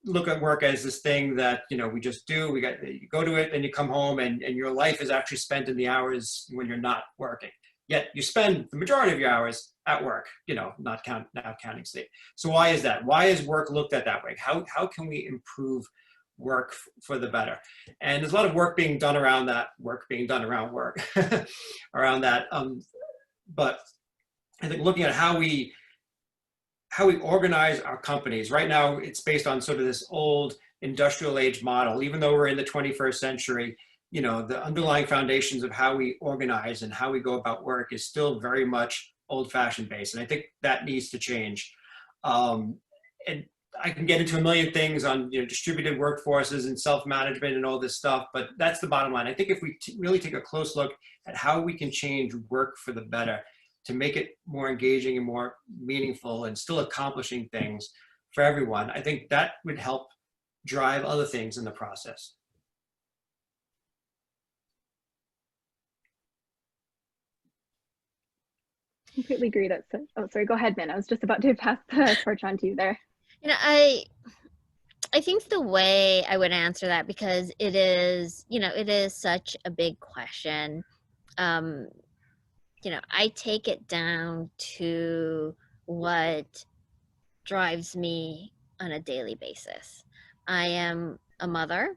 look at work as this thing that, we just do, you go to it, then you come home, and your life is actually spent in the hours when you're not working. Yet you spend the majority of your hours at work, not counting sleep. So why is that? Why is work looked at that way? How can we improve work for the better? And there's a lot of work being done around that, around that. But I think looking at how we organize our companies. Right now, it's based on sort of this old industrial age model. Even though we're in the 21st century, the underlying foundations of how we organize and how we go about work is still very much old-fashioned based. And I think that needs to change. And I can get into a million things on distributed workforces and self-management and all this stuff, but that's the bottom line. I think if we really take a close look at how we can change work for the better, to make it more engaging and more meaningful and still accomplishing things for everyone, I think that would help drive other things in the process. Completely agree. Oh, sorry, go ahead, Min. I was just about to pass the torch on to you there. I think the way I would answer that, because it is, it is such a big question. I take it down to what drives me on a daily basis. I am a mother,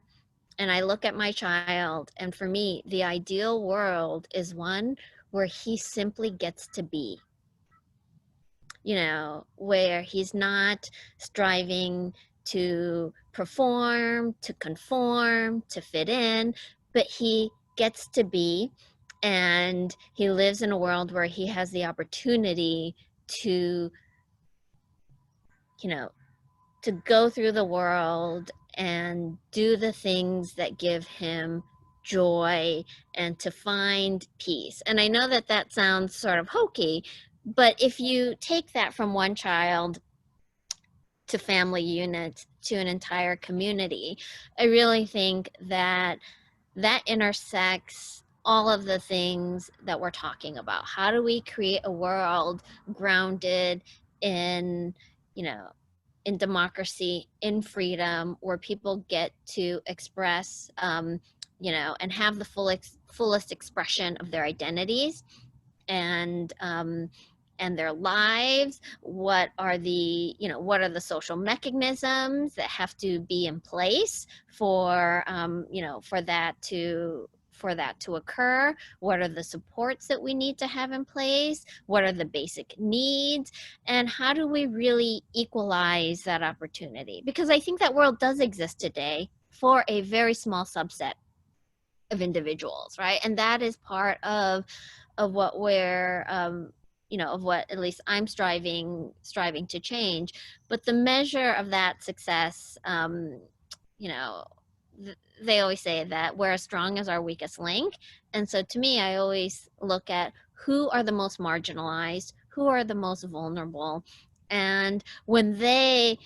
and I look at my child, and for me, the ideal world is one where he simply gets to be, where he's not striving to perform, to conform, to fit in, but he gets to be, and he lives in a world where he has the opportunity to, to go through the world and do the things that give him joy and to find peace. And I know that sounds sort of hokey, but if you take that from one child to family units to an entire community, I really think that intersects all of the things that we're talking about. How do we create a world grounded in, in democracy, in freedom, where people get to express, and have the fullest expression of their identities and their lives? What are the social mechanisms that have to be in place for for that to occur? What are the supports that we need to have in place? What are the basic needs? And how do we really equalize that opportunity? Because I think that world does exist today for a very small subset of individuals, right? And that is part of what we're of what at least I'm striving to change. But the measure of that success, they always say that we're as strong as our weakest link. And so to me, I always look at who are the most marginalized, who are the most vulnerable. And when they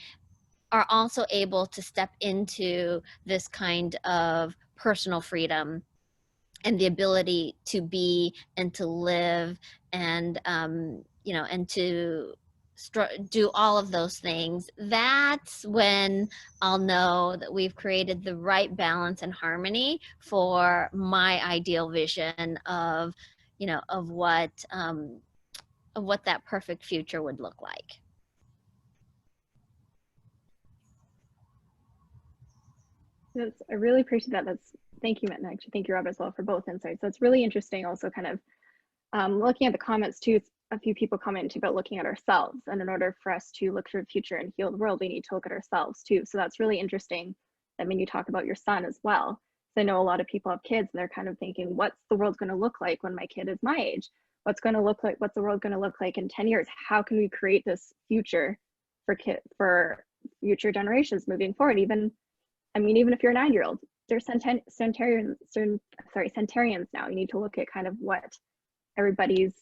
are also able to step into this kind of personal freedom and the ability to be and to live and, and to do all of those things, that's when I'll know that we've created the right balance and harmony for my ideal vision of, of what that perfect future would look like. I really appreciate that. Thank you, Matt, and actually thank you, Rob, as well, for both insights. So it's really interesting also kind of looking at the comments too. A few people commented about looking at ourselves, and in order for us to look to the future and heal the world, we need to look at ourselves too. So that's really interesting. I mean, you talk about your son as well. So I know a lot of people have kids and they're kind of thinking, what's the world going to look like when my kid is my age? what's going to look like, what's the world going to look like in 10 years? How can we create this future for future generations moving forward? Even, I mean, even if you're a 9-year-old, there's centenarians now. You need to look at kind of what everybody's,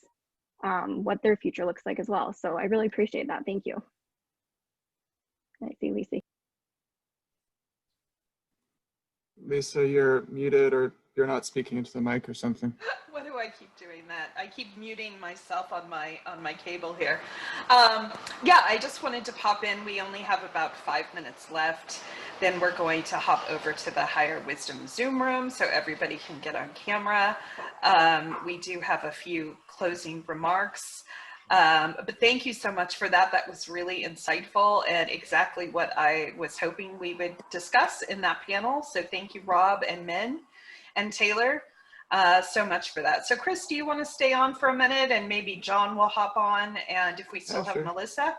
what their future looks like as well. So I really appreciate that. Thank you. I see Lisa. Lisa, you're muted, or you're not speaking into the mic or something. Why do I keep doing that? I keep muting myself on my cable here. Yeah, I just wanted to pop in. We only have about 5 minutes left. Then we're going to hop over to the Higher Wisdom Zoom room so everybody can get on camera. We do have a few closing remarks. But thank you so much for that. That was really insightful and exactly what I was hoping we would discuss in that panel. So thank you, Rob and Min and Taylor, so much for that. So Chris, do you want to stay on for a minute, and maybe John will hop on, and if we still have Melissa?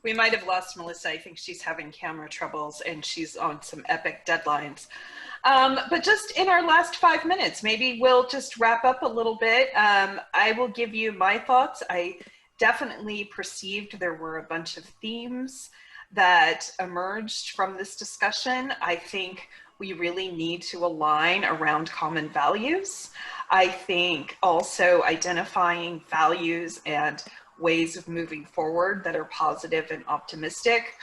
We might have lost Melissa. I think she's having camera troubles and she's on some epic deadlines. But just in our last 5 minutes, maybe we'll just wrap up a little bit. I will give you my thoughts. I definitely perceived there were a bunch of themes that emerged from this discussion. I think we really need to align around common values. I think also identifying values and ways of moving forward that are positive and optimistic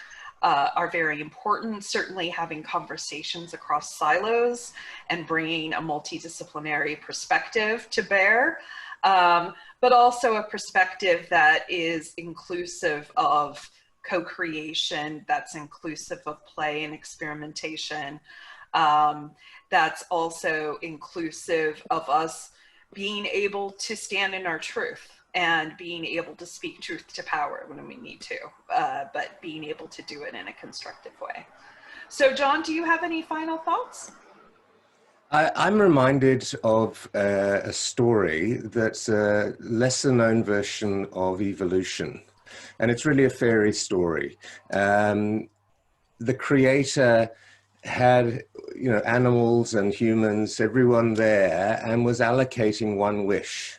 are very important. Certainly having conversations across silos and bringing a multidisciplinary perspective to bear, but also a perspective that is inclusive of co-creation, that's inclusive of play and experimentation, that's also inclusive of us being able to stand in our truth and being able to speak truth to power when we need to, but being able to do it in a constructive way. So John, do you have any final thoughts? I'm reminded of a story that's a lesser known version of evolution. And it's really a fairy story. The creator had, you know, animals and humans, everyone there, and was allocating one wish.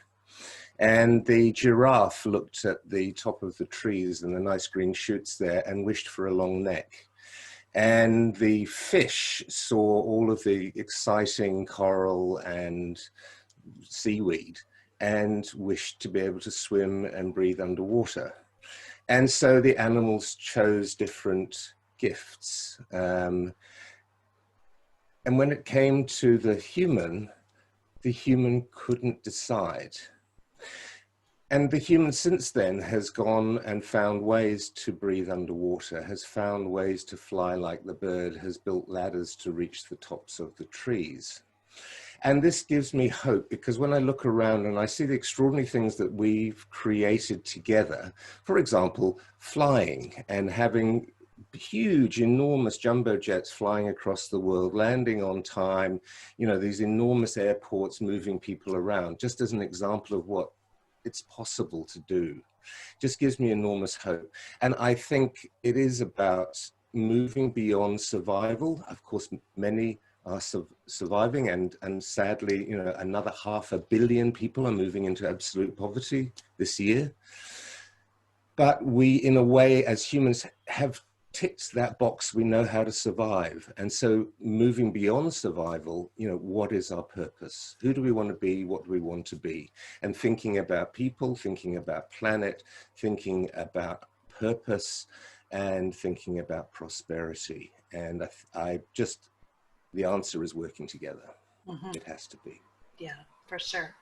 And the giraffe looked at the top of the trees and the nice green shoots there and wished for a long neck. And the fish saw all of the exciting coral and seaweed and wished to be able to swim and breathe underwater. And so the animals chose different gifts. And when it came to the human couldn't decide. And the human since then has gone and found ways to breathe underwater, has found ways to fly like the bird, has built ladders to reach the tops of the trees. And this gives me hope, because when I look around and I see the extraordinary things that we've created together, for example, flying and having huge, enormous jumbo jets flying across the world, landing on time, you know, these enormous airports moving people around, just as an example of what it's possible to do, just gives me enormous hope. And I think it is about moving beyond survival. Of course, many are surviving, and sadly, you know, another 500 million people are moving into absolute poverty this year. But we, in a way, as humans, have ticked that box. We know how to survive. And so moving beyond survival, you know, what is our purpose? Who do we want to be? What do we want to be? And thinking about people, thinking about planet, thinking about purpose, and thinking about prosperity. And the answer is working together. Mm-hmm. It has to be. Yeah, for sure.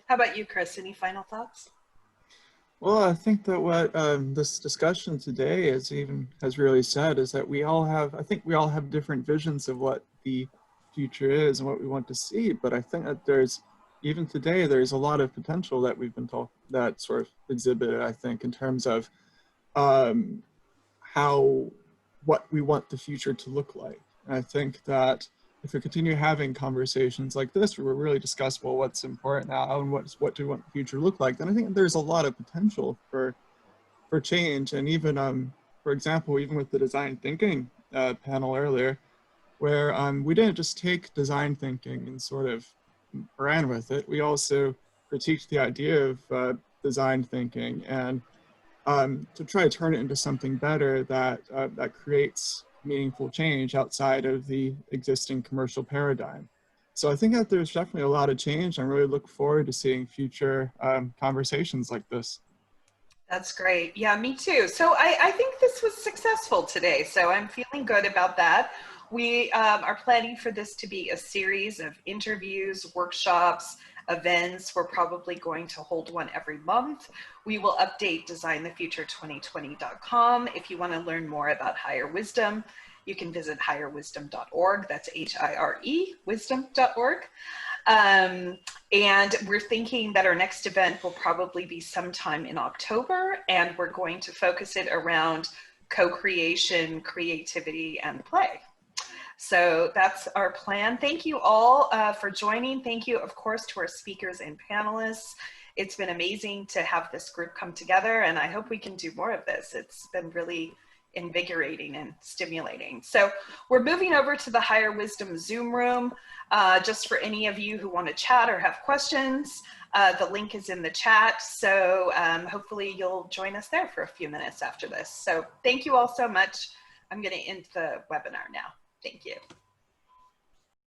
How about you, Chris? Any final thoughts? Well, I think that what this discussion today has really said is that I think we all have different visions of what the future is and what we want to see. But I think that even today, there's a lot of potential that we've been that sort of exhibited, I think, in terms of what we want the future to look like. And I think that if we continue having conversations like this, where we really discuss, well, what's important now and what do we want the future to look like, then I think there's a lot of potential for change. And even, for example, even with the design thinking panel earlier, where we didn't just take design thinking and sort of ran with it. We also critiqued the idea of design thinking and to try to turn it into something better that, that creates meaningful change outside of the existing commercial paradigm. So I think that there's definitely a lot of change. I really look forward to seeing future conversations like this. That's great. Yeah, me too. So I think this was successful today. So I'm feeling good about that. We are planning for this to be a series of interviews, workshops, events. We're probably going to hold one every month. We will update designthefuture2020.com. If you want to learn more about Higher Wisdom, you can visit higherwisdom.org. That's H-I-R-E, wisdom.org. And we're thinking that our next event will probably be sometime in October, and we're going to focus it around co-creation, creativity, and play. So that's our plan. Thank you all for joining. Thank you, of course, to our speakers and panelists. It's been amazing to have this group come together, and I hope we can do more of this. It's been really invigorating and stimulating. So we're moving over to the Higher Wisdom Zoom room. Just for any of you who want to chat or have questions, the link is in the chat. So hopefully you'll join us there for a few minutes after this. So thank you all so much. I'm going to end the webinar now. Thank you.